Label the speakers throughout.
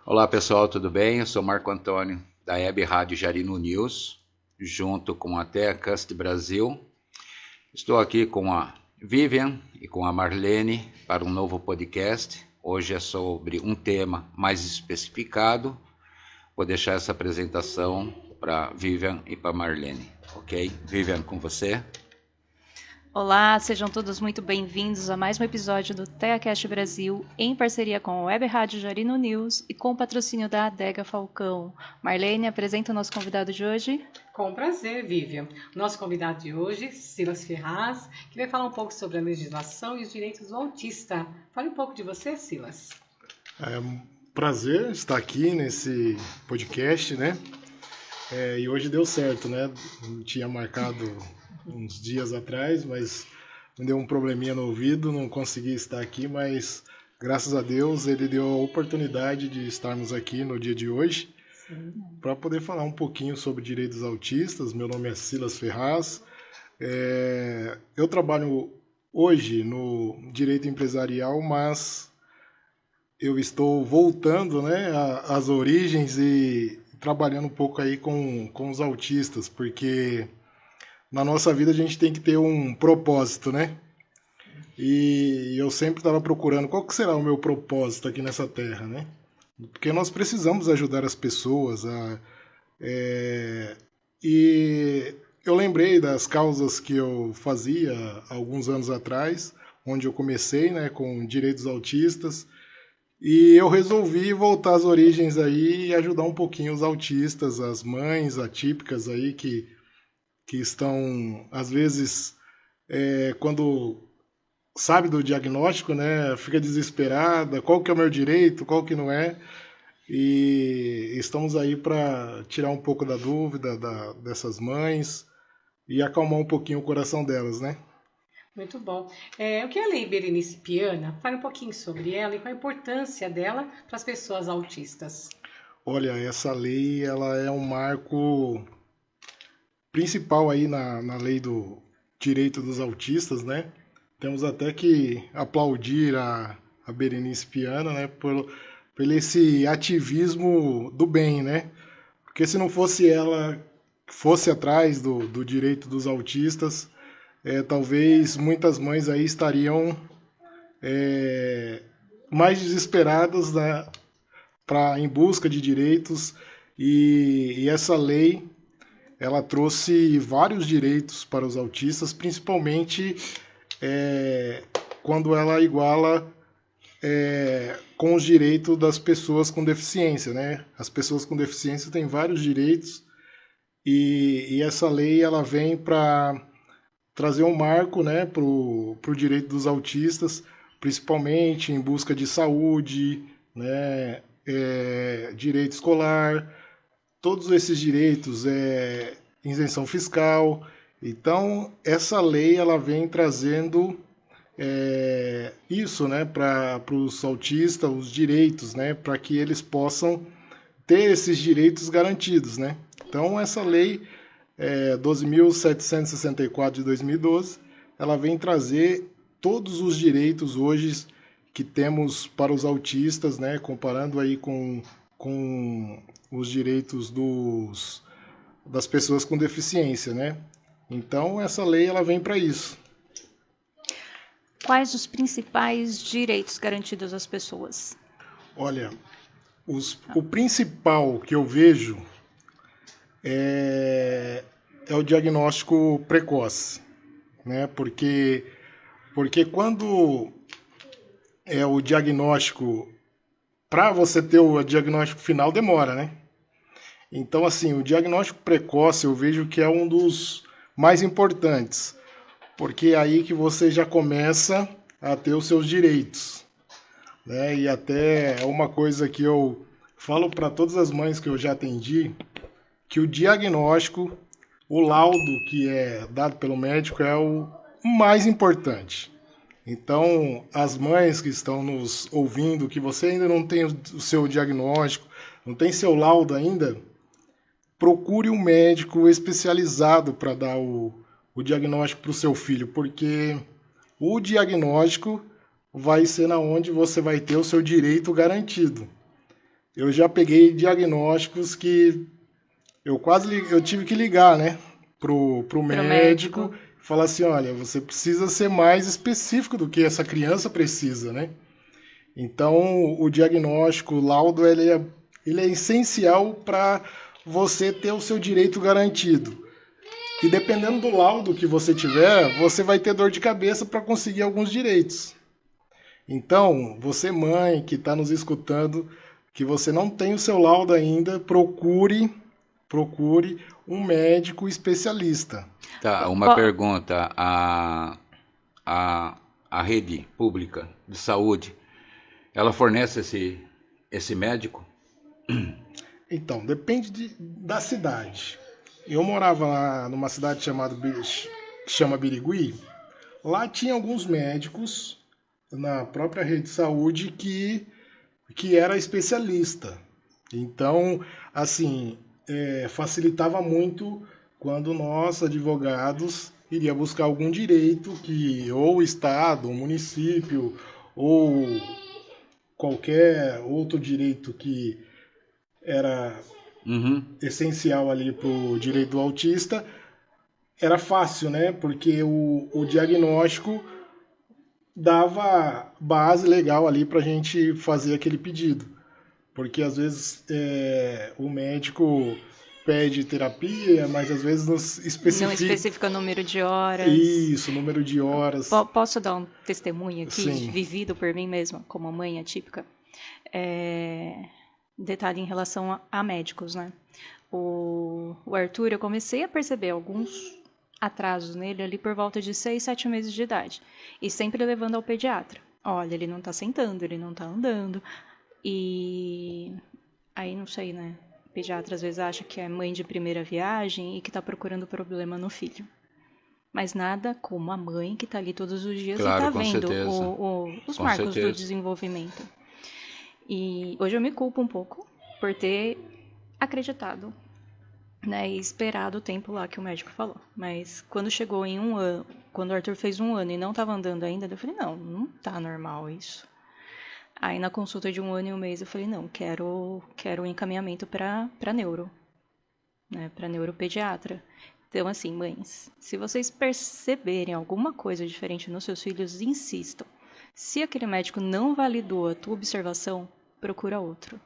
Speaker 1: Olá pessoal, tudo bem? Eu sou Marco Antônio da Web Rádio Jarino News, junto com a TechCast Brasil. Estou aqui com a Vivian e com a Marlene para um novo podcast. Hoje é sobre um tema mais especificado. Vou deixar essa apresentação para Vivian e para Marlene, ok? Vivian, com você.
Speaker 2: Olá, sejam todos muito bem-vindos a mais um episódio do TeaCast Brasil, em parceria com a Web Rádio Jarino News e com o patrocínio da Adega Falcão. Marlene, apresenta o nosso convidado de hoje.
Speaker 3: Com prazer, Vivian. Nosso convidado de hoje, Silas Ferraz, que vai falar um pouco sobre a legislação e os direitos do autista. Fale um pouco de você, Silas.
Speaker 4: É um prazer estar aqui nesse podcast, né? E hoje deu certo, né? Tinha marcado uns dias atrás, mas me deu um probleminha no ouvido, não consegui estar aqui, mas graças a Deus ele deu a oportunidade de estarmos aqui no dia de hoje para poder falar um pouquinho sobre direitos autistas. Meu nome é Silas Ferraz. Eu trabalho hoje no direito empresarial, mas eu estou voltando, né, às origens e trabalhando um pouco aí com os autistas, porque na nossa vida a gente tem que ter um propósito, né? E eu sempre estava procurando qual que será o meu propósito aqui nessa terra, né? Porque nós precisamos ajudar as pessoas. E eu lembrei das causas que eu fazia há alguns anos atrás, onde eu comecei, né, com direitos autistas. E eu resolvi voltar às origens aí e ajudar um pouquinho os autistas, as mães atípicas aí que estão, às vezes, quando sabe do diagnóstico, né, fica desesperada, qual que é o meu direito, qual que não é. E estamos aí para tirar um pouco da dúvida dessas mães e acalmar um pouquinho o coração delas, né?
Speaker 3: Muito bom. O que é a Lei Berenice Piana? Fale um pouquinho sobre ela e qual a importância dela para as pessoas autistas.
Speaker 4: Olha, essa lei ela é um marco principal aí na lei do direito dos autistas, né? Temos até que aplaudir a Berenice Piana, né? Por esse ativismo do bem, né? Porque se não fosse ela que fosse atrás do direito dos autistas, talvez muitas mães aí estariam mais desesperadas, né, em busca de direitos, e essa lei ela trouxe vários direitos para os autistas, principalmente quando ela iguala com os direitos das pessoas com deficiência, né? As pessoas com deficiência têm vários direitos e essa lei ela vem para trazer um marco, né, para o direito dos autistas, principalmente em busca de saúde, né, direito escolar, todos esses direitos, isenção fiscal. Então, essa lei ela vem trazendo isso, né, para os autistas, os direitos, né, para que eles possam ter esses direitos garantidos, né. Então, essa lei 12.764 de 2012, ela vem trazer todos os direitos hoje que temos para os autistas, né, comparando aí com os direitos das pessoas com deficiência, né. Então, essa lei ela vem para isso.
Speaker 2: Quais os principais direitos garantidos às pessoas?
Speaker 4: Olha, o principal que eu vejo é o diagnóstico precoce, né? Porque quando é o diagnóstico, para você ter o diagnóstico final demora, né? Então, assim, o diagnóstico precoce eu vejo que é um dos mais importantes, porque é aí que você já começa a ter os seus direitos, né? E até uma coisa que eu falo para todas as mães que eu já atendi, que o diagnóstico, o laudo que é dado pelo médico é o mais importante. Então, as mães que estão nos ouvindo, que você ainda não tem o seu diagnóstico, não tem seu laudo ainda, procure um médico especializado para dar o diagnóstico para o seu filho, porque o diagnóstico vai ser na onde você vai ter o seu direito garantido. eu já peguei diagnósticos que eu tive que ligar, né, pro médico, falar assim, olha, você precisa ser mais específico do que essa criança precisa, né? Então, o diagnóstico, o laudo, ele é essencial para você ter o seu direito garantido. E dependendo do laudo que você tiver, você vai ter dor de cabeça para conseguir alguns direitos. Então, você mãe que está nos escutando, que você não tem o seu laudo ainda, procure um médico especialista.
Speaker 1: Tá, uma pergunta. A rede pública de saúde, ela fornece esse médico?
Speaker 4: Então, depende da cidade. Eu morava lá numa cidade que chama Birigui. Lá tinha alguns médicos na própria rede de saúde que era especialista. Então, assim, facilitava muito quando nós, advogados, iria buscar algum direito que ou o Estado, o município, ou qualquer outro direito que era essencial ali para o direito do autista, era fácil, né? Porque o diagnóstico dava base legal ali para a gente fazer aquele pedido. Porque às vezes o médico pede terapia, mas às vezes não
Speaker 2: especifica o número de horas.
Speaker 4: Isso, número de horas.
Speaker 2: Posso dar um testemunho aqui,
Speaker 4: Sim.
Speaker 2: vivido por mim mesma, como mãe atípica? Detalhe em relação a médicos, né? O Arthur, eu comecei a perceber alguns atrasos nele ali por volta de 6, 7 meses de idade. E sempre levando ao pediatra. Olha, ele não tá sentando, ele não tá andando. E aí, não sei, né? O pediatra às vezes acha que é mãe de primeira viagem e que tá procurando problema no filho. Mas nada como a mãe que tá ali todos os dias, claro, e tá vendo os marcos do desenvolvimento. E hoje eu me culpo um pouco por ter acreditado, né, e esperado o tempo lá que o médico falou. Mas quando chegou em 1 ano, quando o Arthur fez 1 ano e não estava andando ainda, eu falei, não tá normal isso. Aí na consulta de 1 ano e 1 mês eu falei, não, quero um encaminhamento para neuro, né, para neuropediatra. Então assim, mães, se vocês perceberem alguma coisa diferente nos seus filhos, insistam. Se aquele médico não validou a tua observação, procura outro.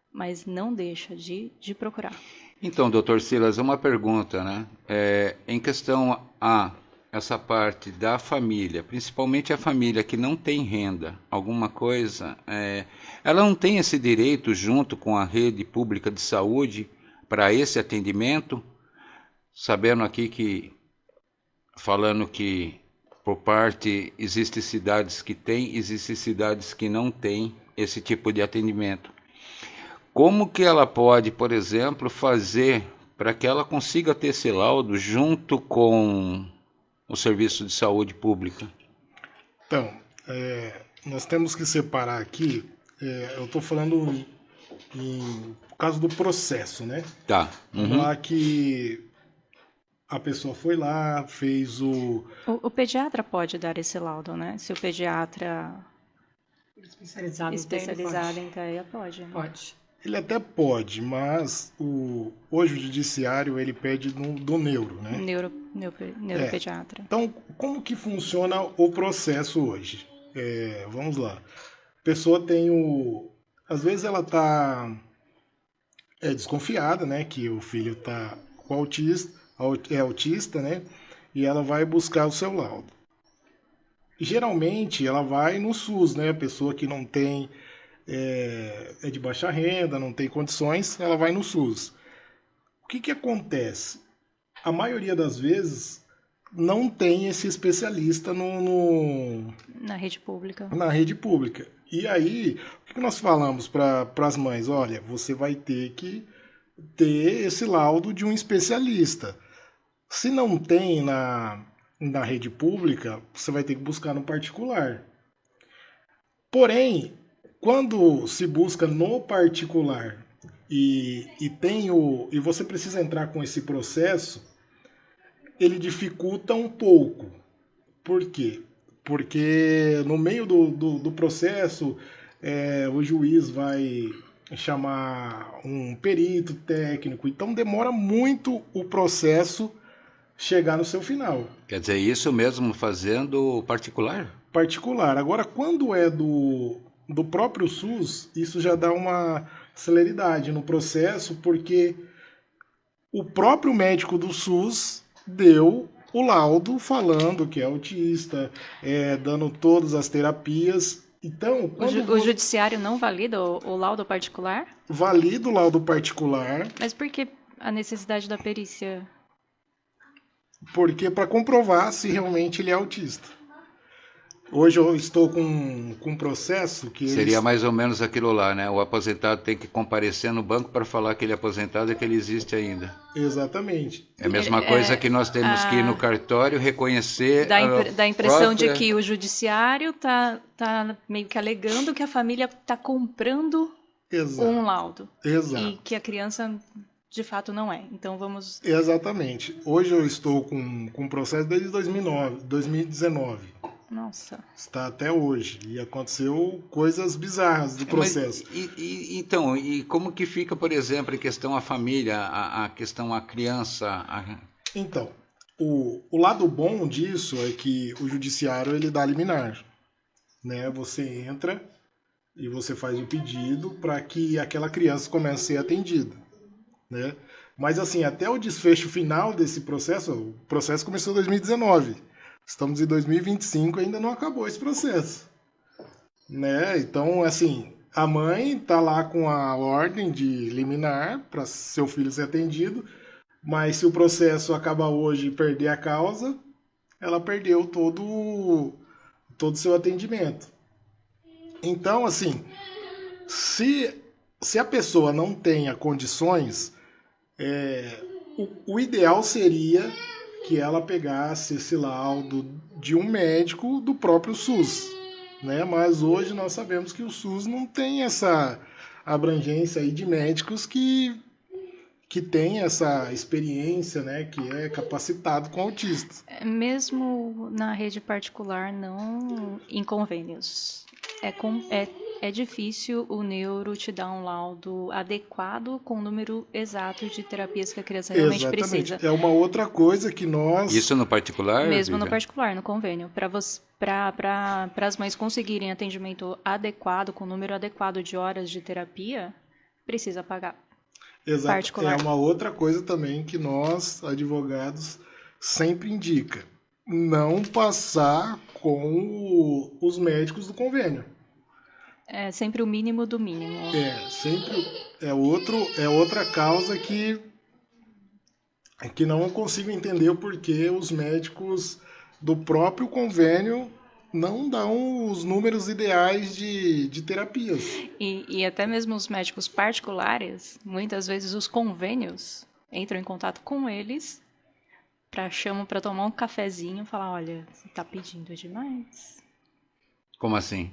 Speaker 2: Mas não deixa de procurar.
Speaker 1: Então, doutor Silas, uma pergunta, né? Em questão a essa parte da família, principalmente a família que não tem renda, alguma coisa, ela não tem esse direito junto com a rede pública de saúde para esse atendimento? Sabendo aqui falando que por parte, existem cidades que têm, existem cidades que não têm esse tipo de atendimento. Como que ela pode, por exemplo, fazer para que ela consiga ter esse laudo junto com o serviço de saúde pública?
Speaker 4: Então, nós temos que separar aqui, eu estou falando no caso do processo, né?
Speaker 1: Tá.
Speaker 4: Vamos lá que a pessoa foi lá, fez o
Speaker 2: pediatra pode dar esse laudo, né? Se o pediatra
Speaker 3: especializado
Speaker 2: em TEA pode. Né?
Speaker 3: Pode.
Speaker 4: Ele até pode, mas hoje o judiciário ele pede do neuro, né?
Speaker 2: Neuropediatra.
Speaker 4: Então, como que funciona o processo hoje? Vamos lá. A pessoa tem às vezes ela está desconfiada, né? Que o filho está com autista, né? E ela vai buscar o seu laudo. Geralmente ela vai no SUS, né? A pessoa que não tem de baixa renda, não tem condições, ela vai no SUS. O que acontece? A maioria das vezes não tem esse especialista
Speaker 2: na rede pública.
Speaker 4: Na rede pública. E aí, o que nós falamos para as mães? Olha, você vai ter que ter esse laudo de um especialista. Se não tem na rede pública, você vai ter que buscar no particular. Porém, quando se busca no particular e você precisa entrar com esse processo, ele dificulta um pouco. Por quê? Porque no meio do processo, o juiz vai chamar um perito técnico. Então demora muito o processo chegar no seu final.
Speaker 1: Quer dizer, isso mesmo fazendo particular?
Speaker 4: Particular. Agora, quando é do próprio SUS, isso já dá uma celeridade no processo, porque o próprio médico do SUS deu o laudo falando que é autista, dando todas as terapias. Então,
Speaker 2: O judiciário não valida o laudo particular?
Speaker 4: valida o laudo particular,
Speaker 2: Mas por que a necessidade da perícia?
Speaker 4: porque para comprovar se realmente ele é autista. Hoje eu estou com um processo que
Speaker 1: Seria mais ou menos aquilo lá, né? O aposentado tem que comparecer no banco para falar que ele é aposentado e que ele existe ainda.
Speaker 4: Exatamente.
Speaker 1: É a mesma coisa que nós temos que ir no cartório reconhecer
Speaker 2: Dá a impressão de
Speaker 1: própria-
Speaker 2: que o judiciário tá meio que alegando que a família tá comprando
Speaker 4: Exato.
Speaker 2: um laudo.
Speaker 4: Exato.
Speaker 2: E que a criança, de fato, não é. Então vamos...
Speaker 4: Exatamente. Hoje eu estou com um processo desde 2019.
Speaker 2: Nossa.
Speaker 4: Está até hoje. E aconteceu coisas bizarras do processo.
Speaker 1: Mas, então, e como que fica, por exemplo, a questão a família, a questão a criança?
Speaker 4: Então, o lado bom disso é que o judiciário ele dá liminar. Né? Você entra e você faz o pedido para que aquela criança comece a ser atendida. Né? Mas assim, até o desfecho final desse processo, o processo começou em 2019. Estamos em 2025 e ainda não acabou esse processo. Né? Então, assim, a mãe está lá com a ordem de liminar para seu filho ser atendido, mas se o processo acaba hoje e perder a causa, ela perdeu todo o seu atendimento. Então, assim, se a pessoa não tenha condições, o ideal seria que ela pegasse esse laudo de um médico do próprio SUS, né? Mas hoje nós sabemos que o SUS não tem essa abrangência aí de médicos que tem essa experiência, né? Que é capacitado com autistas.
Speaker 2: Mesmo na rede particular, não em convênios. É difícil o neuro te dar um laudo adequado com o número exato de terapias que a criança realmente precisa.
Speaker 4: É uma outra coisa que nós...
Speaker 1: Isso no particular?
Speaker 2: Mesmo no
Speaker 1: Vivian?
Speaker 2: particular, no convênio. Para as mães conseguirem atendimento adequado, com o número adequado de horas de terapia, precisa pagar.
Speaker 4: Exato.
Speaker 2: Particular.
Speaker 4: É uma outra coisa também que nós, advogados, sempre indica. Não passar com os médicos do convênio.
Speaker 2: É sempre o mínimo do mínimo.
Speaker 4: Sempre é outra causa que não consigo entender o porquê os médicos do próprio convênio não dão os números ideais de terapias.
Speaker 2: E até mesmo os médicos particulares, muitas vezes os convênios entram em contato com eles, chamam para tomar um cafezinho e falar, olha, você está pedindo demais.
Speaker 1: Como assim?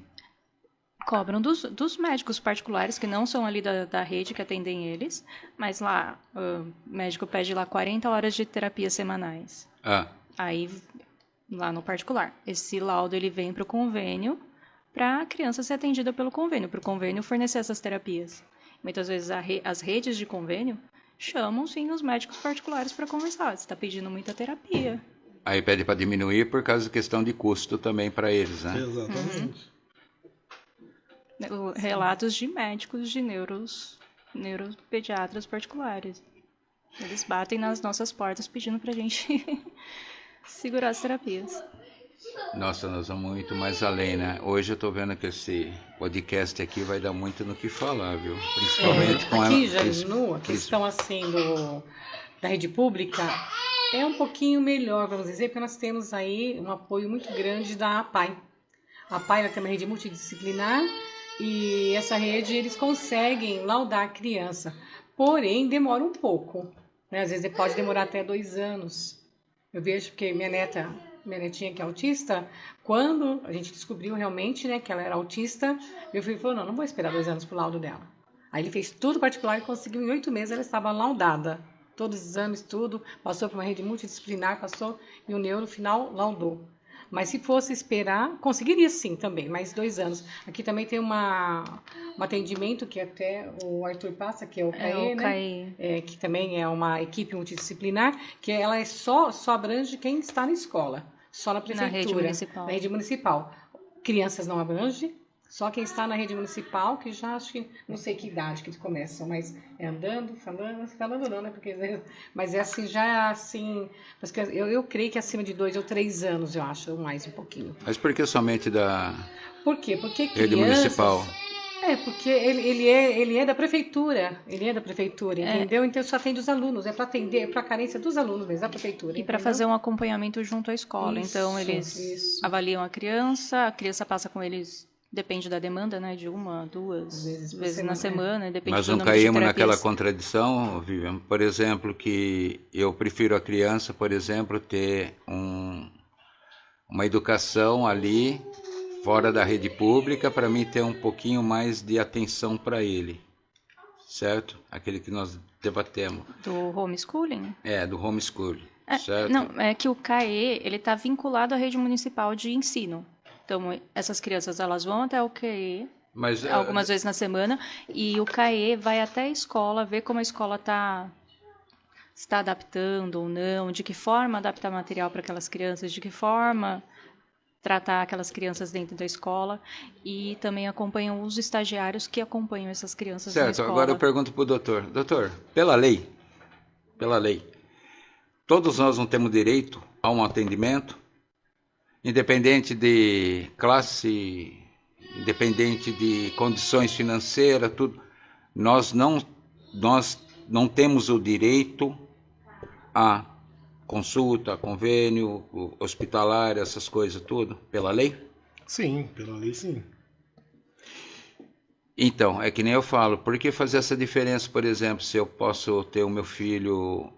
Speaker 2: Cobram dos médicos particulares, que não são ali da rede que atendem eles, mas lá, o médico pede lá 40 horas de terapia semanais. Aí, lá no particular, esse laudo ele vem para o convênio, para a criança ser atendida pelo convênio, para o convênio fornecer essas terapias. Muitas vezes as redes de convênio chamam, sim, os médicos particulares para conversar. Você está pedindo muita terapia.
Speaker 1: Aí pede para diminuir por causa da questão de custo também para eles, né?
Speaker 4: Exatamente.
Speaker 2: Relatos de médicos de neuropediatras particulares. Eles batem nas nossas portas pedindo pra gente segurar as terapias.
Speaker 1: Nossa, nós vamos muito mais além, né? Hoje eu tô vendo que esse podcast aqui vai dar muito no que falar, viu? Principalmente com
Speaker 3: aqui, Jarinu, a questão assim da rede pública é um pouquinho melhor, vamos dizer, porque nós temos aí um apoio muito grande da APAI. A APAI ela tem uma rede multidisciplinar e essa rede eles conseguem laudar a criança, porém demora um pouco, né? Às vezes pode demorar até 2 anos. Eu vejo que minha netinha que é autista, quando a gente descobriu realmente, né, que ela era autista, meu filho falou, não vou esperar 2 anos pro laudo dela. Aí ele fez tudo particular e conseguiu em 8 meses, ela estava laudada. Todos os exames, tudo, passou por uma rede multidisciplinar, passou e o neuro no final laudou. Mas se fosse esperar, conseguiria sim também, mais 2 anos. Aqui também tem um atendimento que até o Arthur passa, que é o CAE, né? Que também é uma equipe multidisciplinar, que ela só abrange quem está na escola, só na prefeitura. Na rede municipal. Crianças não abrange, só quem está na rede municipal, que já acho que, não sei que idade que eles começam, mas é andando, falando não, né? Mas é assim, já é assim, eu creio que acima de 2 ou 3 anos, eu acho, ou mais um pouquinho.
Speaker 1: Mas por que somente da
Speaker 3: Por quê? Porque
Speaker 1: rede municipal?
Speaker 3: Porque ele é da prefeitura, entendeu? Então só atende os alunos, é para atender, é para a carência dos alunos mesmo, da prefeitura.
Speaker 2: E para fazer um acompanhamento junto à escola. Então eles avaliam a criança passa com eles. Depende da demanda, né? De 1, 2 vezes na semana. Depende
Speaker 1: Mas
Speaker 2: do
Speaker 1: não
Speaker 2: número de
Speaker 1: caímos naquela
Speaker 2: terapias.
Speaker 1: contradição, Vivian? Por exemplo, que eu prefiro a criança, por exemplo, ter uma educação ali, fora da rede pública, para mim ter um pouquinho mais de atenção para ele. Certo? Aquele que nós debatemos.
Speaker 2: Do homeschooling?
Speaker 1: Do homeschooling. Certo?
Speaker 2: Não, é que o CAE, ele está vinculado à rede municipal de ensino. Então, essas crianças, elas vão até o CAE, algumas vezes na semana, e o CAE vai até a escola, ver como a escola está adaptando ou não, de que forma adaptar material para aquelas crianças, de que forma tratar aquelas crianças dentro da escola, e também acompanham os estagiários que acompanham essas crianças na escola.
Speaker 1: Certo, agora eu pergunto para o doutor. Doutor, pela lei, todos nós não temos direito a um atendimento, independente de classe, independente de condições financeiras, tudo. Nós não temos o direito a consulta, convênio, hospitalar, essas coisas tudo, pela lei?
Speaker 4: Sim, pela lei sim.
Speaker 1: Então, é que nem eu falo, por que fazer essa diferença, por exemplo, se eu posso ter o meu filho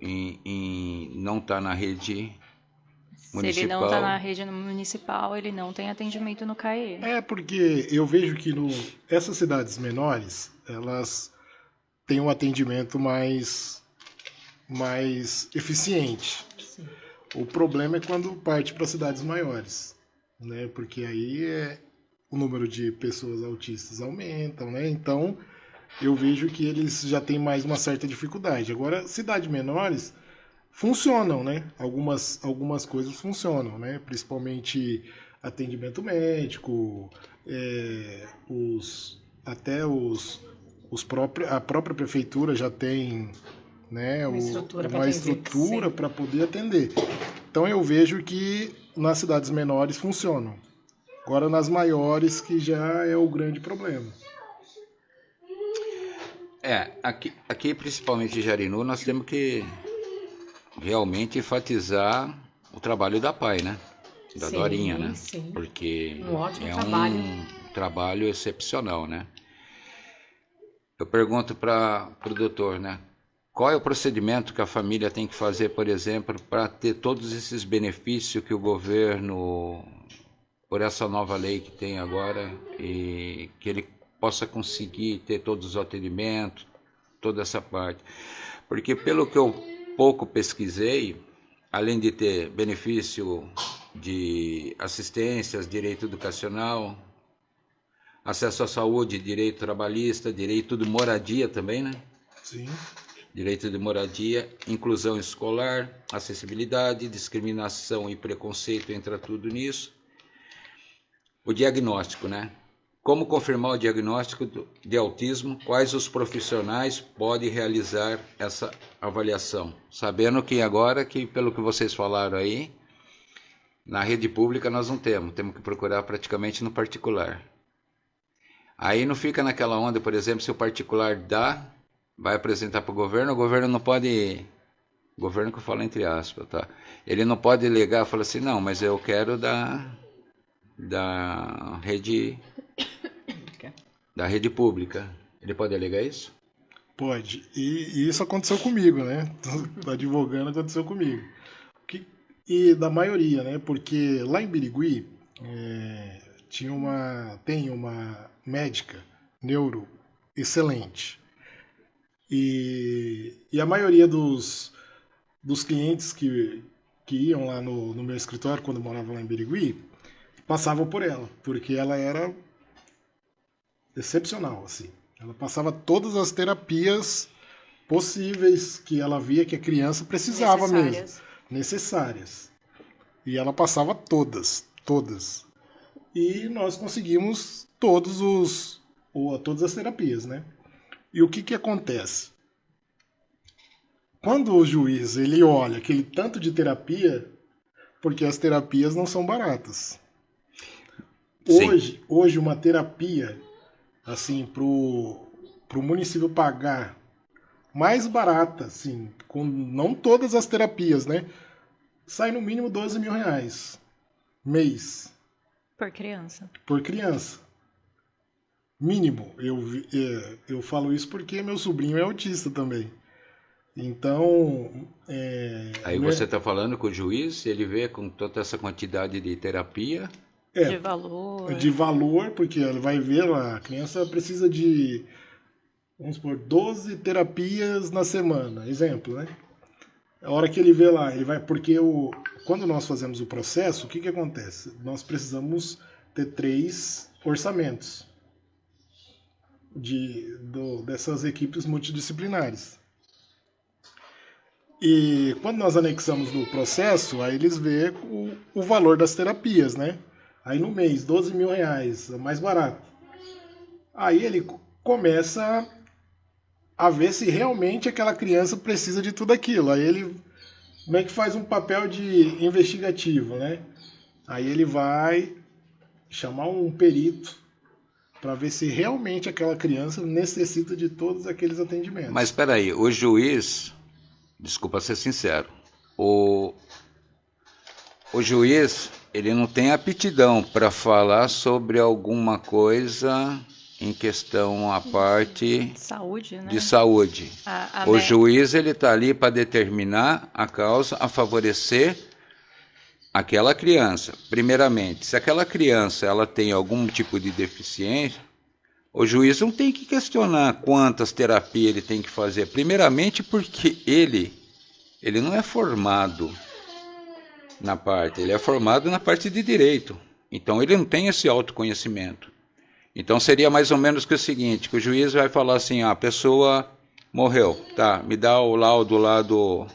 Speaker 1: não estar na rede municipal?
Speaker 2: Se ele não está na rede municipal, ele não tem atendimento no CAE.
Speaker 4: Porque eu vejo que essas cidades menores, elas têm um atendimento mais eficiente.
Speaker 3: Sim.
Speaker 4: O problema é quando parte para cidades maiores, né? Porque aí o número de pessoas autistas aumentam, né? Então eu vejo que eles já têm mais uma certa dificuldade. Agora, cidades menores funcionam, né? Algumas coisas funcionam, né? Principalmente atendimento médico, a própria prefeitura já tem, né, uma estrutura para poder atender. Então eu vejo que nas cidades menores funcionam. Agora nas maiores que já é o grande problema.
Speaker 1: Aqui principalmente em Jarinu, nós temos que realmente enfatizar o trabalho da PAI, né? Da Dorinha, né?
Speaker 3: Sim.
Speaker 1: Porque
Speaker 3: um ótimo trabalho.
Speaker 1: Um trabalho excepcional, né? Eu pergunto para o doutor, né? Qual é o procedimento que a família tem que fazer, por exemplo, para ter todos esses benefícios que o governo, por essa nova lei que tem agora, e que ele possa conseguir ter todos os atendimentos, toda essa parte? Porque pelo que eu pouco pesquisei, além de ter benefício de assistências, direito educacional, acesso à saúde, direito trabalhista, direito de moradia também, né?
Speaker 4: Sim.
Speaker 1: Direito de moradia, inclusão escolar, acessibilidade, discriminação e preconceito, entra tudo nisso. O diagnóstico, né? Como confirmar o diagnóstico de autismo? Quais os profissionais podem realizar essa avaliação? Sabendo que agora, pelo que vocês falaram aí, na rede pública nós não temos que procurar praticamente no particular. Aí não fica naquela onda, por exemplo, se o particular vai apresentar para o governo não pode, governo que eu falo entre aspas, tá? Ele não pode alegar e falar assim, não, mas eu quero da rede pública. Ele pode alegar isso?
Speaker 4: Pode. E isso aconteceu comigo, né? Tô advogando, aconteceu comigo. E da maioria, né? Porque lá em Birigui tem uma médica neuro excelente. E a maioria dos clientes que que iam lá no meu escritório, quando eu morava lá em Birigui, passavam por ela, porque ela era excepcional, assim. Ela passava todas as terapias possíveis que ela via que a criança precisava mesmo, necessárias. E ela passava todas. E nós conseguimos todas as terapias, né? E o que acontece? Quando o juiz ele olha aquele tanto de terapia, porque as terapias não são baratas. Hoje uma terapia, assim, pro município pagar mais barata, assim, com não todas as terapias, né? Sai no mínimo R$12.000 mês.
Speaker 2: Por criança.
Speaker 4: Por criança. Mínimo. Eu falo isso porque meu sobrinho é autista também. Então...
Speaker 1: Aí você está falando com o juiz, ele vê com toda essa quantidade de terapia...
Speaker 2: De valor.
Speaker 4: De valor, porque ele vai ver lá, a criança precisa de, vamos supor, 12 terapias na semana, exemplo, né? A hora que ele vê lá, ele vai, porque quando nós fazemos o processo, o que acontece? Nós precisamos ter 3 orçamentos dessas equipes multidisciplinares. E quando nós anexamos no processo, aí eles vê o valor das terapias, né? Aí no mês, R$12.000, é mais barato. Aí ele começa a ver se realmente aquela criança precisa de tudo aquilo. Aí ele meio que faz um papel de investigativo, né? Aí ele vai chamar um perito para ver se realmente aquela criança necessita de todos aqueles atendimentos.
Speaker 1: Mas espera aí, o juiz, desculpa ser sincero, o juiz, ele não tem aptidão para falar sobre alguma coisa em questão à parte
Speaker 2: saúde, né?
Speaker 1: de saúde. O juiz, ele está ali para determinar a causa a favorecer aquela criança. Primeiramente, se aquela criança ela tem algum tipo de deficiência, o juiz não tem que questionar quantas terapias ele tem que fazer. Primeiramente porque ele não é formado na parte, ele é formado na parte de direito. Então ele não tem esse autoconhecimento. Então seria mais ou menos que o seguinte, que o juiz vai falar assim, a pessoa morreu, tá, me dá o laudo lá do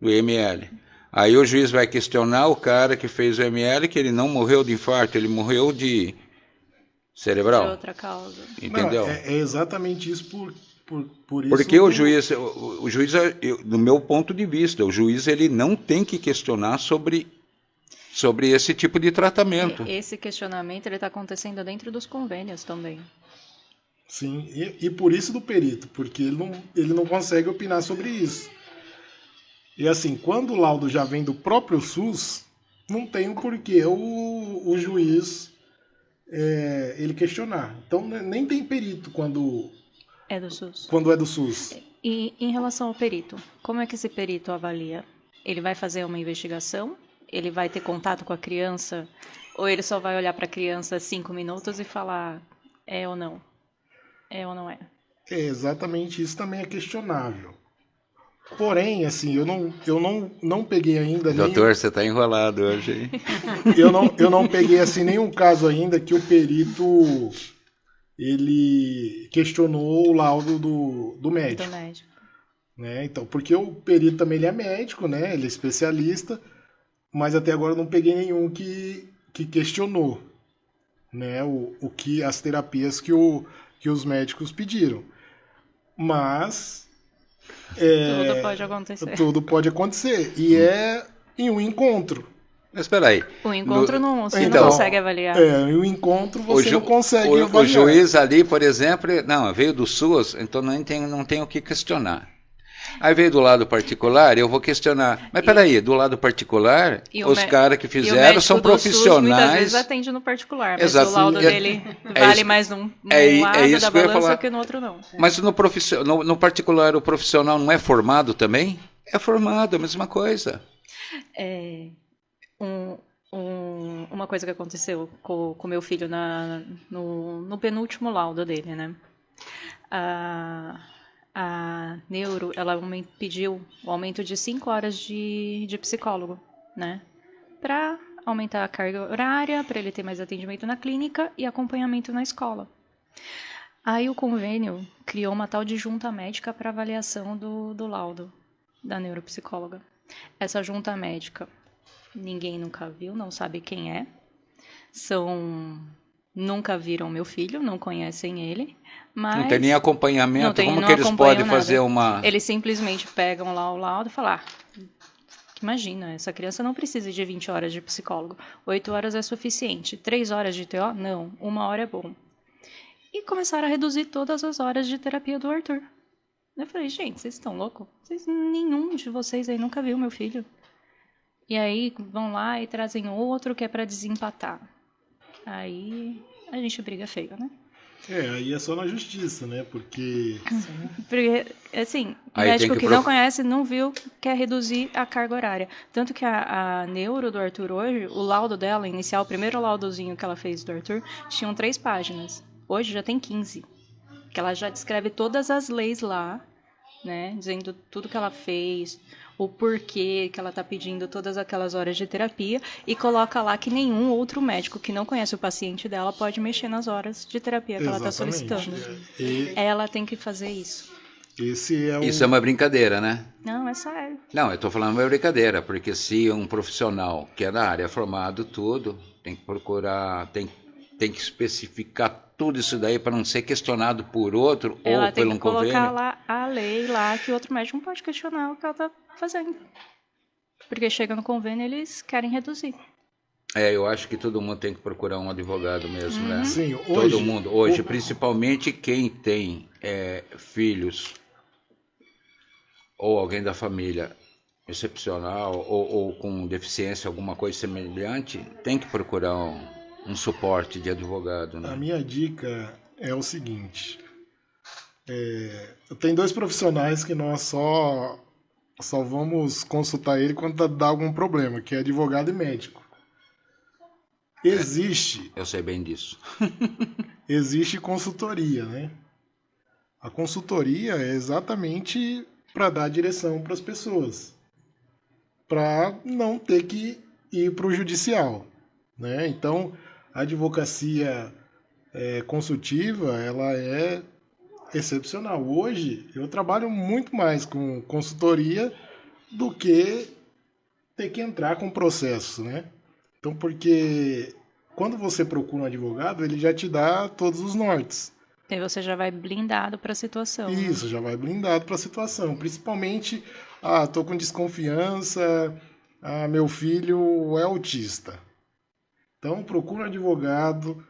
Speaker 1: IML. Aí o juiz vai questionar o cara que fez o IML, que ele não morreu de infarto, ele morreu de cerebral.
Speaker 2: De outra causa.
Speaker 1: Entendeu?
Speaker 4: Não, é exatamente isso por isso.
Speaker 1: Porque o juiz, do meu ponto de vista, o juiz ele não tem que questionar sobre esse tipo de tratamento.
Speaker 2: Esse questionamento ele está acontecendo dentro dos convênios também.
Speaker 4: Sim, e por isso do perito, porque ele não consegue opinar sobre isso. E assim, quando o laudo já vem do próprio SUS, não tem o porquê o juiz ele questionar. Então nem tem perito quando
Speaker 2: é do SUS.
Speaker 4: Quando é do SUS.
Speaker 2: E em relação ao perito, como é que esse perito avalia? Ele vai fazer uma investigação? Ele vai ter contato com a criança? Ou ele só vai olhar para a criança 5 minutos e falar é ou não? É ou não é?
Speaker 4: Exatamente, isso também é questionável. Porém, assim, eu não peguei ainda...
Speaker 1: Doutor, você está enrolado hoje, hein?
Speaker 4: Eu não peguei, assim, nenhum caso ainda que o perito... ele questionou o laudo do médico.
Speaker 2: Do médico.
Speaker 4: Né? Então, porque o perito também ele é médico, né? Ele é especialista, mas até agora eu não peguei nenhum que questionou, né? As terapias que os médicos pediram. Mas...
Speaker 2: tudo pode acontecer.
Speaker 4: Tudo pode acontecer. E é em um encontro.
Speaker 1: Mas espera aí.
Speaker 2: O encontro você não consegue avaliar.
Speaker 4: O encontro você não consegue avaliar.
Speaker 1: O juiz ali, por exemplo, veio do SUS, então não tem o que questionar. Aí veio do lado particular, eu vou questionar. Mas peraí, do lado particular, os caras que fizeram são profissionais. SUS, muitas vezes
Speaker 2: atende no particular, mas
Speaker 1: exato,
Speaker 2: o laudo dele vale mais num lado da balança que no outro não.
Speaker 1: Mas no particular, o profissional não é formado também? É formado, a mesma coisa.
Speaker 2: Uma coisa que aconteceu com meu filho no penúltimo laudo dele, né? A neuro, ela pediu o aumento de 5 horas de psicólogo, né? Para aumentar a carga horária, para ele ter mais atendimento na clínica e acompanhamento na escola. Aí o convênio criou uma tal de junta médica para avaliação do laudo da neuropsicóloga. Essa junta médica, ninguém nunca viu, não sabe quem é. Nunca viram meu filho, não conhecem ele. Mas
Speaker 1: não tem nem acompanhamento. Como
Speaker 2: não
Speaker 1: que eles podem
Speaker 2: nada.
Speaker 1: fazer uma...
Speaker 2: Eles simplesmente pegam lá o laudo e falam, imagina, essa criança não precisa de 20 horas de psicólogo. 8 horas é suficiente. 3 horas de TO? Não. 1 hora é bom. E começaram a reduzir todas as horas de terapia do Arthur. Eu falei, gente, vocês estão loucos? Nenhum de vocês aí nunca viu meu filho. E aí vão lá e trazem outro que é para desempatar. Aí a gente briga feio, né?
Speaker 4: Aí é só na justiça, né? Porque
Speaker 2: assim, o
Speaker 1: aí
Speaker 2: médico que não conhece, não viu, quer reduzir a carga horária. Tanto que a neuro do Arthur hoje, o laudo dela, inicial, o primeiro laudozinho que ela fez do Arthur, tinham 3 páginas. Hoje já tem 15. Que ela já descreve todas as leis lá, né? Dizendo tudo que ela fez, o porquê que ela está pedindo todas aquelas horas de terapia e coloca lá que nenhum outro médico que não conhece o paciente dela pode mexer nas horas de terapia que ela está solicitando. Ela tem que fazer isso.
Speaker 1: Isso é uma brincadeira, né?
Speaker 2: Não, é sério.
Speaker 1: Não, eu estou falando uma brincadeira, porque se um profissional que é da área é formado tudo, tem que procurar, tem que especificar tudo isso daí para não ser questionado por outro ou pelo convênio. Ela tem que colocar
Speaker 2: lá a lei lá que outro médico não pode questionar o que ela está fazendo. Porque chega no convênio eles querem reduzir.
Speaker 1: Eu acho que todo mundo tem que procurar um advogado mesmo, né?
Speaker 4: Sim,
Speaker 1: todo mundo. Hoje, principalmente quem tem filhos ou alguém da família excepcional ou com deficiência, alguma coisa semelhante, tem que procurar um suporte de advogado, né?
Speaker 4: A minha dica é o seguinte, eu tenho 2 profissionais que nós só vamos consultar ele quando dá algum problema, que é advogado e médico.
Speaker 1: Eu sei bem disso.
Speaker 4: Existe consultoria, né? A consultoria é exatamente para dar direção para as pessoas, para não ter que ir para o judicial, né? Então, a advocacia consultiva, ela é excepcional. Hoje, eu trabalho muito mais com consultoria do que ter que entrar com processo, né? Então, porque quando você procura um advogado, ele já te dá todos os nortes.
Speaker 2: E você já vai blindado para a situação.
Speaker 4: Isso,
Speaker 2: né?
Speaker 4: Já vai blindado para a situação. Principalmente, estou com desconfiança, meu filho é autista. Então, procura um advogado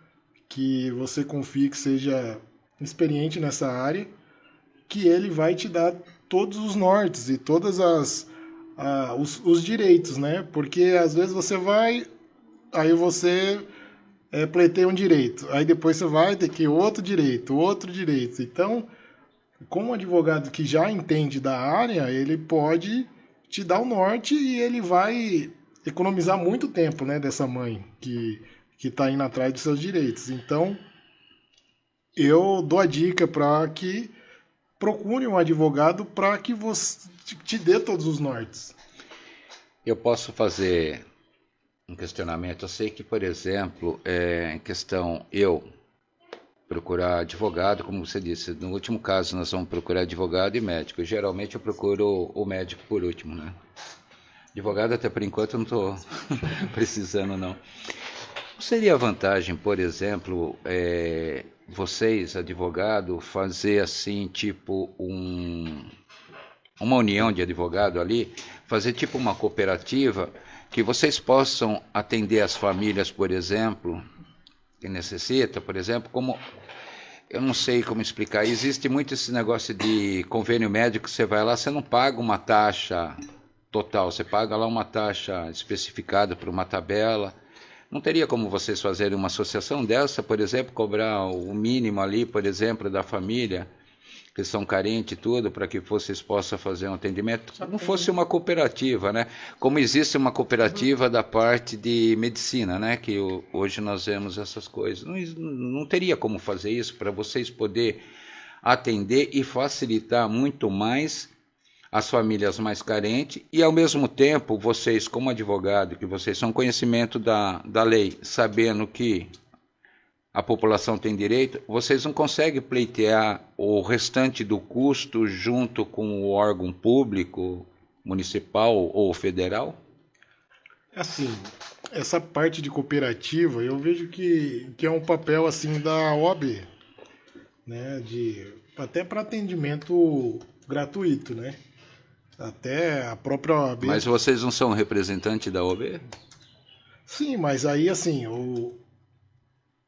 Speaker 4: que você confie que seja experiente nessa área, que ele vai te dar todos os nortes e todas os direitos, né? Porque às vezes você vai, aí você pleiteia um direito, aí depois você vai ter que outro direito. Então, como advogado que já entende da área, ele pode te dar o norte e ele vai economizar muito tempo, né, dessa mãe que está indo atrás dos seus direitos. Então, eu dou a dica para que procure um advogado para que você te dê todos os nortes.
Speaker 1: Eu posso fazer um questionamento. Eu sei que, por exemplo, em questão eu procurar advogado, como você disse, no último caso nós vamos procurar advogado e médico. Geralmente eu procuro o médico por último, né? Advogado até por enquanto eu não estou precisando, não. Seria vantagem, por exemplo, vocês, advogado, fazer assim, tipo uma união de advogado ali, fazer tipo uma cooperativa, que vocês possam atender as famílias, por exemplo, que necessita, por exemplo, como... Eu não sei como explicar. Existe muito esse negócio de convênio médico, você vai lá, você não paga uma taxa total, você paga lá uma taxa especificada por uma tabela. Não teria como vocês fazerem uma associação dessa, por exemplo, cobrar o mínimo ali, por exemplo, da família, que são carentes e tudo, para que vocês possam fazer um atendimento? Como fosse uma cooperativa, né? Como existe uma cooperativa da parte de medicina, né? Que hoje nós vemos essas coisas. Não teria como fazer isso para vocês poderem atender e facilitar muito mais as famílias mais carentes e, ao mesmo tempo, vocês, como advogado, que vocês são conhecimento da lei, sabendo que a população tem direito, vocês não conseguem pleitear o restante do custo junto com o órgão público, municipal ou federal?
Speaker 4: Assim, essa parte de cooperativa, eu vejo que é um papel assim da OAB, né? Até para atendimento gratuito, né? Até a própria OAB.
Speaker 1: Mas vocês não são representante da OAB?
Speaker 4: Sim, mas aí assim,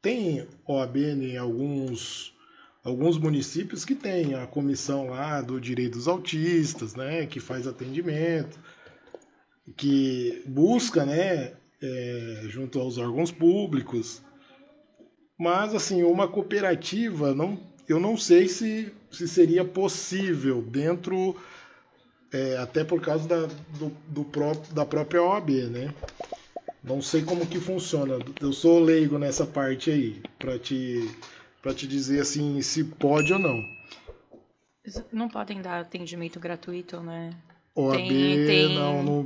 Speaker 4: tem OAB em alguns municípios que tem a comissão lá do direito dos autistas, né? Que faz atendimento, que busca, né? Junto aos órgãos públicos. Mas assim, uma cooperativa, eu não sei se seria possível dentro, até por causa da própria OAB, né? Não sei como que funciona. Eu sou leigo nessa parte aí, para te dizer assim se pode ou não.
Speaker 2: Não podem dar atendimento gratuito, né?
Speaker 4: OAB não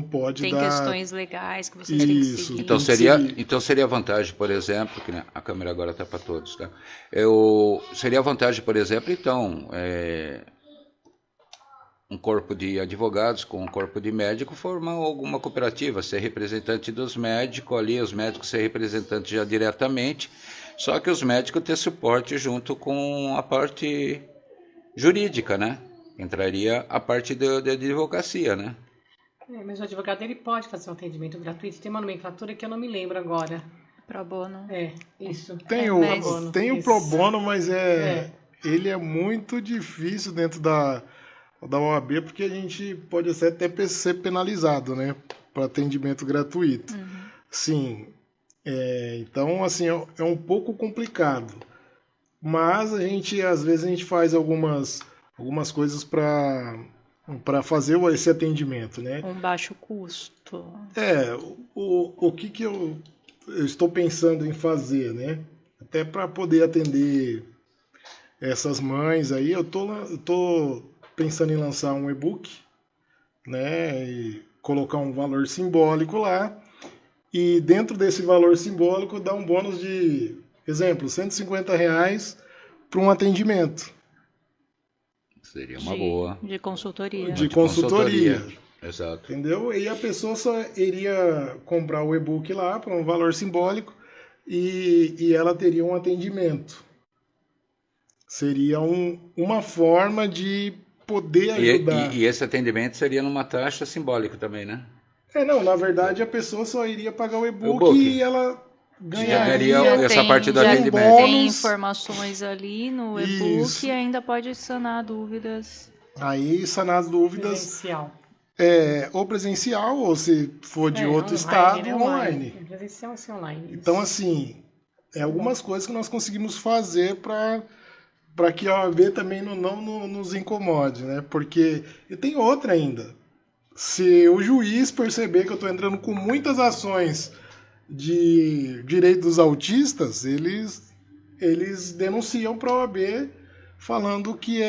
Speaker 4: pode
Speaker 2: tem
Speaker 4: dar.
Speaker 2: Tem questões legais que você tem que seguir.
Speaker 1: Então seria vantagem, por exemplo, que a câmera agora está para todos, tá? Seria vantagem, por exemplo, então, um corpo de advogados com um corpo de médico formar alguma cooperativa, ser representante dos médicos ali, os médicos ser representantes já diretamente, só que os médicos ter suporte junto com a parte jurídica, né? Entraria a parte da advocacia, né?
Speaker 3: Mas o advogado ele pode fazer um atendimento gratuito. Tem uma nomenclatura que eu não me lembro agora.
Speaker 2: Pro bono.
Speaker 3: Isso.
Speaker 4: Tem o pro bono, mas ele é muito difícil dentro da OAB, porque a gente pode até ser penalizado, né? Para atendimento gratuito.
Speaker 2: Uhum.
Speaker 4: Sim. Então, assim, é um pouco complicado. Mas às vezes a gente faz algumas coisas para fazer esse atendimento, né?
Speaker 2: Um baixo custo.
Speaker 4: O que eu estou pensando em fazer, né? Até para poder atender essas mães aí, eu tô pensando em lançar um e-book, né? E colocar um valor simbólico lá. E dentro desse valor simbólico dar um bônus de, exemplo, R$150 para um atendimento.
Speaker 1: Seria uma boa.
Speaker 2: De consultoria.
Speaker 4: De consultoria.
Speaker 1: Exato.
Speaker 4: Entendeu? E a pessoa só iria comprar o e-book lá por um valor simbólico e ela teria um atendimento. Seria uma forma de poder ajudar.
Speaker 1: E esse atendimento seria numa taxa simbólica também, né?
Speaker 4: Não, na verdade a pessoa só iria pagar o e-book e ela ganharia
Speaker 1: essa parte do atendimento.
Speaker 2: Tem informações ali no e-book e ainda pode sanar dúvidas.
Speaker 4: Aí sanar as dúvidas.
Speaker 3: Presencial.
Speaker 4: Ou presencial, ou se for de outro estado, online.
Speaker 3: Presencial ou online.
Speaker 4: Então, assim, algumas coisas que nós conseguimos fazer para que a OAB também não nos incomode, né? Porque, e tem outra ainda. Se o juiz perceber que eu estou entrando com muitas ações de direito dos autistas, eles denunciam para a OAB falando que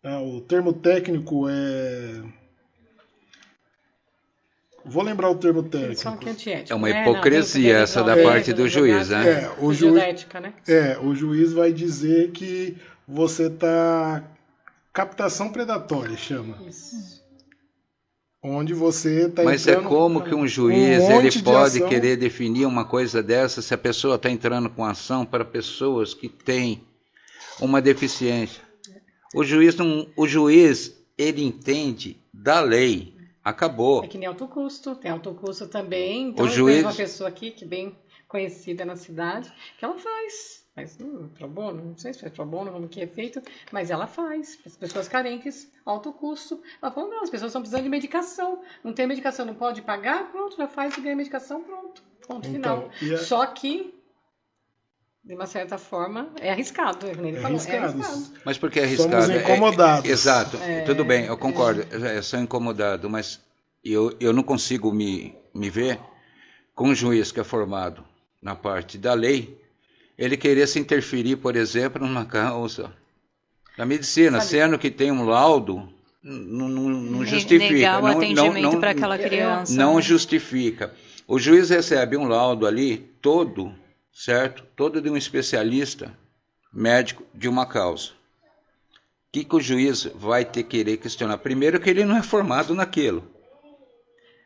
Speaker 4: o termo técnico vou lembrar o termo técnico.
Speaker 1: É uma hipocrisia essa da parte do juiz, né?
Speaker 4: O juiz vai dizer que você está... Captação predatória, chama.
Speaker 3: Isso.
Speaker 4: Onde você está
Speaker 1: Mas como que um juiz ele pode querer definir uma coisa dessa se a pessoa está entrando com ação para pessoas que têm uma deficiência? O juiz ele entende da lei. Acabou.
Speaker 3: É que nem alto custo. Tem alto custo também. Então,
Speaker 1: tem
Speaker 3: uma pessoa aqui que é bem conhecida na cidade, que ela faz pro bono, não sei se é pro bono, como que é feito, mas ela faz. As pessoas carentes, alto custo. Ela fala, não, as pessoas estão precisando de medicação. Não tem medicação, não pode pagar, pronto, já faz e ganha medicação, pronto. Ponto final. Só que, de uma certa forma, é arriscado. Ele falou, é arriscado.
Speaker 1: Mas por que é arriscado?
Speaker 4: Somos incomodados.
Speaker 1: Exato, tudo bem, eu concordo. Eu sou incomodado, mas eu não consigo me ver com um juiz que é formado na parte da lei, ele querer se interferir, por exemplo, numa causa Da medicina,
Speaker 3: Sabe?
Speaker 1: sendo que tem um laudo, não justifica.
Speaker 2: Negar o
Speaker 1: não,
Speaker 2: atendimento para aquela criança.
Speaker 1: Não justifica. O juiz recebe um laudo ali, todo, certo? Todo de um especialista médico de uma causa. O que o juiz vai ter que querer questionar? Primeiro que ele não é formado naquilo.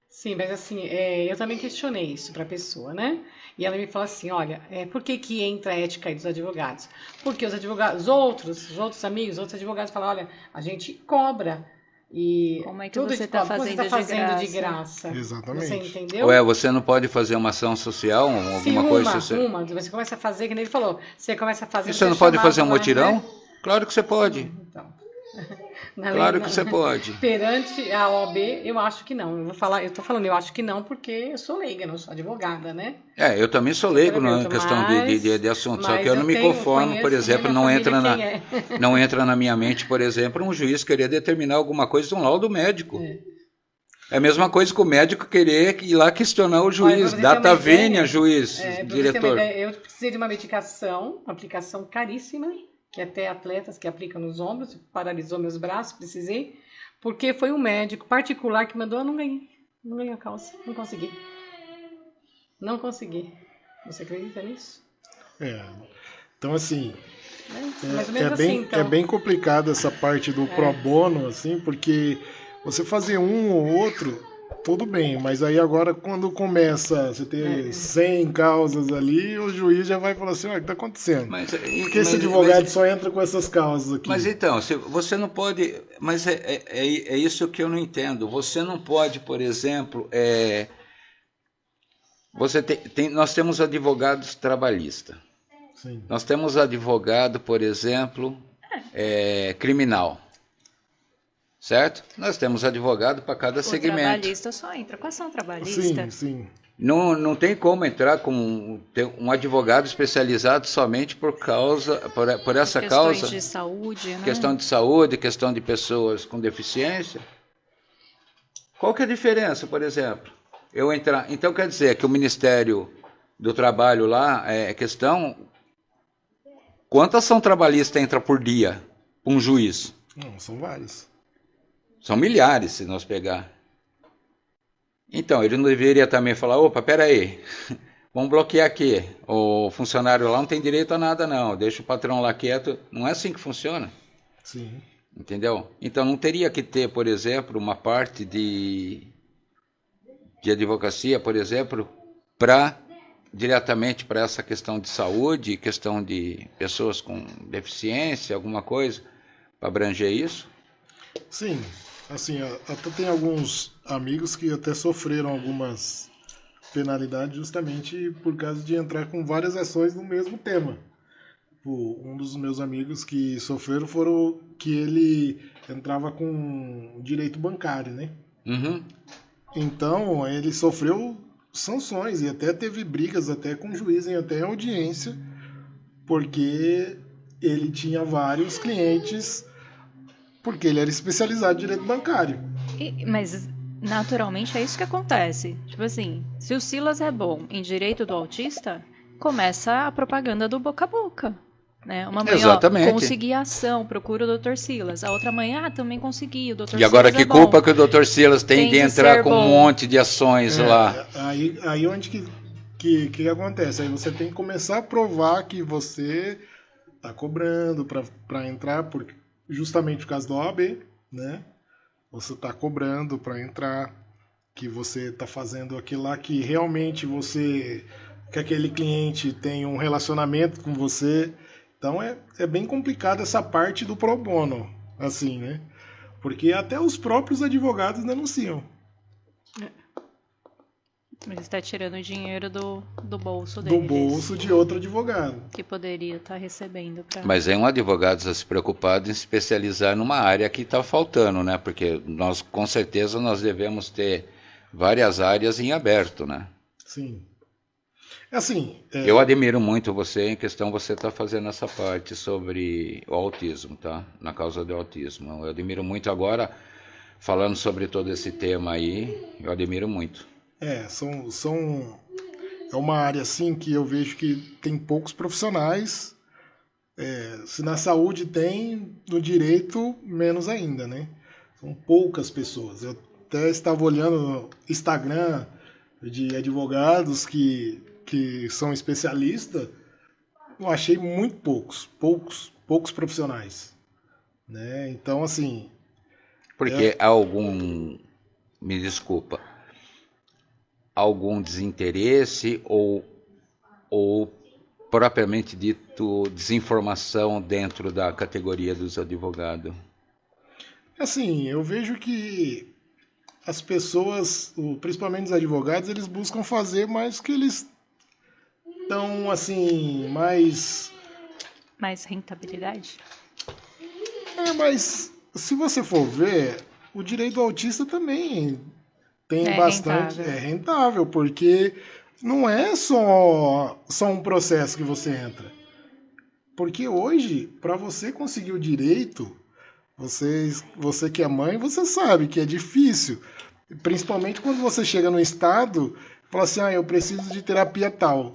Speaker 3: Sim, mas assim, eu também questionei isso para a pessoa, né? E ela me falou assim, olha, por que entra a ética aí dos advogados? Porque os advogados, os outros amigos, outros advogados falam, olha, a gente cobra. E
Speaker 2: como é que
Speaker 3: tudo
Speaker 2: você
Speaker 3: está
Speaker 2: fazendo,
Speaker 3: de graça?
Speaker 4: Exatamente.
Speaker 3: Você entendeu?
Speaker 1: Ué, você não pode fazer uma ação social, alguma coisa?
Speaker 3: Você começa a fazer, que nem ele falou, você começa a fazer...
Speaker 1: E você não pode fazer um mutirão? Né? Claro que você pode.
Speaker 3: Então...
Speaker 1: Claro que você pode.
Speaker 3: Perante a OAB, eu acho que não. Eu tô falando, eu acho que não, porque eu sou leiga, não sou advogada, né?
Speaker 1: Eu também sou leigo na questão de assunto, só que eu não me conformo, por exemplo, não entra na minha mente, por exemplo, um juiz querer determinar alguma coisa de um laudo médico. É a mesma coisa que o médico querer ir lá questionar o juiz. Data vênia, juiz, diretor.
Speaker 3: Eu precisei de uma medicação, uma aplicação caríssima, que até atletas que aplicam nos ombros, paralisou meus braços, precisei, porque foi um médico particular que mandou, eu não ganhei a causa, não consegui. Você acredita nisso?
Speaker 4: Então assim,
Speaker 3: mais ou menos assim, então.
Speaker 4: É bem complicado essa parte do pro bono, assim, porque você fazer um ou outro, tudo bem, mas aí agora quando começa você ter 100 causas ali, o juiz já vai falar assim, o que está acontecendo? Porque esse advogado só entra com essas causas aqui.
Speaker 1: Mas então, você não pode... Mas é isso que eu não entendo. Você não pode, por exemplo... nós temos advogados trabalhistas.
Speaker 4: Sim.
Speaker 1: Nós temos advogado, por exemplo, criminal. Certo? Nós temos advogado para cada segmento. O
Speaker 2: trabalhista só entra com ação trabalhista.
Speaker 4: Sim.
Speaker 1: Não tem como entrar com um advogado especializado somente por essa causa.
Speaker 2: Questões de saúde, né?
Speaker 1: Questão de saúde, questão de pessoas com deficiência. Qual que é a diferença, por exemplo? Eu entrar... Então quer dizer que o Ministério do Trabalho lá questão... Quanta ação trabalhista entra por dia um juiz?
Speaker 4: Não, são vários.
Speaker 1: São milhares, se nós pegar. Então, ele não deveria também falar, opa, peraí, vamos bloquear aqui. O funcionário lá não tem direito a nada, não. Deixa o patrão lá quieto. Não é assim que funciona.
Speaker 4: Sim.
Speaker 1: Entendeu? Então, não teria que ter, por exemplo, uma parte de advocacia, por exemplo, diretamente para essa questão de saúde, questão de pessoas com deficiência, alguma coisa, para abranger isso?
Speaker 4: Sim. Assim, até tem alguns amigos que até sofreram algumas penalidades justamente por causa de entrar com várias ações no mesmo tema. Um dos meus amigos que sofreram foram que ele entrava com direito bancário, né?
Speaker 1: Uhum.
Speaker 4: Então, ele sofreu sanções e até teve brigas até com o juiz em até audiência, porque ele tinha vários clientes... Porque ele era especializado em direito bancário.
Speaker 2: Mas, naturalmente, é isso que acontece. Tipo assim, se o Silas é bom em direito do autista, começa a propaganda do boca a boca. Né? Uma mãe,
Speaker 1: exatamente.
Speaker 2: Consegui a ação, procura o Dr. Silas. A outra mãe, também consegui, o Dr. Silas.
Speaker 1: E agora que culpa que o Dr. Silas tem de entrar com
Speaker 2: bom.
Speaker 1: Um monte de ações lá?
Speaker 4: Aí onde que acontece? Aí você tem que começar a provar que você está cobrando para entrar, porque justamente por causa da OAB, né? Você está cobrando para entrar, que você está fazendo aquilo lá que realmente que aquele cliente tem um relacionamento com você. Então é bem complicado essa parte do pro bono, assim, né? Porque até os próprios advogados denunciam.
Speaker 2: Ele está tirando dinheiro do bolso deles.
Speaker 4: Do bolso de outro advogado.
Speaker 2: Que poderia estar recebendo.
Speaker 1: Mas é um advogado a se preocupar em se especializar numa área que está faltando, né? Porque nós, com certeza, nós devemos ter várias áreas em aberto, né?
Speaker 4: Sim. Assim...
Speaker 1: Eu admiro muito você em questão, você está fazendo essa parte sobre o autismo, tá? Na causa do autismo. Eu admiro muito agora, falando sobre todo esse tema aí, eu admiro muito.
Speaker 4: É uma área assim que eu vejo que tem poucos profissionais Se na saúde tem, no direito, menos ainda, né? São poucas pessoas. Eu até estava olhando no Instagram de advogados que são especialistas, eu achei muito poucos profissionais, né? Então, assim...
Speaker 1: Porque há me desculpa, algum desinteresse ou propriamente dito desinformação dentro da categoria dos advogados?
Speaker 4: Assim, eu vejo que as pessoas, principalmente os advogados, eles buscam fazer mais o que eles estão, assim, mais...
Speaker 2: Mais rentabilidade?
Speaker 4: Mas se você for ver, o direito autista também tem bastante...
Speaker 2: rentável.
Speaker 4: É rentável, porque não é só um processo que você entra. Porque hoje, para você conseguir o direito... Você que é mãe, você sabe que é difícil. Principalmente quando você chega no estado e fala assim, eu preciso de terapia tal.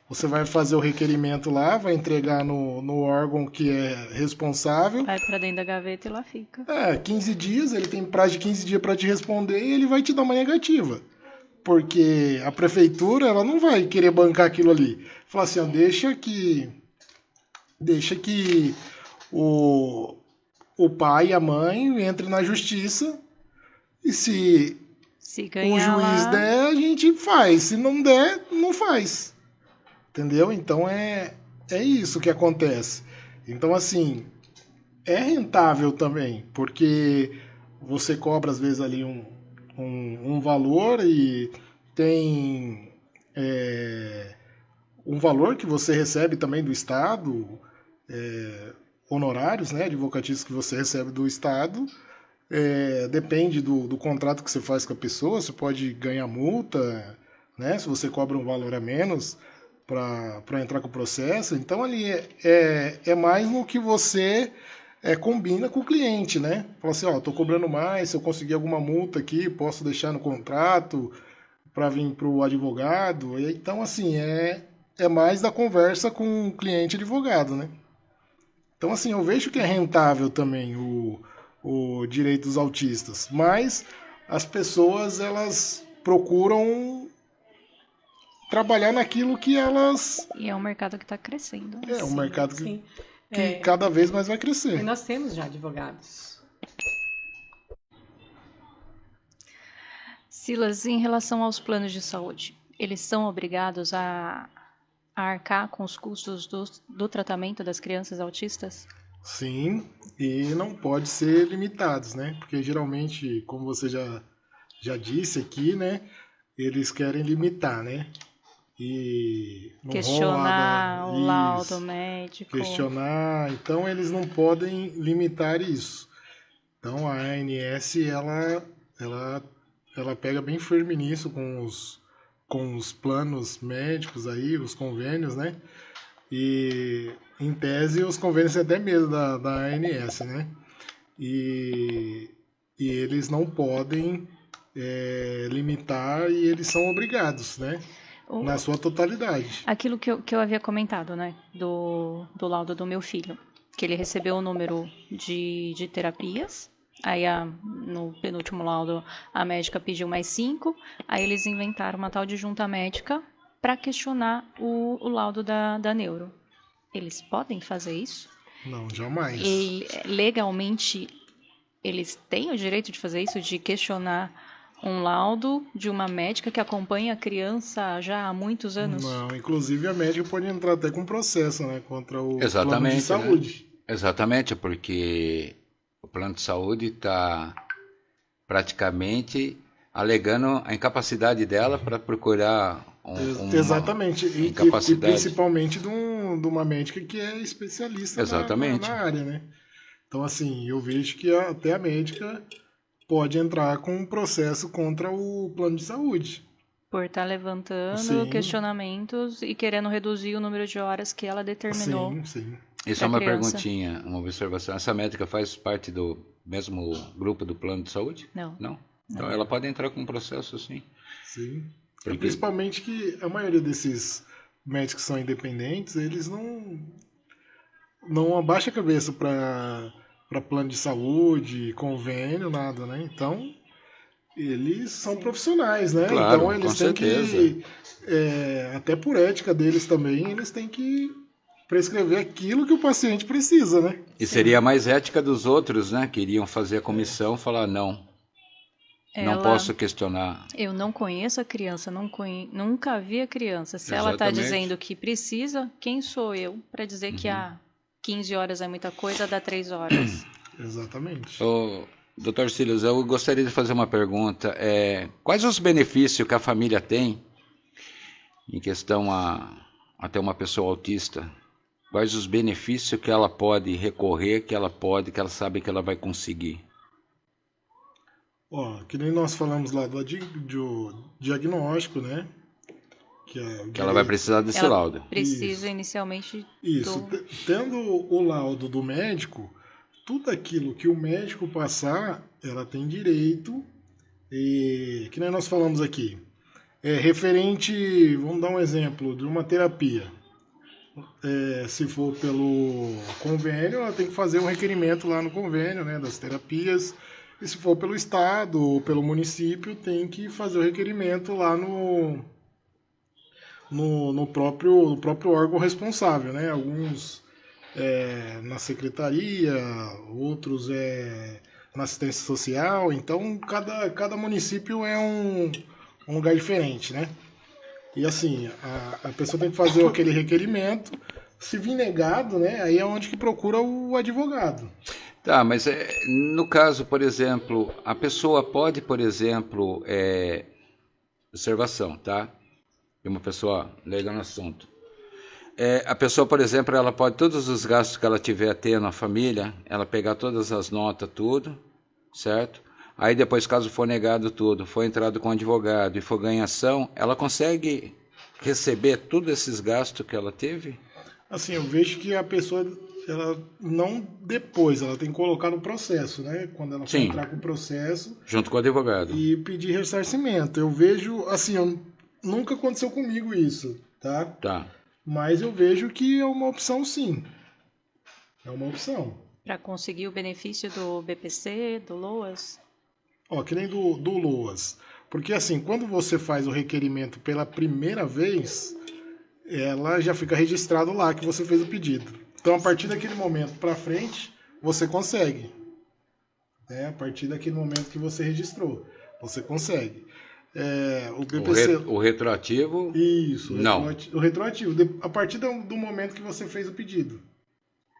Speaker 4: Você vai fazer o requerimento lá, vai entregar no órgão que é responsável.
Speaker 2: Vai pra dentro da gaveta e lá fica.
Speaker 4: 15 dias, ele tem prazo de 15 dias para te responder e ele vai te dar uma negativa. Porque a prefeitura, ela não vai querer bancar aquilo ali. Fala assim, deixa que o pai e a mãe entrem na justiça e se
Speaker 2: ganhar
Speaker 4: o juiz der, a gente faz. Se não der, não faz. Entendeu? Então é isso que acontece. Então, assim, é rentável também, porque você cobra, às vezes, ali um valor e tem um valor que você recebe também do Estado, honorários, né, advocatícios que você recebe do Estado, depende do contrato que você faz com a pessoa, você pode ganhar multa, né, se você cobra um valor a menos para entrar com o processo. Então ali é mais no que você combina com o cliente, né? Fala assim, estou cobrando mais, se eu conseguir alguma multa aqui, posso deixar no contrato para vir para o advogado. Então, assim, é mais da conversa com o cliente e advogado, né? Então, assim, eu vejo que é rentável também o direito dos autistas, mas as pessoas, elas procuram trabalhar naquilo que elas...
Speaker 2: E é um mercado que está crescendo.
Speaker 4: É um mercado que cada vez mais vai crescer.
Speaker 3: E nós temos já advogados.
Speaker 2: Silas, em relação aos planos de saúde, eles são obrigados a arcar com os custos do tratamento das crianças autistas?
Speaker 4: Sim, e não pode ser limitados, né? Porque geralmente, como você já disse aqui, né? Eles querem limitar, né? E
Speaker 2: questionar o laudo médico.
Speaker 4: Questionar, então eles não podem limitar isso. Então a ANS, ela pega bem firme nisso com os planos médicos aí, os convênios, né? E, em tese, os convênios têm até medo da ANS, né? E eles não podem limitar e eles são obrigados, né? Na sua totalidade.
Speaker 2: Aquilo que eu havia comentado, né? Do laudo do meu filho. Que ele recebeu o número de terapias. Aí, no penúltimo laudo, a médica pediu mais 5. Aí, eles inventaram uma tal de junta médica para questionar o laudo da neuro. Eles podem fazer isso?
Speaker 4: Não, jamais.
Speaker 2: E, legalmente, eles têm o direito de fazer isso? De questionar um laudo de uma médica que acompanha a criança já há muitos anos?
Speaker 4: Não, inclusive a médica pode entrar até com processo, né? Contra o plano de
Speaker 1: Né?
Speaker 4: saúde.
Speaker 1: Exatamente, porque o plano de saúde está praticamente alegando a incapacidade dela para procurar
Speaker 4: exatamente,
Speaker 1: e
Speaker 4: principalmente de uma médica que é especialista na área, né? Então, assim, eu vejo que até a médica pode entrar com um processo contra o plano de saúde.
Speaker 2: Por estar levantando questionamentos e querendo reduzir o número de horas que ela determinou.
Speaker 4: Sim.
Speaker 1: Isso é uma perguntinha, uma observação. Essa médica faz parte do mesmo grupo do plano de saúde?
Speaker 2: Não.
Speaker 1: Então ela pode entrar com um processo, sim.
Speaker 4: Sim. Porque... Principalmente que a maioria desses médicos que são independentes, eles não não abaixa a cabeça para plano de saúde, convênio, nada, né? Então, eles são profissionais, né?
Speaker 1: Claro,
Speaker 4: Então, eles
Speaker 1: com
Speaker 4: têm
Speaker 1: certeza.
Speaker 4: que, até por ética deles também, eles têm que prescrever aquilo que o paciente precisa, né?
Speaker 1: E seria a mais ética dos outros, né? Que iriam fazer a comissão falar não. Não posso questionar.
Speaker 2: Eu não conheço a criança, nunca vi a criança. Se ela está
Speaker 1: Exatamente.
Speaker 2: dizendo que precisa, quem sou eu para dizer que 15 horas é muita coisa, dá 3 horas?
Speaker 4: Exatamente.
Speaker 1: Ô, Dr. Silas, eu gostaria de fazer uma pergunta. Quais os benefícios que a família tem em questão a ter uma pessoa autista? Quais os benefícios que ela pode recorrer, que ela sabe que ela vai conseguir?
Speaker 4: Ó, que nem nós falamos lá do diagnóstico, né?
Speaker 1: Que ela vai precisar desse laudo.
Speaker 2: Precisa inicialmente
Speaker 4: Isso. Tendo o laudo do médico, tudo aquilo que o médico passar, ela tem direito. E que nem nós falamos aqui. Referente, vamos dar um exemplo, de uma terapia. Se for pelo convênio, ela tem que fazer um requerimento lá no convênio, né, das terapias. E se for pelo estado ou pelo município, tem que fazer o requerimento lá no próprio órgão responsável, né? Alguns na secretaria, outros na assistência social. Então, cada município é um lugar diferente, né? E assim, a pessoa tem que fazer aquele requerimento. Se vir negado, né? Aí é onde que procura o advogado.
Speaker 1: Tá, mas no caso, por exemplo, a pessoa pode, por exemplo, observação, tá? De uma pessoa leiga no assunto. A pessoa, por exemplo, ela pode, todos os gastos que ela tiver tendo na família, ela pegar todas as notas, tudo, certo? Aí depois, caso for negado tudo, for entrado com advogado e for ganhação, ela consegue receber todos esses gastos que ela teve?
Speaker 4: Assim, eu vejo que a pessoa, ela não depois, ela tem que colocar no processo, né? Quando ela for entrar com o processo.
Speaker 1: Junto com o advogado.
Speaker 4: E pedir ressarcimento. Eu vejo, assim, nunca aconteceu comigo isso, tá?
Speaker 1: Tá.
Speaker 4: Mas eu vejo que é uma opção, sim. É uma opção.
Speaker 2: Para conseguir o benefício do BPC, do LOAS?
Speaker 4: Ó, que nem do LOAS. Porque, assim, quando você faz o requerimento pela primeira vez, ela já fica registrado lá que você fez o pedido. Então, a partir daquele momento para frente, você consegue. A partir daquele momento que você registrou, você consegue. O BPC...
Speaker 1: O retroativo?
Speaker 4: Isso.
Speaker 1: Não.
Speaker 4: O retroativo. A partir do momento que você fez o pedido.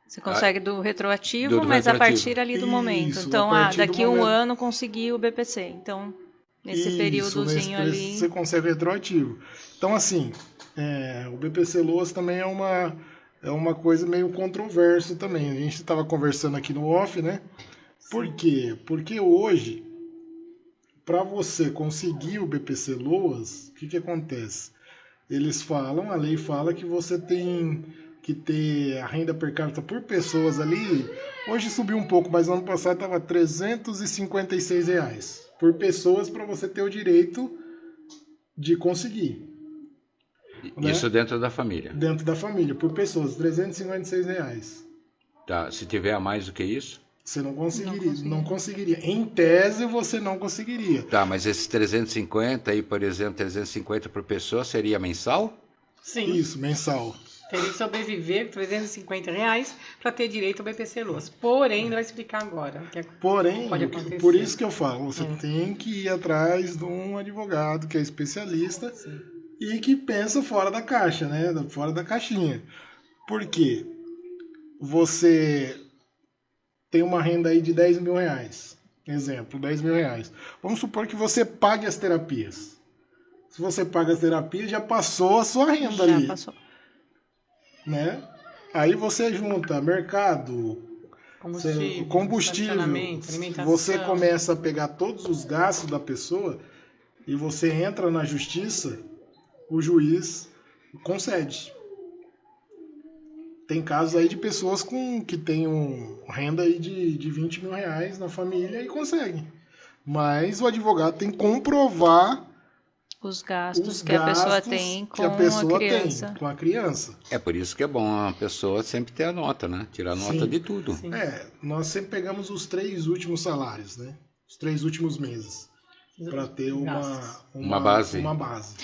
Speaker 2: Você consegue do retroativo, mas a partir ali do momento.
Speaker 4: Isso,
Speaker 2: então, daqui um ano consegui o BPC. Então, nesse períodozinho ali...
Speaker 4: Você consegue retroativo. Então, assim, o BPC LOAS também é uma coisa meio controversa também. A gente estava conversando aqui no off, né? Por quê? Porque hoje, para você conseguir o BPC LOAS, o que acontece? Eles falam, a lei fala que você tem que ter a renda per capita por pessoas ali. Hoje subiu um pouco, mas no ano passado estava R$ 356 reais por pessoas para você ter o direito de conseguir.
Speaker 1: Isso, né? Dentro da família?
Speaker 4: Dentro da família, por pessoas, R$ 356 reais.
Speaker 1: Tá, se tiver a mais do que isso?
Speaker 4: Você não conseguiria. Não conseguiria. Em tese, você não conseguiria.
Speaker 1: Tá, mas esses 350 aí, por exemplo, 350 por pessoa, seria mensal?
Speaker 3: Sim.
Speaker 4: Isso, mensal.
Speaker 3: Teria que sobreviver com R$350 para ter direito ao BPC LOAS. Porém, não vai explicar agora.
Speaker 4: Porém,
Speaker 3: pode acontecer.
Speaker 4: Por isso que eu falo, você tem que ir atrás de um advogado que é especialista. Sim. E que pensa fora da caixa, né? Fora da caixinha. Por quê? Você tem uma renda aí de R$10 mil. Exemplo, R$10 mil. Vamos supor que você pague as terapias. Se você paga as terapias, já passou a sua renda ali. Já passou. Né? Aí você junta mercado, combustível, você começa a pegar todos os gastos da pessoa e você entra na justiça, o juiz concede. Tem casos aí de pessoas que têm renda aí de R$20 mil na família e conseguem. Mas o advogado tem que comprovar
Speaker 2: os gastos
Speaker 4: os
Speaker 2: que a pessoa
Speaker 4: gastos
Speaker 2: tem
Speaker 4: que a
Speaker 2: com
Speaker 4: pessoa
Speaker 2: a criança.
Speaker 4: tem com a criança.
Speaker 1: É por isso que é bom a pessoa sempre ter a nota, né? Tirar nota
Speaker 4: Sim.
Speaker 1: de tudo.
Speaker 3: Sim.
Speaker 4: Nós sempre pegamos os 3 últimos salários, né? Os 3 últimos meses, para ter
Speaker 3: Gastos.
Speaker 1: Uma base.
Speaker 4: Uma base.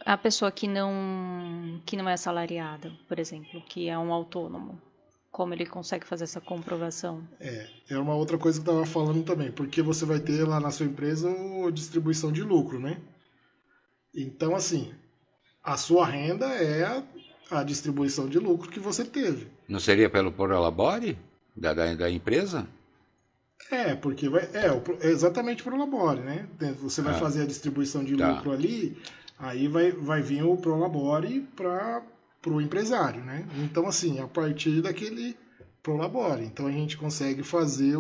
Speaker 2: A pessoa que não é assalariada, por exemplo, que é um autônomo, como ele consegue fazer essa comprovação?
Speaker 4: É uma outra coisa que eu estava falando também, porque você vai ter lá na sua empresa a distribuição de lucro, né? Então, assim, a sua renda é a distribuição de lucro que você teve.
Speaker 1: Não seria pelo Prolabore da empresa?
Speaker 4: Porque é exatamente para o Labore, né? Você vai fazer a distribuição de
Speaker 1: Tá.
Speaker 4: lucro ali, aí vai vir o Prolabore para o empresário, né? Então, assim, a partir daquele Prolabore. Então, a gente consegue fazer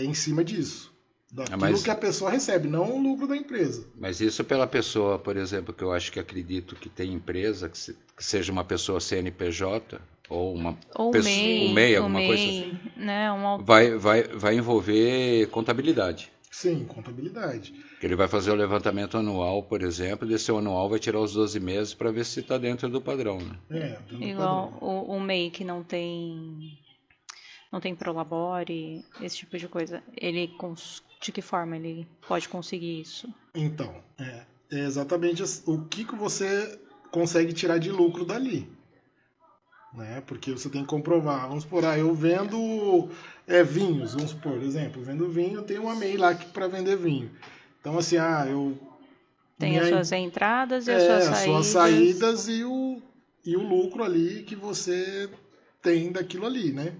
Speaker 4: em cima disso. Daquilo
Speaker 1: mas-
Speaker 4: que a pessoa recebe, não o lucro da empresa.
Speaker 1: Mas isso pela pessoa, por exemplo, que eu acho que acredito que tem empresa, que seja uma pessoa CNPJ ou uma
Speaker 2: Ou
Speaker 1: pessoa,
Speaker 2: MEI,
Speaker 1: um MEI, alguma coisa assim,
Speaker 2: né?
Speaker 1: vai envolver contabilidade.
Speaker 4: Sim, contabilidade.
Speaker 1: Que ele vai fazer o levantamento anual, por exemplo, e desse anual vai tirar os 12 meses para ver se está dentro do padrão, né?
Speaker 4: Dentro do
Speaker 2: Igual
Speaker 4: padrão.
Speaker 2: o MEI que não tem Prolabore, esse tipo de coisa. De que forma ele pode conseguir isso?
Speaker 4: Então, é exatamente o que você consegue tirar de lucro dali. Né? Porque você tem que comprovar. Vamos supor, eu vendo vinhos, vamos supor, exemplo, eu vendo vinho, eu tenho uma MEI lá para vender vinho. Então, assim, eu...
Speaker 2: Tem
Speaker 4: minha-
Speaker 2: as suas entradas e as suas
Speaker 4: as
Speaker 2: saídas.
Speaker 4: suas saídas e o lucro ali que você tem daquilo ali, né?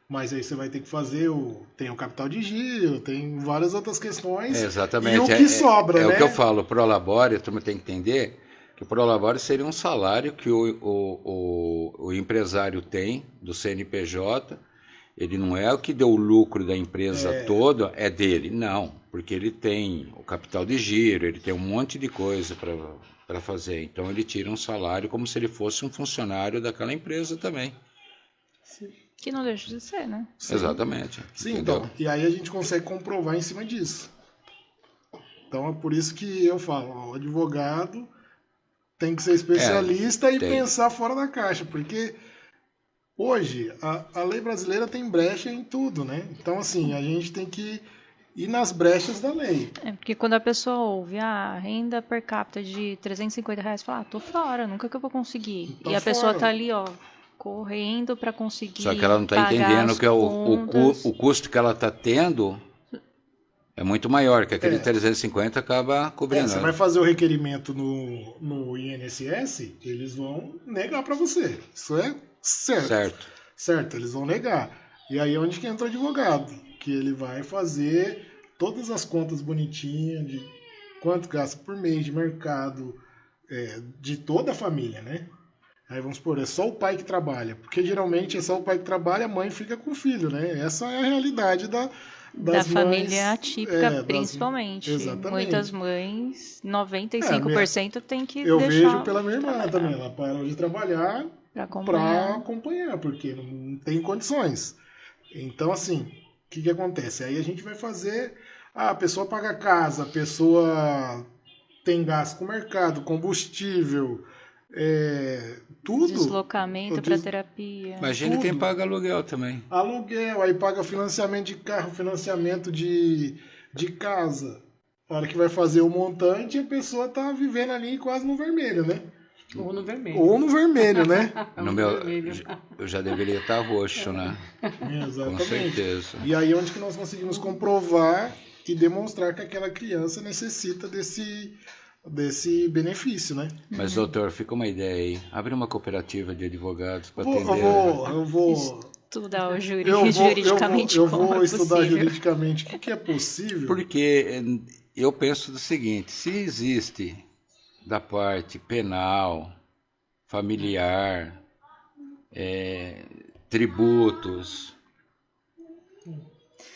Speaker 4: Mas aí você vai ter que fazer tem o capital de giro, tem várias outras questões.
Speaker 1: Exatamente.
Speaker 4: E o que sobra,
Speaker 1: é
Speaker 4: né?
Speaker 1: o que eu falo, Prolabore, tu tem que entender que o Prolabore seria um salário que o empresário tem do CNPJ. Ele não é o que deu o lucro da empresa toda, é dele. Não, porque ele tem o capital de giro, ele tem um monte de coisa para fazer. Então ele tira um salário como se ele fosse um funcionário daquela empresa também.
Speaker 2: Que não deixa de ser, né?
Speaker 4: Sim.
Speaker 1: Exatamente.
Speaker 4: Sim,
Speaker 1: entendeu?
Speaker 4: então. E aí a gente consegue comprovar em cima disso. Então é por isso que eu falo, o advogado tem que ser especialista e
Speaker 1: tem.
Speaker 4: pensar fora da caixa, porque hoje a lei brasileira tem brecha em tudo, né? Então, assim, a gente tem que ir nas brechas da lei.
Speaker 2: Porque quando a pessoa ouve a renda per capita de R$350, fala, tô fora, nunca que eu vou conseguir.
Speaker 4: Tô
Speaker 2: E a pessoa
Speaker 4: fora.
Speaker 2: tá ali, ó, correndo para conseguir
Speaker 1: Só que ela não está
Speaker 2: pagar
Speaker 1: entendendo
Speaker 2: as
Speaker 1: que
Speaker 2: contas.
Speaker 1: o custo que ela está tendo é muito maior, que aquele 350 acaba cobrindo.
Speaker 4: Você vai fazer o requerimento no INSS, eles vão negar para você. Isso é certo. Certo, eles vão negar. E aí é onde que entra o advogado, que ele vai fazer todas as contas bonitinhas de quanto gasta por mês de mercado, de toda a família, né? Aí vamos supor, é só o pai que trabalha, porque geralmente é só o pai que trabalha, a mãe fica com o filho, né? Essa é a realidade
Speaker 2: Da
Speaker 4: das
Speaker 2: família
Speaker 4: mães,
Speaker 2: atípica, principalmente.
Speaker 4: Exatamente.
Speaker 2: Muitas mães, 95% tem que
Speaker 4: Eu
Speaker 2: deixar
Speaker 4: vejo pela minha irmã
Speaker 2: trabalhar
Speaker 4: também, ela parou de trabalhar
Speaker 2: pra
Speaker 4: para
Speaker 2: acompanhar.
Speaker 4: acompanhar, porque não tem condições. Então, assim, o que acontece? Aí a gente vai fazer, a pessoa paga casa, a pessoa tem gasto com o mercado, combustível, tudo.
Speaker 2: Deslocamento para terapia.
Speaker 1: Imagina
Speaker 4: tudo.
Speaker 1: quem paga aluguel também.
Speaker 4: Aluguel, aí paga financiamento de carro, financiamento de casa. A hora que vai fazer o montante, a pessoa tá vivendo ali quase no vermelho, né?
Speaker 3: Ou no vermelho.
Speaker 4: Ou no vermelho, né?
Speaker 1: No meu, eu já deveria estar roxo, né? Com
Speaker 4: Exatamente.
Speaker 1: certeza.
Speaker 4: E aí onde que nós conseguimos comprovar e demonstrar que aquela criança necessita desse benefício, né?
Speaker 1: Mas, doutor, fica uma ideia aí. Abre uma cooperativa de advogados para atender.
Speaker 4: Eu vou
Speaker 2: Estudar o
Speaker 4: juridicamente
Speaker 2: como
Speaker 4: eu vou
Speaker 2: é
Speaker 4: estudar
Speaker 2: possível.
Speaker 4: juridicamente o que é possível.
Speaker 1: Porque eu penso do seguinte, se existe da parte penal, familiar, tributos,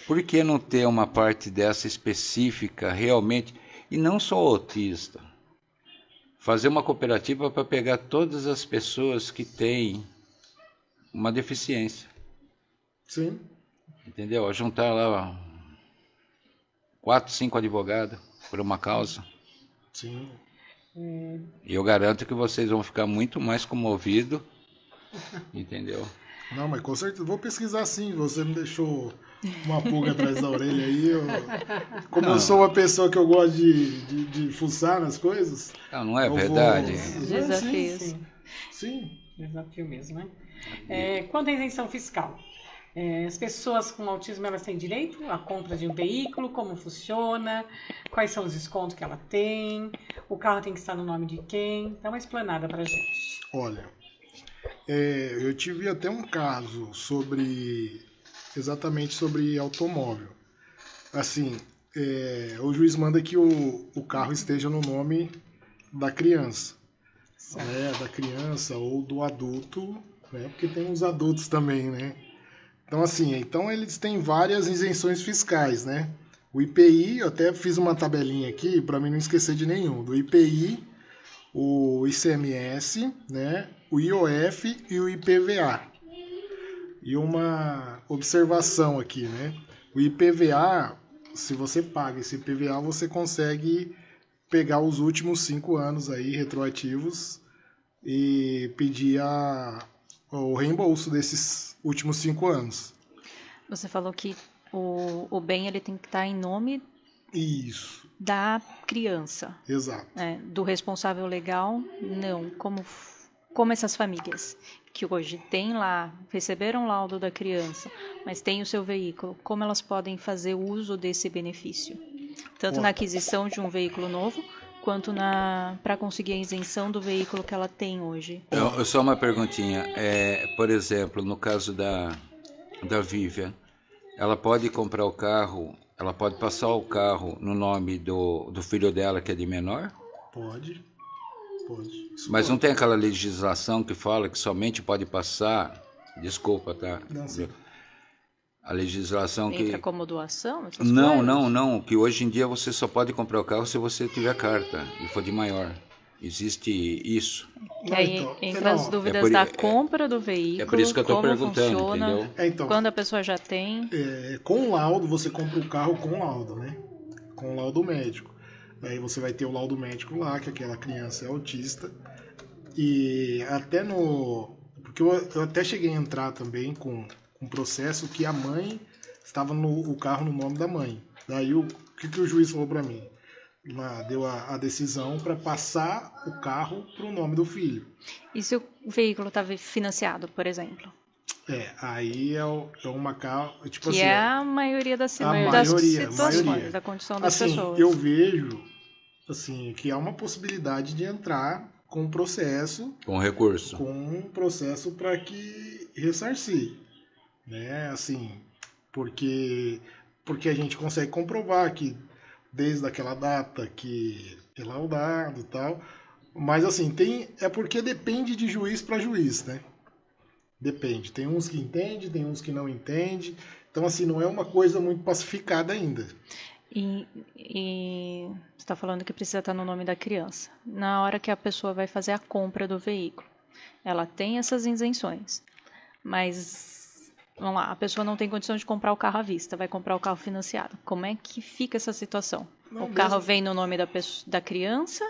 Speaker 1: por que não ter uma parte dessa específica realmente, e não só autista, fazer uma cooperativa para pegar todas as pessoas que têm uma deficiência,
Speaker 4: Sim.
Speaker 1: entendeu? Juntar lá 4, 5 advogados por uma causa.
Speaker 4: Sim.
Speaker 1: E eu garanto que vocês vão ficar muito mais comovidos, entendeu?
Speaker 4: Não, mas com certeza. Vou pesquisar sim. Você me deixou uma pulga atrás da orelha aí. Como eu sou uma pessoa que eu gosto de fuçar nas coisas.
Speaker 1: Não é
Speaker 4: eu
Speaker 1: verdade?
Speaker 2: Desafios.
Speaker 4: Sim.
Speaker 3: Desafio mesmo, né? Quanto à isenção fiscal, as pessoas com autismo, elas têm direito à compra de um veículo, como funciona, quais são os descontos que ela tem, o carro tem que estar no nome de quem? Dá uma explanada pra gente.
Speaker 4: Olha, eu tive até um caso exatamente sobre automóvel. Assim, o juiz manda que o carro esteja no nome da criança. Da criança ou do adulto, né? Porque tem os adultos também, né? Então, assim, eles têm várias isenções fiscais, né? O IPI, eu até fiz uma tabelinha aqui para mim não esquecer de nenhum. Do IPI, o ICMS, né? O IOF e o IPVA. E uma observação aqui, né? O IPVA, se você paga esse IPVA, você consegue pegar os últimos 5 anos aí, retroativos, e pedir o reembolso desses últimos 5 anos.
Speaker 2: Você falou que o bem ele tem que estar em nome
Speaker 4: Isso.
Speaker 2: da criança.
Speaker 4: Exato.
Speaker 2: Do responsável legal, não. Como essas famílias que hoje receberam laudo da criança, mas têm o seu veículo, como elas podem fazer uso desse benefício? Tanto na aquisição de um veículo novo, quanto para conseguir a isenção do veículo que ela tem hoje.
Speaker 1: Só uma perguntinha. Por exemplo, no caso da Vivian, ela pode comprar o carro, ela pode passar o carro no nome do filho dela que é de menor?
Speaker 4: Pode.
Speaker 1: Mas não tem aquela legislação que fala que somente pode passar... Desculpa, tá?
Speaker 4: Não sei.
Speaker 1: A legislação
Speaker 2: Entra como doação?
Speaker 1: Não. Que hoje em dia você só pode comprar o carro se você tiver carta e for de maior. Existe isso.
Speaker 2: E aí entra as dúvidas da compra do veículo,
Speaker 1: é por isso que eu estou perguntando,
Speaker 2: funciona,
Speaker 1: entendeu?
Speaker 2: Quando a pessoa já tem.
Speaker 4: Com laudo, você compra o carro com laudo, né? Com laudo médico. Aí você vai ter o laudo médico lá, que aquela criança é autista. E até porque eu até cheguei a entrar também com um processo que a mãe estava o carro no nome da mãe. Daí o que o juiz falou para mim? Deu a decisão para passar o carro para o nome do filho.
Speaker 2: E se o veículo estava financiado, por exemplo?
Speaker 4: Aí é uma tipo
Speaker 2: que
Speaker 4: assim,
Speaker 2: é a maioria das situações, da condição das pessoas.
Speaker 4: Eu vejo assim, que há uma possibilidade de entrar com processo.
Speaker 1: Com recurso.
Speaker 4: Com um processo para que ressarcir. Né? Assim, porque a gente consegue comprovar que desde aquela data que é laudado e tal. Mas assim, porque depende de juiz para juiz, né? Depende. Tem uns que entendem, tem uns que não entendem. Então, assim, não é uma coisa muito pacificada ainda.
Speaker 2: E você está falando que precisa estar no nome da criança. Na hora que a pessoa vai fazer a compra do veículo, ela tem essas isenções. Mas, vamos lá, a pessoa não tem condição de comprar o carro à vista, vai comprar o carro financiado. Como é que fica essa situação? O carro vem no nome da criança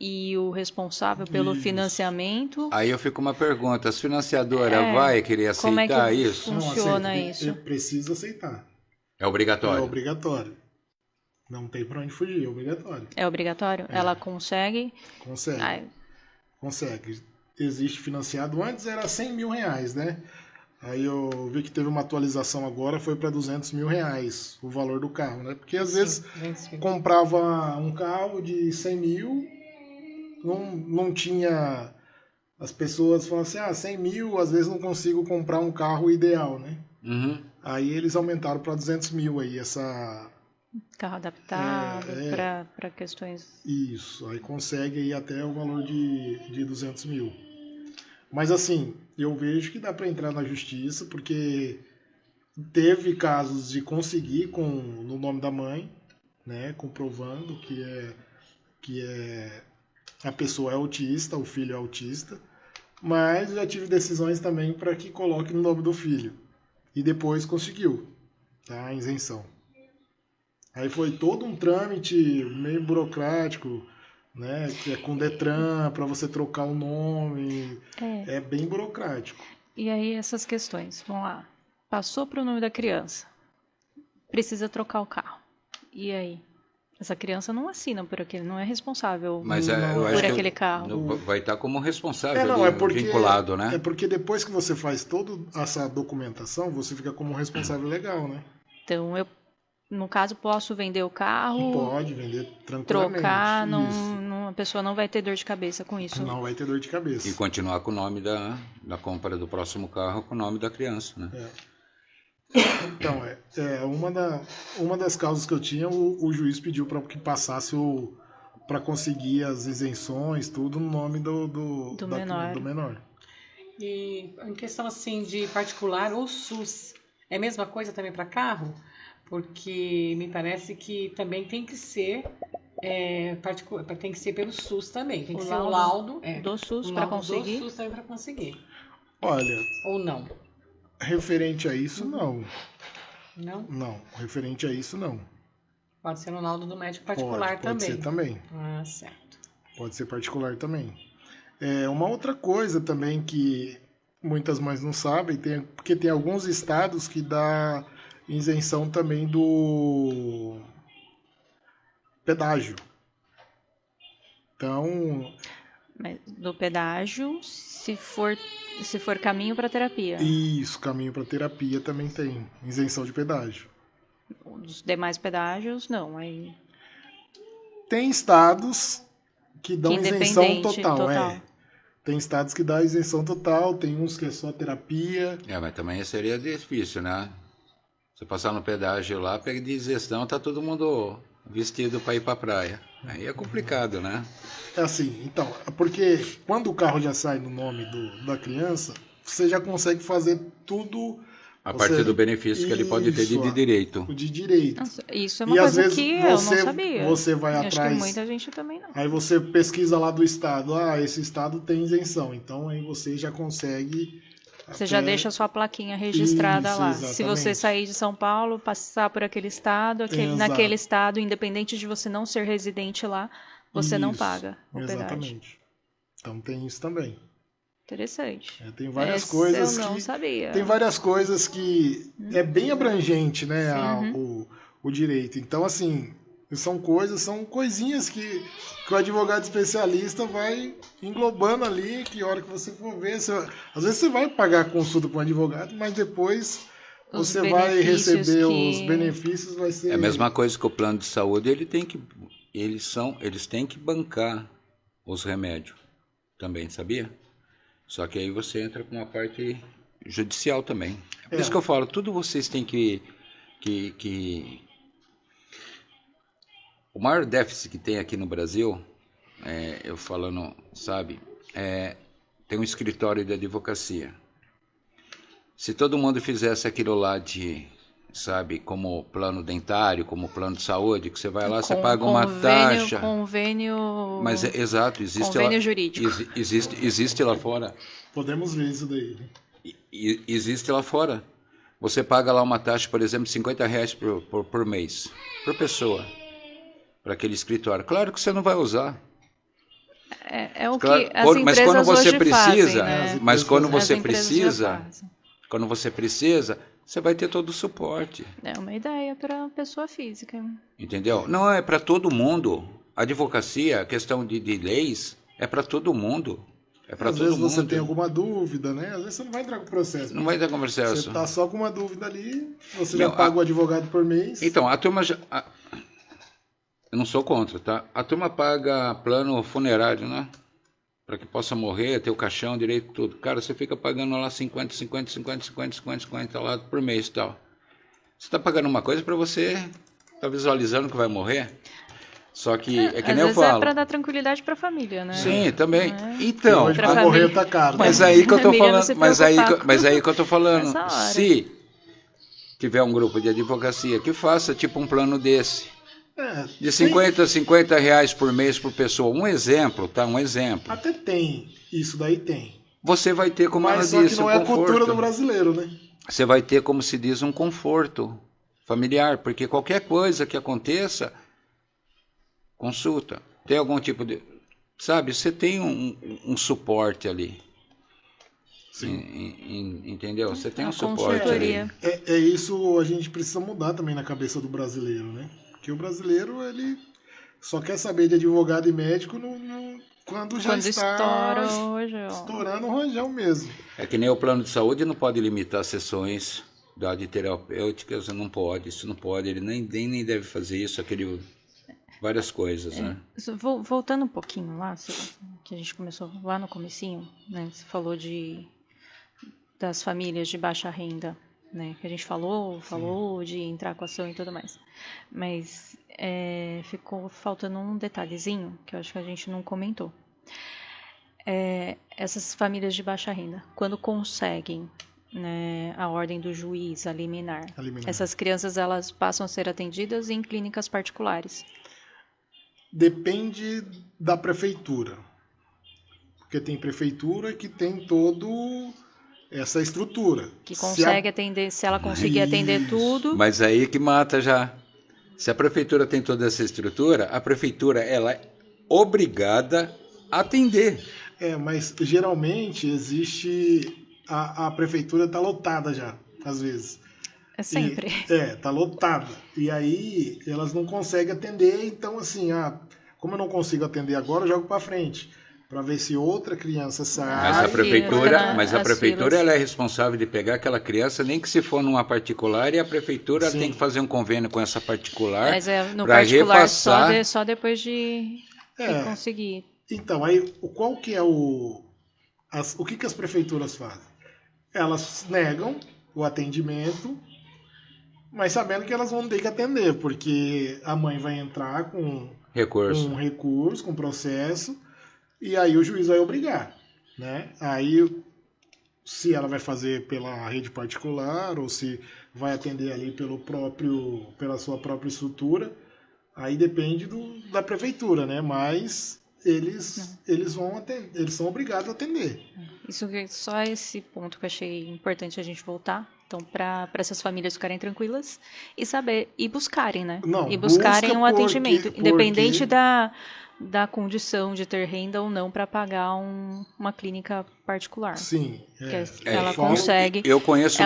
Speaker 2: e o responsável pelo financiamento...
Speaker 1: Aí eu fico com uma pergunta, as financiadoras vai querer aceitar
Speaker 2: como é que
Speaker 1: isso?
Speaker 2: Funciona isso?
Speaker 4: Precisa aceitar.
Speaker 1: É obrigatório?
Speaker 4: É obrigatório. Não tem pra onde fugir, é obrigatório.
Speaker 2: É obrigatório? Ela consegue?
Speaker 4: Consegue. Existe financiado. Antes era 100 mil reais, né? Aí eu vi que teve uma atualização agora, foi para 200 mil reais o valor do carro, né? Porque às vezes comprava um carro de 100 mil, não tinha... As pessoas falam assim, 100 mil, às vezes não consigo comprar um carro ideal, né?
Speaker 1: Uhum.
Speaker 4: Aí eles aumentaram para 200 mil aí,
Speaker 2: carro adaptado para questões...
Speaker 4: Isso, aí consegue ir até o valor de 200 mil. Mas assim, eu vejo que dá para entrar na justiça, porque teve casos de conseguir no nome da mãe, né, comprovando que a pessoa é autista, o filho é autista, mas já tive decisões também para que coloque no nome do filho. E depois conseguiu, tá, a isenção. Aí foi todo um trâmite meio burocrático, né? Que é com Detran, para você trocar o nome.
Speaker 2: É.
Speaker 4: É bem burocrático.
Speaker 2: E aí essas questões, vamos lá. Passou para o nome da criança. Precisa trocar o carro. E aí? Essa criança não assina por aquele, não é responsável
Speaker 1: Mas
Speaker 4: Não,
Speaker 1: eu
Speaker 2: por
Speaker 1: acho que
Speaker 2: aquele carro.
Speaker 1: vai estar como responsável
Speaker 4: Não,
Speaker 1: ali, vinculado, né?
Speaker 4: É porque depois que você faz toda essa documentação, você fica como responsável legal, né?
Speaker 2: Então, eu, no caso, posso vender o carro,
Speaker 4: Pode vender tranquilamente.
Speaker 2: trocar,
Speaker 4: Isso.
Speaker 2: a pessoa não vai ter dor de cabeça com isso.
Speaker 4: Não vai ter dor de cabeça.
Speaker 1: E continuar com o nome da compra do próximo carro com o nome da criança, né?
Speaker 4: Então, uma das causas que eu tinha, o juiz pediu para que passasse para conseguir as isenções, tudo no nome do menor.
Speaker 3: E em questão assim de particular ou SUS, é a mesma coisa também para carro? Porque me parece que também tem que ser particular, tem que ser pelo SUS também, tem que ser o laudo
Speaker 2: do SUS
Speaker 3: o
Speaker 2: para
Speaker 3: laudo
Speaker 2: conseguir.
Speaker 3: do SUS também para conseguir.
Speaker 4: Olha,
Speaker 3: Ou não?
Speaker 4: referente a isso, não.
Speaker 3: Não?
Speaker 4: Não, referente a isso, não.
Speaker 3: Pode ser no laudo do médico particular
Speaker 4: Pode
Speaker 3: também.
Speaker 4: ser também.
Speaker 3: Ah, certo.
Speaker 4: Pode ser particular também. Uma outra coisa também que muitas mães não sabem, porque tem alguns estados que dá isenção também do pedágio. Então,
Speaker 2: Mas do pedágio, se for caminho para terapia.
Speaker 4: isso, caminho para terapia também tem isenção de pedágio.
Speaker 2: Os demais pedágios, não. Aí,
Speaker 4: Tem estados que dão
Speaker 2: que
Speaker 4: isenção
Speaker 2: independente,
Speaker 4: total. Tem estados que dão isenção total, tem uns que é só terapia.
Speaker 1: Mas também seria difícil, né? Você passar no pedágio lá, pega de isenção, tá todo mundo vestido para ir para praia. Aí é complicado, né?
Speaker 4: É assim, então, porque quando o carro já sai no nome da criança, você já consegue fazer tudo.
Speaker 1: A partir do benefício que ele pode ter de direito.
Speaker 4: O de direito.
Speaker 2: Nossa, isso é uma
Speaker 4: E às
Speaker 2: coisa
Speaker 4: vezes
Speaker 2: que eu não
Speaker 4: você-
Speaker 2: sabia.
Speaker 4: você vai
Speaker 2: Acho
Speaker 4: atrás-
Speaker 2: que muita gente também não.
Speaker 4: Aí você pesquisa lá do estado, esse estado tem isenção, então aí você já consegue.
Speaker 2: Você já deixa a sua plaquinha registrada
Speaker 4: Isso,
Speaker 2: lá.
Speaker 4: exatamente.
Speaker 2: Se você sair de São Paulo, passar por aquele estado,
Speaker 4: Exato.
Speaker 2: naquele estado, independente de você não ser residente lá, você não
Speaker 4: Isso,
Speaker 2: paga o pedágio.
Speaker 4: Exatamente. Então tem isso também.
Speaker 2: Interessante.
Speaker 4: Tem várias
Speaker 2: Essa
Speaker 4: coisas
Speaker 2: eu não
Speaker 4: que.
Speaker 2: sabia.
Speaker 4: Tem várias coisas que é bem abrangente, né,
Speaker 2: Uhum.
Speaker 4: o direito. Então, assim, são coisinhas que o advogado especialista vai englobando ali, que a hora que você for ver, às vezes você vai pagar a consulta para um advogado, mas depois
Speaker 2: Os
Speaker 4: você vai
Speaker 2: benefícios
Speaker 4: receber
Speaker 2: que-
Speaker 4: os benefícios, vai ser...
Speaker 1: É a mesma coisa que o plano de saúde, eles têm que bancar os remédios também, sabia? Só que aí você entra com uma parte judicial também. É por isso que eu falo, tudo vocês têm que... O maior déficit que tem aqui no Brasil, eu falando, sabe, tem um escritório de advocacia. Se todo mundo fizesse aquilo lá sabe, como plano dentário, como plano de saúde, que você vai lá, você paga uma taxa.
Speaker 2: Convênio.
Speaker 1: Mas exato, existe
Speaker 2: Convênio
Speaker 1: lá,
Speaker 2: jurídico.
Speaker 1: existe lá fora.
Speaker 4: Podemos ver isso daí.
Speaker 1: Existe lá fora. Você paga lá uma taxa, por exemplo, de R$50 por mês, por pessoa, para aquele escritório. Claro que você não vai usar.
Speaker 2: É o
Speaker 1: Claro,
Speaker 2: que as
Speaker 1: mas quando
Speaker 2: empresas
Speaker 1: você
Speaker 2: hoje
Speaker 1: precisa,
Speaker 2: fazem, né?
Speaker 1: mas quando
Speaker 2: As
Speaker 1: você
Speaker 2: empresas já
Speaker 1: precisa,
Speaker 2: fazem.
Speaker 1: quando você precisa, você vai ter todo o suporte.
Speaker 2: É uma ideia para pessoa física.
Speaker 1: Entendeu? Não é para todo mundo. A advocacia, a questão de leis, é para todo mundo. É para
Speaker 4: Às
Speaker 1: todo
Speaker 4: vezes
Speaker 1: mundo.
Speaker 4: você tem alguma dúvida, né? Às vezes você não vai entrar com o processo.
Speaker 1: Não vai dar conversa.
Speaker 4: Você tá só com uma dúvida ali, você
Speaker 1: Não,
Speaker 4: já paga o advogado por mês.
Speaker 1: Então, a turma eu não sou contra, tá? A turma paga plano funerário, né? Para que possa morrer, ter o caixão, direito, tudo. Cara, você fica pagando lá 50 lá por mês e tal. Você está pagando uma coisa para você tá visualizando que vai morrer. Só que é que
Speaker 2: Às
Speaker 1: nem eu
Speaker 2: vezes
Speaker 1: falo.
Speaker 2: é para dar tranquilidade para a família, né?
Speaker 1: Sim, também.
Speaker 2: É.
Speaker 1: Então,
Speaker 4: Hoje
Speaker 2: pra
Speaker 4: pra morrer
Speaker 2: família.
Speaker 4: tá caro.
Speaker 1: mas
Speaker 4: né?
Speaker 1: aí que eu tô
Speaker 2: Família não
Speaker 1: falando,
Speaker 2: se
Speaker 1: mas aí
Speaker 2: preocupar
Speaker 1: que eu tô falando.
Speaker 2: nessa hora.
Speaker 1: Se tiver um grupo de advocacia que faça tipo um plano desse, de 50 a 50 reais por mês por pessoa, um exemplo, tá? Um exemplo.
Speaker 4: Até tem, isso daí tem.
Speaker 1: Você vai ter, como ela
Speaker 4: Mas só
Speaker 1: disse,
Speaker 4: que não
Speaker 1: um
Speaker 4: é a cultura
Speaker 1: conforto.
Speaker 4: do brasileiro, né?
Speaker 1: Você vai ter, como se diz, um conforto familiar, porque qualquer coisa que aconteça, consulta. tem algum tipo de... Sabe, você tem um suporte ali.
Speaker 4: Sim.
Speaker 1: Entendeu? Você tem um
Speaker 2: A
Speaker 1: suporte
Speaker 2: consultoria.
Speaker 1: ali.
Speaker 4: É isso, a gente precisa mudar também na cabeça do brasileiro, né? Porque o brasileiro, ele só quer saber de advogado e médico quando já
Speaker 2: Quando
Speaker 4: está
Speaker 2: estoura o rojão.
Speaker 4: estourando o rojão mesmo.
Speaker 1: É que nem o plano de saúde não pode limitar sessões de terapêuticas, não pode, isso não pode, ele nem deve fazer isso, várias coisas, né?
Speaker 2: Voltando um pouquinho lá, que a gente começou lá no comecinho, né? Você falou das famílias de baixa renda, né? Que a gente falou de entrar com ação e tudo mais. Mas ficou faltando um detalhezinho que eu acho que a gente não comentou. Essas famílias de baixa renda, quando conseguem, né, a ordem do juiz, a liminar, essas crianças elas passam a ser atendidas em clínicas particulares.
Speaker 4: Depende da prefeitura. Porque tem prefeitura que tem todo essa estrutura.
Speaker 2: Que consegue atender, se ela conseguir atender tudo.
Speaker 1: Mas aí que mata já. Se a prefeitura tem toda essa estrutura, a prefeitura ela é obrigada a atender.
Speaker 4: Mas geralmente existe... A prefeitura está lotada já, às vezes.
Speaker 2: É sempre.
Speaker 4: Tá lotada. E aí elas não conseguem atender, então assim, como eu não consigo atender agora, eu jogo para frente, para ver se outra criança sai.
Speaker 1: Mas a prefeitura ela é responsável de pegar aquela criança, nem que se for numa particular, e a prefeitura tem que fazer um convênio com essa particular.
Speaker 2: Mas no
Speaker 1: pra
Speaker 2: particular
Speaker 1: repassar...
Speaker 2: só depois de conseguir.
Speaker 4: Então, aí qual que é o que as prefeituras fazem? Elas negam o atendimento, mas sabendo que elas vão ter que atender, porque a mãe vai entrar com recurso, com processo, e aí o juiz vai obrigar, né? Aí, se ela vai fazer pela rede particular, ou se vai atender ali pela sua própria estrutura, aí depende da prefeitura, né? Mas eles vão atender, eles são obrigados a atender.
Speaker 2: Só esse ponto que eu achei importante a gente voltar. Então, para essas famílias ficarem tranquilas e saber, e buscarem, né?
Speaker 4: Não,
Speaker 2: e buscarem um atendimento, independente da condição de ter renda ou não para pagar uma clínica particular.
Speaker 4: Sim.
Speaker 2: Ela consegue.
Speaker 1: Eu conheço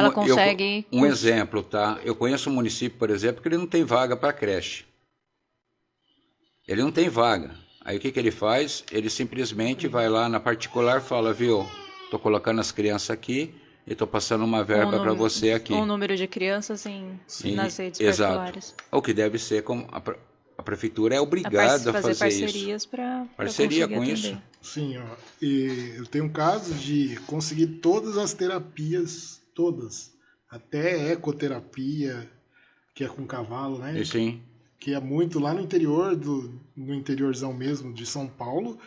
Speaker 2: um
Speaker 1: exemplo, tá? Eu conheço um município, por exemplo, que ele não tem vaga para creche. Ele não tem vaga. Aí o que ele faz? Ele simplesmente vai lá na particular e fala, viu, tô colocando as crianças aqui e tô passando uma verba para você aqui.
Speaker 2: Um número de crianças nas redes particulares.
Speaker 1: O que deve ser como a prefeitura é obrigada a fazer
Speaker 2: parcerias
Speaker 1: isso.
Speaker 2: Parceria
Speaker 1: com
Speaker 2: atender.
Speaker 1: isso.
Speaker 4: Sim, e eu tenho casos de conseguir todas as terapias, todas, até ecoterapia, que é com cavalo, né?
Speaker 1: Sim.
Speaker 4: Que é muito lá no interior, no interiorzão mesmo de São Paulo,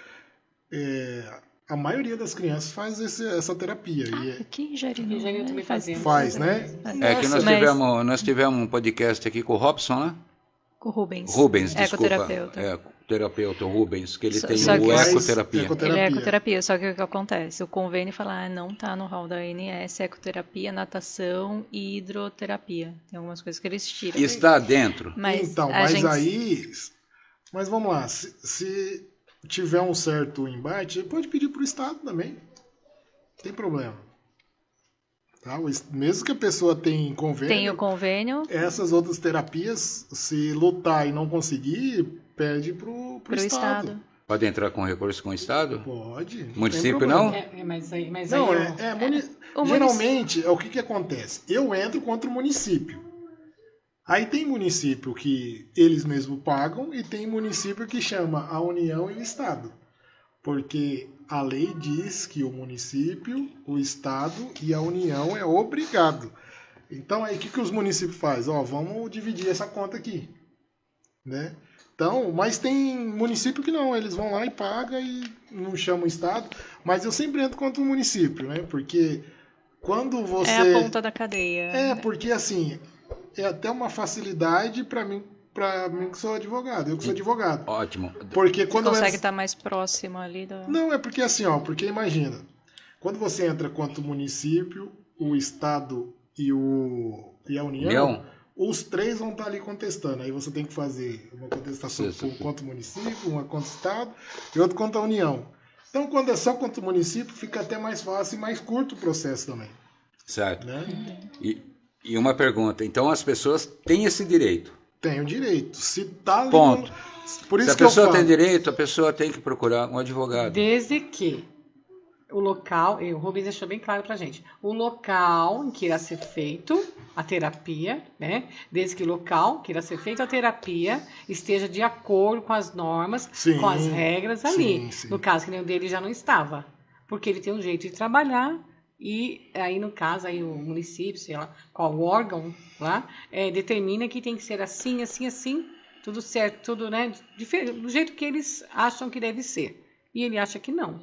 Speaker 4: a maioria das crianças faz essa terapia.
Speaker 2: Aqui em Jarinu
Speaker 3: também fazemos.
Speaker 4: Faz, né?
Speaker 1: Que nós tivemos um podcast aqui com o Robson, né?
Speaker 2: Com o Rubens.
Speaker 1: Ecoterapeuta. Terapeuta, o Rubens, que ele tem
Speaker 2: o
Speaker 1: ecoterapia.
Speaker 2: Ele é ecoterapia, só que o que acontece? O convênio fala, não está no hall da ANS, ecoterapia, natação e hidroterapia. Tem algumas coisas que eles tiram.
Speaker 1: E está dentro.
Speaker 4: Mas vamos lá, se tiver um certo embate, pode pedir para o Estado também. Não tem problema. Tá? Mesmo que a pessoa tenha convênio.
Speaker 2: Tem o convênio.
Speaker 4: Essas outras terapias, se lutar e não conseguir, pede pro Estado.
Speaker 1: Pode entrar com recurso com o Estado?
Speaker 4: Pode.
Speaker 1: Município não?
Speaker 4: Geralmente, o que acontece? Eu entro contra o município. Aí tem município que eles mesmos pagam e tem município que chama a União e o Estado. Porque a lei diz que o município, o Estado e a União é obrigado. Então, aí o que os municípios fazem? Vamos dividir essa conta aqui. Né? Então, mas tem município que não, eles vão lá e pagam e não chamam o Estado. Mas eu sempre entro contra o município, né? Porque quando você...
Speaker 2: É a ponta da cadeia.
Speaker 4: Porque assim, é até uma facilidade para mim que sou advogado, eu que sou advogado.
Speaker 1: Ótimo.
Speaker 4: Porque quando
Speaker 2: você consegue estar mais próximo ali do...
Speaker 4: Não, é porque assim, porque imagina, quando você entra contra o município, o Estado e a União, os 3 vão estar ali contestando. Aí você tem que fazer uma contestação contra o município, uma contra o Estado e outra contra a União. Então, quando é só contra o município, fica até mais fácil e mais curto o processo também.
Speaker 1: Certo.
Speaker 4: Né?
Speaker 1: E uma pergunta, então as pessoas têm esse direito?
Speaker 4: Tem o direito. Se tá ali
Speaker 1: Ponto.
Speaker 4: Por isso
Speaker 1: Se a
Speaker 4: que eu
Speaker 1: pessoa
Speaker 4: falo.
Speaker 1: tem direito, a pessoa tem que procurar um advogado.
Speaker 3: Desde que o local, o Rubens deixou bem claro pra gente, o local em que irá ser feito a terapia, né? Desde que o local que irá ser feita a terapia esteja de acordo com as normas,
Speaker 4: Sim,
Speaker 3: com as regras ali.
Speaker 4: sim.
Speaker 3: No caso, que nem o dele já não estava. Porque ele tem um jeito de trabalhar e aí, no caso, aí o município, sei lá, qual órgão lá, determina que tem que ser assim, assim, assim, tudo certo, tudo, né? Do jeito que eles acham que deve ser. E ele acha que não.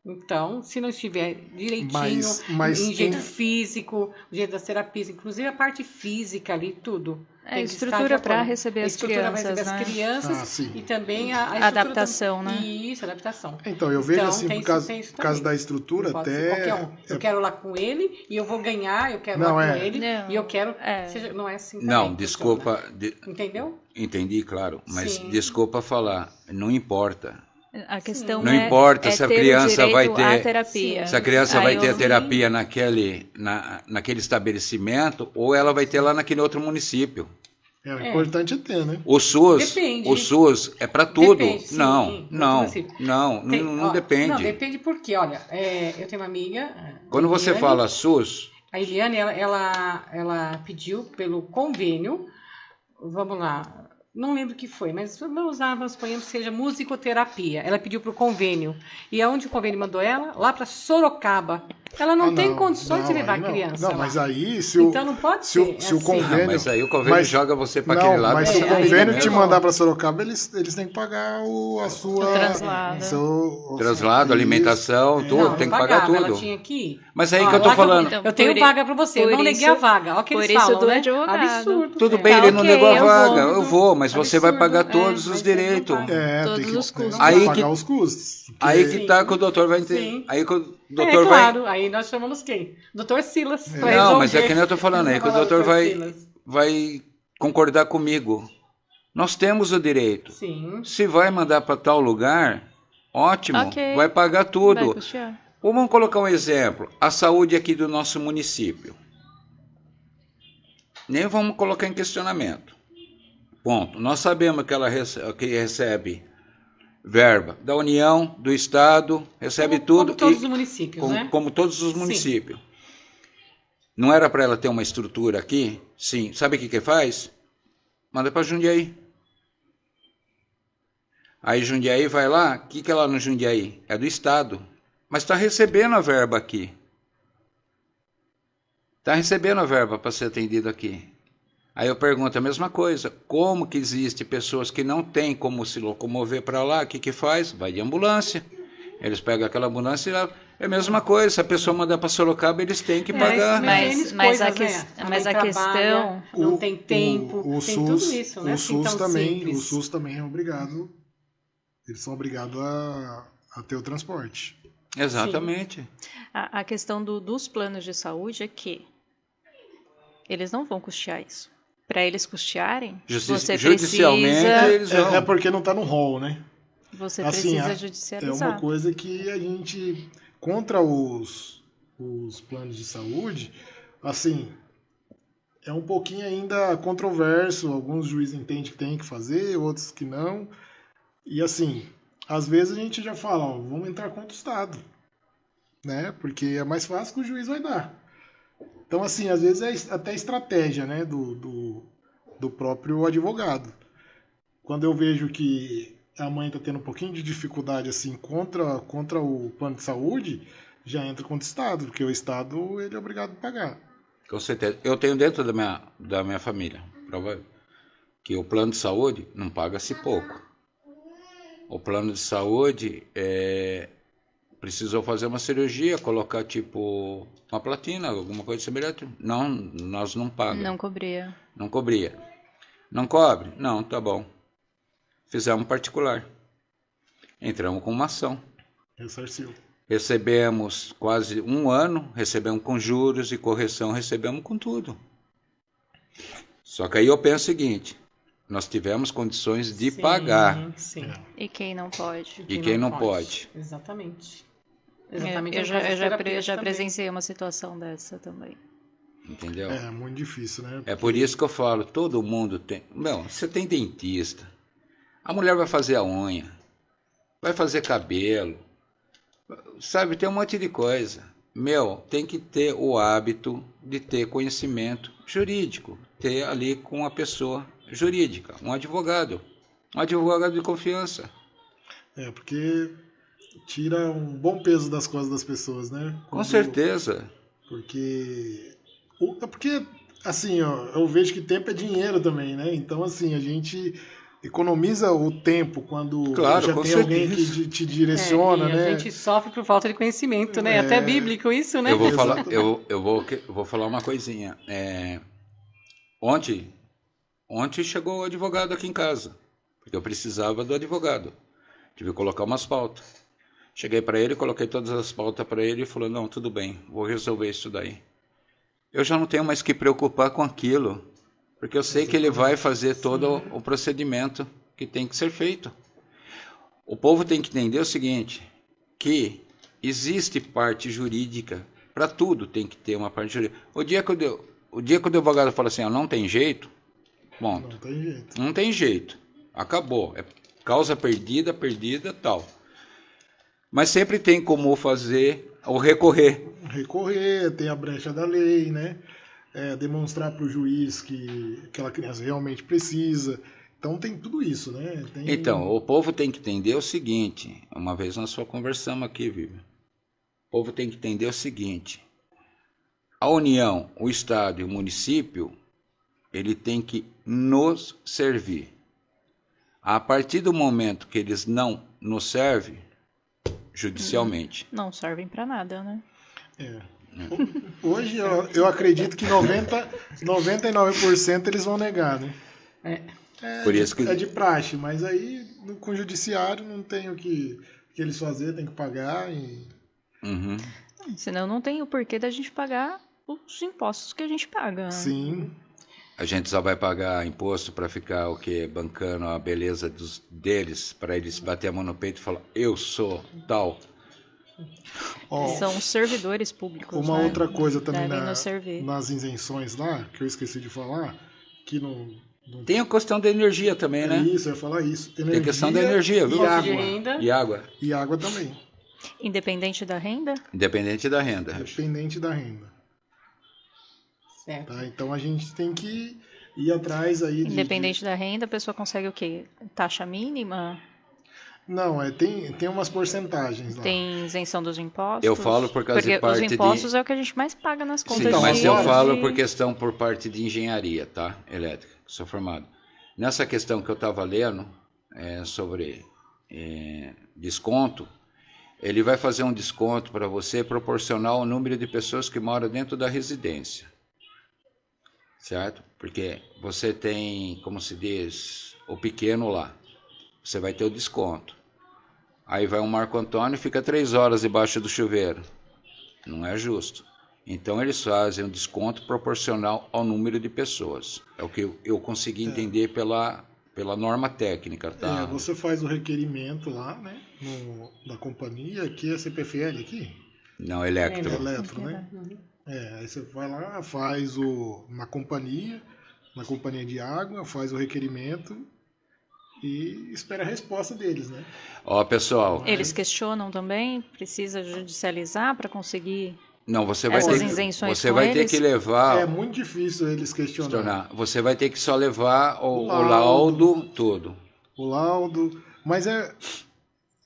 Speaker 3: Então, se não estiver direitinho,
Speaker 4: mas
Speaker 3: em jeito físico, jeito das terapias, inclusive a parte física ali, tudo.
Speaker 2: A estrutura para receber as crianças,
Speaker 3: para receber
Speaker 2: né?
Speaker 3: as crianças
Speaker 4: sim.
Speaker 3: e também a
Speaker 2: adaptação, né?
Speaker 3: Isso, adaptação.
Speaker 4: Então, eu vejo assim,
Speaker 3: tem
Speaker 4: por causa
Speaker 3: isso
Speaker 4: da
Speaker 3: também.
Speaker 4: estrutura,
Speaker 3: Não pode
Speaker 4: até...
Speaker 3: ser qualquer um. Eu quero lá com ele e eu vou ganhar, eu quero
Speaker 4: Não,
Speaker 3: lá com ele
Speaker 2: Não.
Speaker 3: e eu quero... não é assim também.
Speaker 1: Não, desculpa.
Speaker 3: Entendeu?
Speaker 1: Entendi, claro. Mas
Speaker 3: Sim.
Speaker 1: desculpa falar. Não importa.
Speaker 2: A questão
Speaker 1: Não importa se a
Speaker 2: ter
Speaker 1: criança
Speaker 2: o
Speaker 1: vai
Speaker 2: direito
Speaker 1: ter...
Speaker 2: à terapia.
Speaker 1: Se a criança
Speaker 2: Aí
Speaker 1: vai ter a
Speaker 2: eu-
Speaker 1: terapia naquele estabelecimento ou ela vai ter lá naquele outro município.
Speaker 4: O importante é ter, né?
Speaker 1: O SUS,
Speaker 3: Depende.
Speaker 1: o SUS é para tudo.
Speaker 3: Depende, sim.
Speaker 1: Não
Speaker 3: Não,
Speaker 1: depende.
Speaker 3: depende porque, olha, eu tenho uma amiga...
Speaker 1: Quando você
Speaker 3: Eliane,
Speaker 1: fala SUS,
Speaker 3: A Eliane, ela pediu pelo convênio, vamos lá, não lembro o que foi, mas vamos suponhamos que seja musicoterapia. Ela pediu para o convênio. E aonde o convênio mandou ela? Lá para Sorocaba. Ela não tem condições de levar a criança
Speaker 4: Não,
Speaker 3: lá.
Speaker 4: mas aí, se o,
Speaker 3: Então não pode
Speaker 4: se o,
Speaker 3: ser
Speaker 4: se o
Speaker 3: assim.
Speaker 4: convênio...
Speaker 1: mas aí o convênio joga você para aquele lado.
Speaker 4: Mas se o
Speaker 3: aí
Speaker 4: convênio
Speaker 3: também
Speaker 4: te
Speaker 3: não.
Speaker 4: mandar para Sorocaba, eles têm que pagar a sua...
Speaker 2: O translado.
Speaker 1: Traslado,
Speaker 4: Isso.
Speaker 1: alimentação, tudo,
Speaker 3: Não,
Speaker 1: tem que
Speaker 3: não
Speaker 1: pagar
Speaker 3: pagava,
Speaker 1: tudo.
Speaker 3: Ela tinha que ir.
Speaker 1: Mas aí
Speaker 3: Ó,
Speaker 1: que eu tô
Speaker 3: lá
Speaker 1: falando.
Speaker 2: Então,
Speaker 3: eu tenho
Speaker 2: por
Speaker 3: vaga para você, eu
Speaker 2: por
Speaker 3: não neguei
Speaker 2: isso-
Speaker 3: a vaga. Olha o que
Speaker 2: por
Speaker 3: eles
Speaker 2: isso
Speaker 3: falam,
Speaker 2: do
Speaker 3: né?
Speaker 2: advogado.
Speaker 3: Absurdo.
Speaker 1: Tudo bem, ele não
Speaker 2: ok,
Speaker 1: negou a
Speaker 2: eu
Speaker 1: vaga.
Speaker 2: vou.
Speaker 1: Eu vou, mas você vai pagar todos os
Speaker 3: mas ele não
Speaker 1: direitos.
Speaker 3: paga.
Speaker 2: Todos
Speaker 4: Tem que,
Speaker 2: os custos.
Speaker 1: Aí
Speaker 4: pagar
Speaker 1: que-
Speaker 4: os custos. Porque-
Speaker 1: Aí que tá
Speaker 3: Sim.
Speaker 1: que o doutor vai entender.
Speaker 3: Sim.
Speaker 1: Aí que o doutor
Speaker 3: claro, aí nós chamamos quem? Doutor Silas. pra
Speaker 1: Não, mas
Speaker 3: resolver.
Speaker 1: é que nem eu tô falando aí, que o
Speaker 3: Vamos
Speaker 1: doutor
Speaker 3: falar,
Speaker 1: vai, vai concordar comigo. Nós temos o direito.
Speaker 3: Sim.
Speaker 1: Se vai mandar para tal lugar, ótimo,
Speaker 2: Ok.
Speaker 1: vai pagar
Speaker 2: Vai
Speaker 1: tudo.
Speaker 2: custear.
Speaker 1: Ou vamos colocar um exemplo, a saúde aqui do nosso município. Nem vamos colocar em questionamento. Ponto. Nós sabemos que ela que recebe verba da União, do Estado, recebe tudo.
Speaker 3: Como todos
Speaker 1: e-
Speaker 3: os municípios,
Speaker 1: como,
Speaker 3: né?
Speaker 1: como todos os
Speaker 3: Sim.
Speaker 1: municípios. Não era para ela ter uma estrutura aqui? Sim. Sabe o que faz? Manda para Jundiaí. Aí Jundiaí vai lá, o que é lá no Jundiaí? É do Estado. Mas está recebendo a verba aqui. Está recebendo a verba para ser atendido aqui. Aí eu pergunto a mesma coisa. Como que existe pessoas que não têm como se locomover para lá? O que faz? Vai de ambulância. Eles pegam aquela ambulância e levam. É a mesma coisa. Se a pessoa mandar para Sorocaba, eles têm que pagar.
Speaker 2: Mas a questão...
Speaker 3: Não tem tempo,
Speaker 4: o
Speaker 3: tem
Speaker 4: SUS,
Speaker 3: tudo isso, né?
Speaker 4: O
Speaker 3: Assim,
Speaker 4: SUS
Speaker 3: tão
Speaker 4: também,
Speaker 3: simples.
Speaker 4: o SUS também é obrigado. Eles são obrigados a ter o transporte.
Speaker 1: Exatamente.
Speaker 2: A questão dos planos de saúde é que eles não vão custear isso. Para eles custearem, você
Speaker 1: Judicialmente,
Speaker 2: precisa,
Speaker 1: eles vão.
Speaker 4: É porque não está no rol, né?
Speaker 2: você
Speaker 4: Assim,
Speaker 2: precisa
Speaker 4: é
Speaker 2: judicializar.
Speaker 4: uma coisa que a gente, contra os planos de saúde, assim, é um pouquinho ainda controverso. Alguns juízes entendem que tem que fazer, outros que não. E assim, às vezes a gente já fala, ó, vamos entrar contra o Estado, né? Porque é mais fácil que o juiz vai dar. Então, assim, às vezes é até estratégia, né, do próprio advogado. Quando eu vejo que a mãe está tendo um pouquinho de dificuldade assim contra o plano de saúde, já entra contra o Estado, porque o Estado ele é obrigado a pagar.
Speaker 1: Com certeza. Eu tenho dentro da minha família, prova que o plano de saúde não paga-se pouco. O plano de saúde precisou fazer uma cirurgia, colocar tipo uma platina, alguma coisa semelhante. Não, nós não pagamos.
Speaker 2: Não cobria.
Speaker 1: Não cobria. Não cobre? Não, tá bom. Fizemos particular. Entramos com uma ação.
Speaker 4: Ressarciu.
Speaker 1: Recebemos quase um ano, recebemos com juros e correção, recebemos com tudo. Só que aí eu penso o seguinte, nós tivemos condições de
Speaker 3: Sim,
Speaker 1: pagar.
Speaker 3: Sim.
Speaker 2: E quem não pode?
Speaker 1: E quem não pode?
Speaker 3: Exatamente.
Speaker 2: Eu,
Speaker 3: Exatamente.
Speaker 2: eu
Speaker 3: no
Speaker 2: já,
Speaker 3: caso
Speaker 2: eu
Speaker 3: das
Speaker 2: já,
Speaker 3: terapias
Speaker 2: já
Speaker 3: também.
Speaker 2: presenciei uma situação dessa também.
Speaker 1: Entendeu?
Speaker 4: É muito difícil, né?
Speaker 1: É por isso que eu falo, todo mundo tem... Não, você tem dentista, a mulher vai fazer a unha, vai fazer cabelo, sabe, tem um monte de coisa. Tem que ter o hábito de ter conhecimento jurídico, ter ali com a pessoa jurídica, um advogado de confiança.
Speaker 4: É, porque tira um bom peso das costas das pessoas, né?
Speaker 1: Com certeza.
Speaker 4: Porque, assim, ó, eu vejo que tempo é dinheiro também, né? Então, assim, a gente economiza o tempo quando
Speaker 1: Claro,
Speaker 4: já
Speaker 1: com
Speaker 4: tem alguém que
Speaker 1: certeza.
Speaker 4: te direciona,
Speaker 3: e
Speaker 4: né?
Speaker 3: a gente sofre por falta de conhecimento, né? Até bíblico isso, né?
Speaker 1: Eu vou falar,
Speaker 4: Exato.
Speaker 1: eu vou falar uma coisinha. Ontem chegou o advogado aqui em casa, porque eu precisava do advogado. Tive que colocar umas pautas. Cheguei para ele, coloquei todas as pautas para ele e falou: não, tudo bem, vou resolver isso daí. Eu já não tenho mais que preocupar com aquilo, porque eu sei que ele vai fazer todo o procedimento que tem que ser feito. O povo tem que entender o seguinte, que existe parte jurídica, para tudo tem que ter uma parte jurídica. O dia que o advogado fala assim, não tem jeito, ponto.
Speaker 4: Não tem jeito.
Speaker 1: Não tem jeito, acabou, é causa perdida, tal. Mas sempre tem como fazer ou recorrer.
Speaker 4: Recorrer, tem a brecha da lei, né? Demonstrar para o juiz que aquela criança realmente precisa. Então tem tudo isso, né?
Speaker 1: Então, o povo tem que entender o seguinte, uma vez nós só conversamos aqui, Vivi. O povo tem que entender o seguinte, a União, o Estado e o município, ele tem que nos servir. A partir do momento que eles não nos servem, judicialmente.
Speaker 2: Não servem para nada, né?
Speaker 4: Hoje eu acredito que 99% eles vão negar, né?
Speaker 1: Por isso que...
Speaker 4: É de praxe, mas aí com o judiciário não tem o que eles fazer, tem que pagar.
Speaker 1: Uhum.
Speaker 2: Senão não tem o porquê da gente pagar os impostos que a gente paga. Né?
Speaker 4: Sim.
Speaker 1: A gente só vai pagar imposto para ficar o quê? Bancando a beleza deles, para eles bater a mão no peito e falar, eu sou tal.
Speaker 2: São servidores públicos.
Speaker 4: Uma
Speaker 2: né?
Speaker 4: outra coisa também
Speaker 2: Devem nos servir.
Speaker 4: nas isenções lá, que eu esqueci de falar, que não
Speaker 1: tem a questão da energia também, né?
Speaker 4: Isso, eu ia falar isso. Energia
Speaker 1: tem a questão da energia, viu?
Speaker 3: De água.
Speaker 1: E água
Speaker 4: também.
Speaker 2: Independente da renda?
Speaker 1: Independente da renda.
Speaker 4: Independente da renda.
Speaker 3: Certo.
Speaker 4: Tá? Então a gente tem que ir atrás aí
Speaker 2: Independente da renda, a pessoa consegue o quê? Taxa mínima?
Speaker 4: Não, tem umas porcentagens lá.
Speaker 2: Tem isenção dos impostos?
Speaker 1: Eu falo por causa de parte
Speaker 2: os impostos é o que a gente mais paga nas contas.
Speaker 1: Sim, mas eu falo
Speaker 2: de...
Speaker 1: por parte de engenharia, tá? Elétrica, que sou formado. Nessa questão que eu estava lendo sobre desconto, ele vai fazer um desconto para você proporcional ao número de pessoas que moram dentro da residência. Certo? Porque você tem, como se diz, o pequeno lá. Você vai ter o desconto. Aí vai um Marco Antônio e fica 3 horas debaixo do chuveiro. Não é justo. Então eles fazem um desconto proporcional ao número de pessoas. É o que eu consegui entender pela norma técnica. Tá?
Speaker 4: Você faz o requerimento lá, né? Da companhia, que é CPFL aqui?
Speaker 1: Não, Electro.
Speaker 4: Eletro, né? Aí você vai lá, faz na companhia de água, faz o requerimento e espera a resposta deles, né?
Speaker 1: Ó, pessoal.
Speaker 2: Eles questionam também? Precisa judicializar para conseguir
Speaker 1: não, você vai
Speaker 2: essas
Speaker 1: ter,
Speaker 2: isenções
Speaker 1: você vai ter que levar...
Speaker 4: É muito difícil eles questionar.
Speaker 1: Você vai ter que só levar o laudo todo.
Speaker 4: O laudo. Mas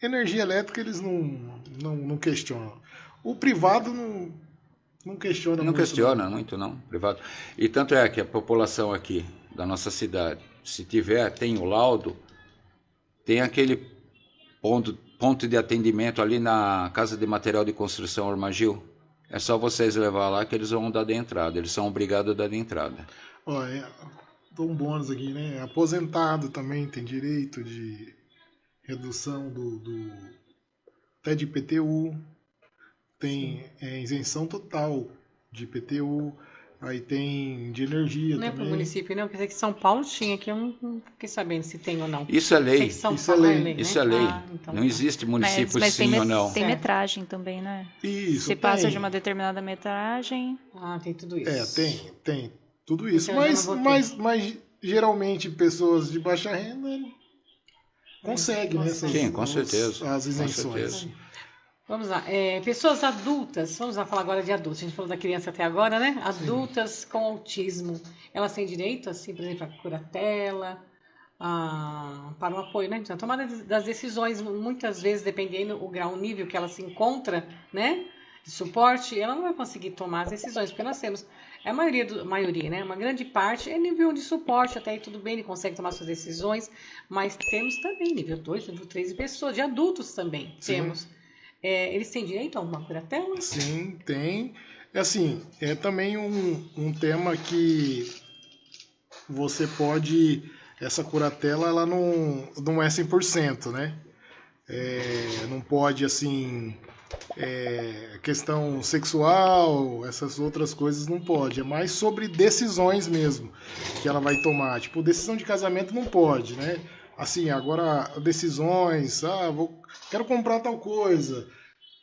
Speaker 4: energia elétrica eles não questionam. O privado não questiona muito.
Speaker 1: Não questiona muito, não. Privado. E tanto é que a população aqui da nossa cidade, se tem o laudo, tem aquele ponto de atendimento ali na Casa de Material de Construção Ormagil. É só vocês levar lá que eles vão dar de entrada. Eles são obrigados a dar de entrada.
Speaker 4: Dou um bônus aqui, né? Aposentado também tem direito de redução até de IPTU. Tem isenção total de IPTU. Aí tem de energia
Speaker 3: Não é para o
Speaker 4: também.
Speaker 3: município, não. Quer dizer que São Paulo tinha, que eu não fiquei sabendo se tem ou não.
Speaker 1: Isso é
Speaker 3: Sei
Speaker 1: lei.
Speaker 3: que São
Speaker 4: Isso é
Speaker 3: Paulo
Speaker 4: lei.
Speaker 1: Isso é lei.
Speaker 3: então
Speaker 1: Não
Speaker 3: tá.
Speaker 1: existe município
Speaker 2: Mas
Speaker 1: sim ou não.
Speaker 2: tem
Speaker 3: Certo.
Speaker 2: metragem também, né?
Speaker 4: Isso,
Speaker 2: Se passa de uma determinada metragem,
Speaker 3: Tem tudo isso.
Speaker 4: tem tudo isso.
Speaker 3: Então, eu já não
Speaker 4: Mas geralmente pessoas de baixa renda conseguem, né?
Speaker 1: Sim, com certeza.
Speaker 4: As
Speaker 1: Com
Speaker 4: isenções.
Speaker 1: certeza.
Speaker 3: Vamos lá. Pessoas adultas, vamos lá falar agora de adultos. A gente falou da criança até agora, né? Adultas com autismo. Elas têm direito, assim, por exemplo, à curatela, para um apoio, né? Na tomada das decisões, muitas vezes, dependendo o grau, o nível que ela se encontra, né? De suporte, ela não vai conseguir tomar as decisões, porque nós temos, a maioria, né? Uma grande parte é nível de suporte, até aí tudo bem, ele consegue tomar suas decisões, mas temos também nível 2, nível 3 de pessoas, de adultos também,
Speaker 4: Sim.
Speaker 3: temos. Eles têm direito a uma curatela?
Speaker 4: Sim, tem. Assim, é também um tema que você pode... Essa curatela, ela não é 100%, né? Não pode, assim... questão sexual, essas outras coisas não pode. É mais sobre decisões mesmo que ela vai tomar. Tipo, decisão de casamento não pode, né? Assim, agora, decisões... quero comprar tal coisa...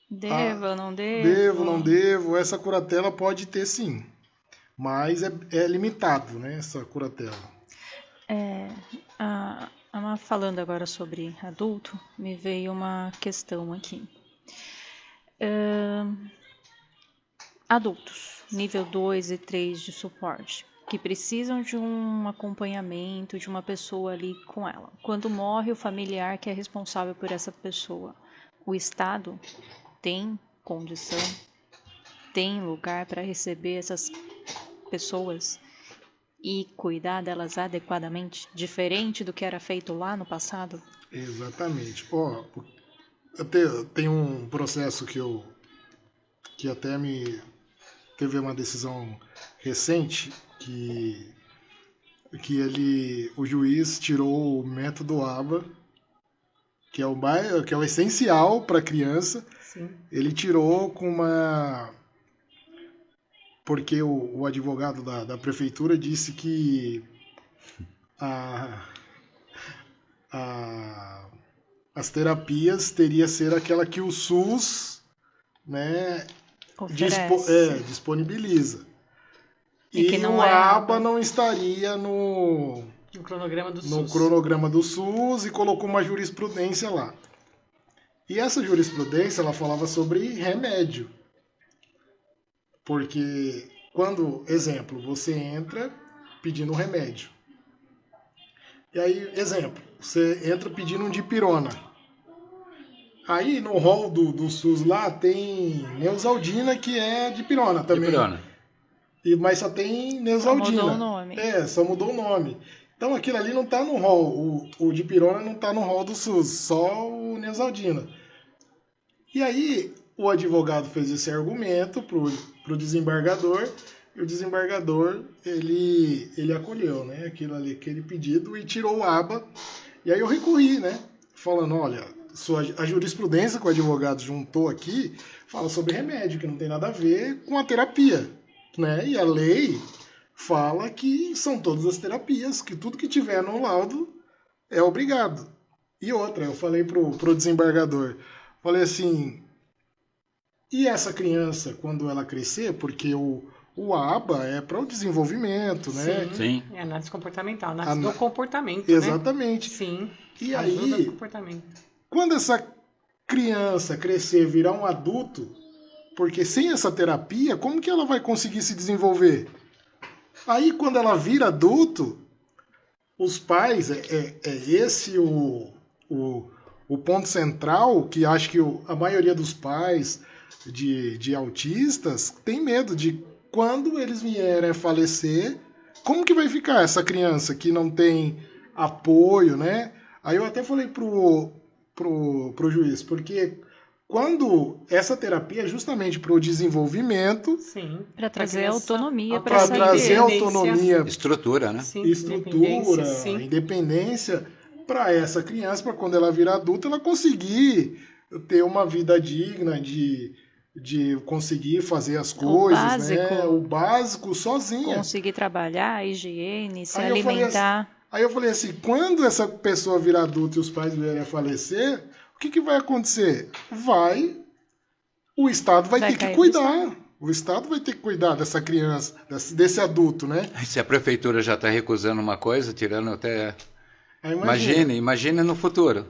Speaker 2: devo, não devo?
Speaker 4: Devo, não devo. Essa curatela pode ter sim. Mas é limitado, né? Essa curatela.
Speaker 2: Falando agora sobre adulto, me veio uma questão aqui. Adultos, nível 2 e 3 de suporte, que precisam de um acompanhamento, de uma pessoa ali com ela. Quando morre o familiar que é responsável por essa pessoa, o Estado tem condição, tem lugar para receber essas pessoas e cuidar delas adequadamente, diferente do que era feito lá no passado?
Speaker 4: Exatamente. Tem um processo que até teve uma decisão recente que o juiz tirou o método ABA, que é o essencial para a criança.
Speaker 3: Sim.
Speaker 4: Ele tirou porque o advogado da prefeitura disse que as terapias teria ser aquela que o SUS, né, disponibiliza.
Speaker 2: E que não
Speaker 4: o
Speaker 2: é
Speaker 4: ABA não estaria no
Speaker 3: cronograma do
Speaker 4: SUS e colocou uma jurisprudência lá. E essa jurisprudência, ela falava sobre remédio. Porque quando, exemplo, você entra pedindo um remédio. E aí, exemplo, você entra pedindo um dipirona. Aí no rol do SUS lá tem Neosaldina, que é dipirona também.
Speaker 1: Dipirona.
Speaker 4: Mas só tem Neosaldina.
Speaker 2: Só mudou o nome.
Speaker 4: Só mudou o nome. Então aquilo ali não está no rol. O dipirona não está no rol do SUS, só o Neosaldina. E aí o advogado fez esse argumento pro desembargador, e o desembargador ele acolheu, né, aquele pedido e tirou o ABA. E aí eu recorri, né, falando, olha, a jurisprudência que o advogado juntou aqui fala sobre remédio, que não tem nada a ver com a terapia, né? E a lei fala que são todas as terapias, que tudo que tiver no laudo é obrigado. E outra, eu falei pro desembargador, falei assim, e essa criança, quando ela crescer, porque o ABA é para o desenvolvimento, né?
Speaker 1: Sim.
Speaker 3: É análise comportamental, análise do comportamento,
Speaker 4: exatamente.
Speaker 3: Né? Sim.
Speaker 4: E
Speaker 3: ajuda
Speaker 4: aí,
Speaker 3: no comportamento.
Speaker 4: Quando essa criança crescer, virar um adulto, porque sem essa terapia, como que ela vai conseguir se desenvolver? Aí, quando ela vira adulto, os pais, esse o ponto central, que acho que a maioria dos pais de autistas tem medo de quando eles vierem a falecer, como que vai ficar essa criança que não tem apoio, né? Aí eu até falei pro juiz, porque quando essa terapia é justamente para o desenvolvimento,
Speaker 2: para trazer autonomia,
Speaker 4: para trazer autonomia,
Speaker 1: estrutura, né?
Speaker 3: Sim,
Speaker 4: estrutura, independência para essa criança, para quando ela virar adulta, ela conseguir ter uma vida digna, de de conseguir fazer as coisas, né? O básico sozinha.
Speaker 2: Conseguir trabalhar, higiene, se
Speaker 4: Aí
Speaker 2: alimentar.
Speaker 4: Aí eu falei assim, quando essa pessoa virar adulta e os pais vierem a falecer, o que vai acontecer? O Estado vai ter que cuidar. O Estado vai ter que cuidar dessa criança, desse adulto, né?
Speaker 1: Se a prefeitura já está recusando uma coisa, tirando até...
Speaker 4: Aí
Speaker 1: Imagine no futuro.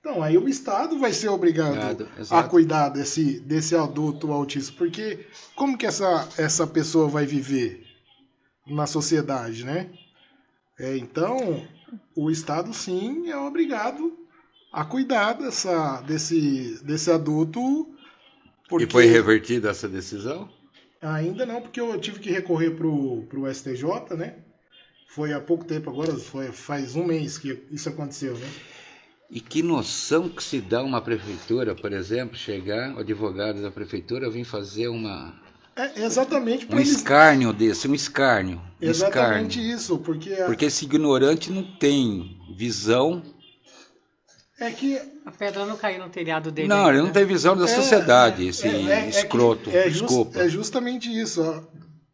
Speaker 4: Então, aí o Estado vai ser obrigado a cuidar desse adulto autista, porque como que essa pessoa vai viver na sociedade, né? Então, o Estado, sim, é obrigado a cuidar desse adulto.
Speaker 1: E foi revertida essa decisão?
Speaker 4: Ainda não, porque eu tive que recorrer pro STJ, né? Foi há pouco tempo agora, faz um mês que isso aconteceu, né?
Speaker 1: E que noção que se dá uma prefeitura, por exemplo, chegar, o advogado da prefeitura vir fazer
Speaker 4: exatamente
Speaker 1: um escárnio desse, um escárnio.
Speaker 4: Exatamente isso, porque
Speaker 1: esse ignorante não tem visão.
Speaker 3: É que a pedra não caiu no telhado dele.
Speaker 1: Não, ele não tem visão da sociedade, esse escroto. Desculpa.
Speaker 4: É justamente isso.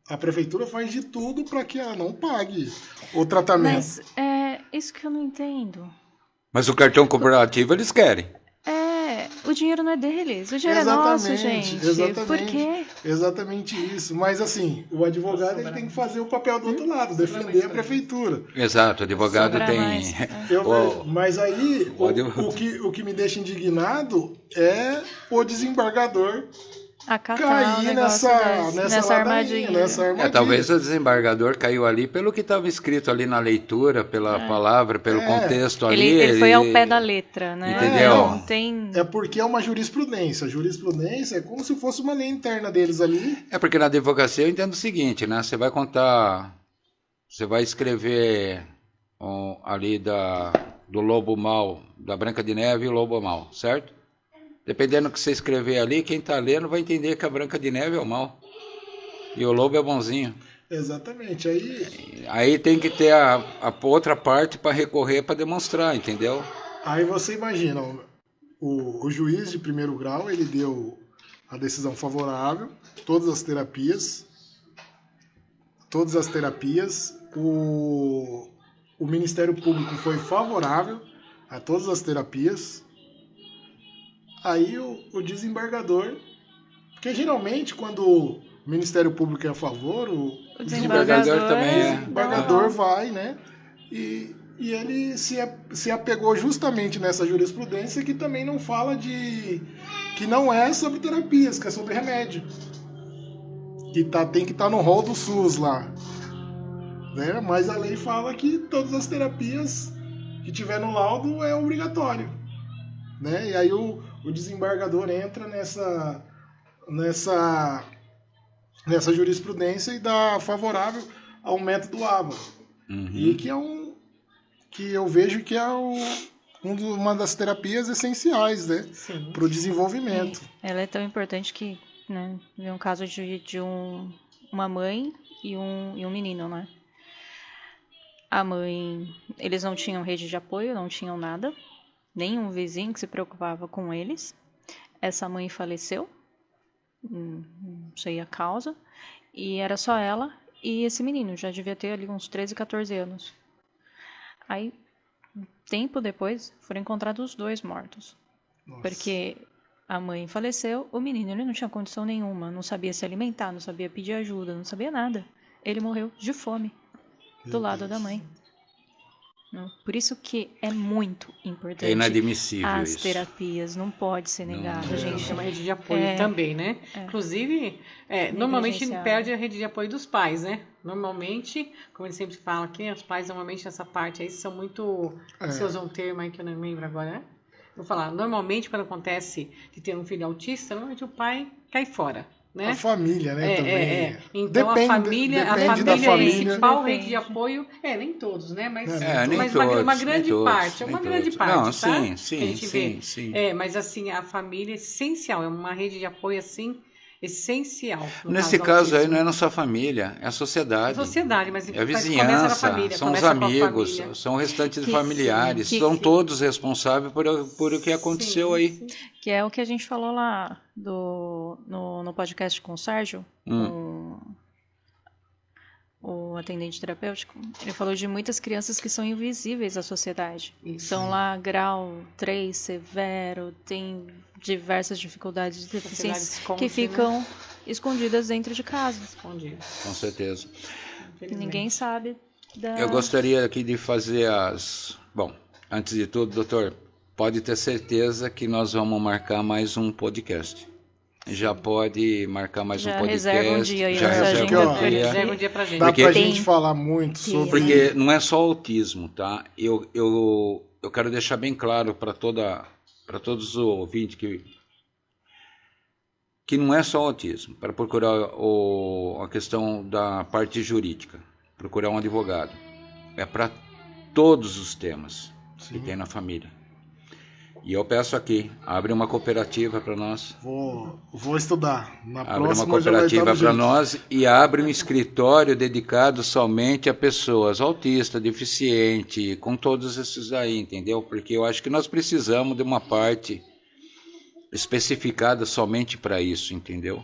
Speaker 4: A prefeitura faz de tudo para que ela não pague o tratamento.
Speaker 2: Mas é isso que eu não entendo.
Speaker 1: Mas o cartão corporativo eles querem.
Speaker 2: O dinheiro não é deles, o dinheiro é nosso, gente.
Speaker 4: Exatamente.
Speaker 2: Por quê?
Speaker 4: Exatamente isso. Mas assim, o advogado ele tem que fazer o papel do outro lado, defender a prefeitura.
Speaker 1: Exato, o advogado tem...
Speaker 4: Mas aí, o que me deixa indignado é o desembargador cair nessa armadilha.
Speaker 1: Talvez o desembargador caiu ali pelo que estava escrito ali na leitura, pela palavra, pelo contexto ali.
Speaker 2: Ele foi ao pé da letra, né?
Speaker 1: Entendeu?
Speaker 2: Não tem...
Speaker 4: É porque é uma jurisprudência. A jurisprudência é como se fosse uma lei interna deles ali.
Speaker 1: É porque na advocacia eu entendo o seguinte, né? Você vai contar, você vai escrever ali do lobo mau, da Branca de Neve e o lobo mau, certo? Dependendo do que você escrever ali, quem está lendo vai entender que a Branca de Neve é o mal. E o lobo é bonzinho.
Speaker 4: Exatamente.
Speaker 1: Aí tem que ter a outra parte para recorrer, para demonstrar, entendeu?
Speaker 4: Aí você imagina, o juiz de primeiro grau, ele deu a decisão favorável, todas as terapias, o Ministério Público foi favorável a todas as terapias. Aí o desembargador, porque geralmente quando o Ministério Público é a favor, o
Speaker 1: desembargador também
Speaker 4: desembargador vai, né? E ele se apegou justamente nessa jurisprudência que também não fala que não é sobre terapias, que é sobre remédio. Que tem que estar no rol do SUS lá. Né? Mas a lei fala que todas as terapias que tiver no laudo é obrigatório. Né? E aí o desembargador entra nessa jurisprudência e dá favorável ao método ABA.
Speaker 1: Uhum.
Speaker 4: E que eu vejo que é uma das terapias essenciais, né, para o desenvolvimento.
Speaker 2: Ela é tão importante que, né, vi um caso de uma mãe e um menino, né? A mãe, eles não tinham rede de apoio, não tinham nada. Nenhum vizinho que se preocupava com eles. Essa mãe faleceu, não sei a causa, e era só ela e esse menino, já devia ter ali uns 13, 14 anos. Aí, tempo depois, foram encontrados os dois mortos. Nossa. Porque a mãe faleceu, o menino ele não tinha condição nenhuma, não sabia se alimentar, não sabia pedir ajuda, não sabia nada. Ele morreu de fome, do lado da mãe. Por isso que é muito importante.
Speaker 1: É inadmissível
Speaker 2: as terapias, não pode ser negado, gente.
Speaker 3: É uma rede de apoio também, né? Inclusive, normalmente perde a rede de apoio dos pais, né? Normalmente, como ele sempre fala aqui, os pais normalmente nessa parte aí são muito... Você usou um termo aí que eu não lembro agora, né? Vou falar, normalmente quando acontece de ter um filho autista, normalmente o pai cai fora. Né?
Speaker 4: A família, né, também.
Speaker 3: Então a família é a principal rede de apoio. Nem todos, né? Mas uma grande parte. É uma grande parte.
Speaker 1: Não,
Speaker 3: tá?
Speaker 1: sim.
Speaker 3: Mas assim, a família é essencial. É uma rede de apoio assim essencial.
Speaker 1: Nesse caso aí não é a nossa família, é a sociedade.
Speaker 3: É a sociedade, mas
Speaker 1: é a
Speaker 3: começa
Speaker 1: vizinhança,
Speaker 3: na família,
Speaker 1: são os
Speaker 3: começa com a
Speaker 1: amigos,
Speaker 3: família.
Speaker 1: são o restante de
Speaker 2: Que
Speaker 1: familiares,
Speaker 2: sim,
Speaker 1: são todos responsáveis por o que aconteceu
Speaker 3: Sim,
Speaker 1: aí.
Speaker 3: sim.
Speaker 2: Que é o que a gente falou lá no podcast com o Sérgio, com o atendente terapêutico. Ele falou de muitas crianças que são invisíveis à sociedade.
Speaker 3: Isso.
Speaker 2: São lá grau 3, severo, tem diversas dificuldades de deficiência que ficam escondidas dentro de casa.
Speaker 3: Escondidas.
Speaker 1: Com certeza.
Speaker 2: Ninguém sabe da...
Speaker 1: Eu gostaria aqui de fazer Bom, antes de tudo, doutor, pode ter certeza que nós vamos marcar mais um podcast. Já pode marcar mais um podcast.
Speaker 2: Reserva um dia aí
Speaker 1: já
Speaker 2: na sua
Speaker 1: reserva um
Speaker 2: agenda.
Speaker 1: dia.
Speaker 3: Reserva um dia pra gente.
Speaker 4: Dá
Speaker 1: Porque
Speaker 4: pra
Speaker 2: tem-
Speaker 4: gente falar muito sobre...
Speaker 1: Porque não é só autismo, tá? Eu quero deixar bem claro para todos os ouvintes que não é só autismo, para procurar a questão da parte jurídica, procurar um advogado. É para todos os temas que tem na família. E eu peço aqui, abre uma cooperativa para nós.
Speaker 4: Vou estudar. Na
Speaker 1: Abre uma
Speaker 4: próxima já vai
Speaker 1: cooperativa
Speaker 4: estar no
Speaker 1: para
Speaker 4: jeito.
Speaker 1: nós e abre um escritório dedicado somente a pessoas autistas, deficientes, com todos esses aí, entendeu? Porque eu acho que nós precisamos de uma parte especificada somente para isso, entendeu?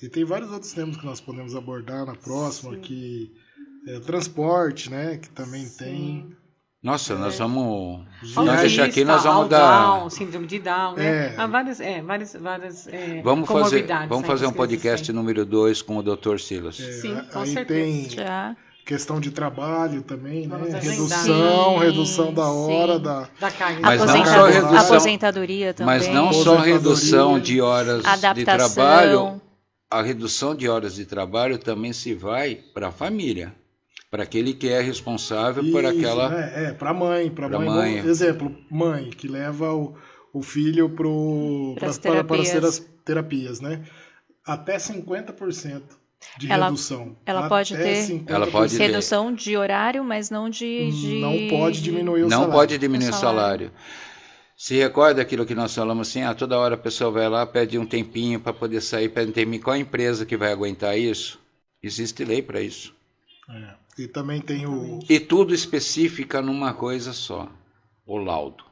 Speaker 4: E tem vários outros temas que nós podemos abordar na próxima, que transporte, né? Que também tem.
Speaker 1: Nossa, nós vamos...
Speaker 4: Autista,
Speaker 1: Nós deixar aqui, nós vamos
Speaker 3: Down,
Speaker 1: dar...
Speaker 3: síndrome de Down, né? Há várias
Speaker 1: Vamos
Speaker 3: comorbidades,
Speaker 1: fazer
Speaker 3: né,
Speaker 1: um
Speaker 3: que as crianças
Speaker 1: podcast
Speaker 3: têm.
Speaker 1: número 2 com o Dr. Silas.
Speaker 3: Sim, com
Speaker 4: aí
Speaker 3: certeza.
Speaker 4: tem
Speaker 2: Já.
Speaker 4: questão de trabalho também, né?
Speaker 3: Vamos agendar.
Speaker 4: Redução da hora,
Speaker 2: Sim.
Speaker 3: Da carga.
Speaker 1: Mas não
Speaker 2: Aposenta-
Speaker 1: só redução-
Speaker 2: Aposentadoria também.
Speaker 1: Mas não só
Speaker 4: Aposentadoria.
Speaker 1: redução de horas de
Speaker 2: Adaptação.
Speaker 1: trabalho, a redução de horas de trabalho também se vai para a família, para aquele que é responsável por aquela...
Speaker 4: Né? Para mãe.
Speaker 1: mãe.
Speaker 4: Exemplo, mãe que leva o filho para as terapias, né? Até 50% de redução.
Speaker 2: ela pode
Speaker 4: Até
Speaker 2: ter
Speaker 4: 50%.
Speaker 1: Ela pode ter.
Speaker 2: Redução de horário, mas não de...
Speaker 4: Não pode diminuir o
Speaker 1: Não
Speaker 4: salário.
Speaker 1: pode diminuir o
Speaker 2: O
Speaker 1: salário.
Speaker 2: salário.
Speaker 1: Se recorda aquilo que nós falamos assim, toda hora a pessoa vai lá, pede um tempinho para poder sair, pede um tempinho. Qual a empresa que vai aguentar isso? Existe lei para isso.
Speaker 4: E também tem
Speaker 1: E tudo especifica numa coisa só, o laudo.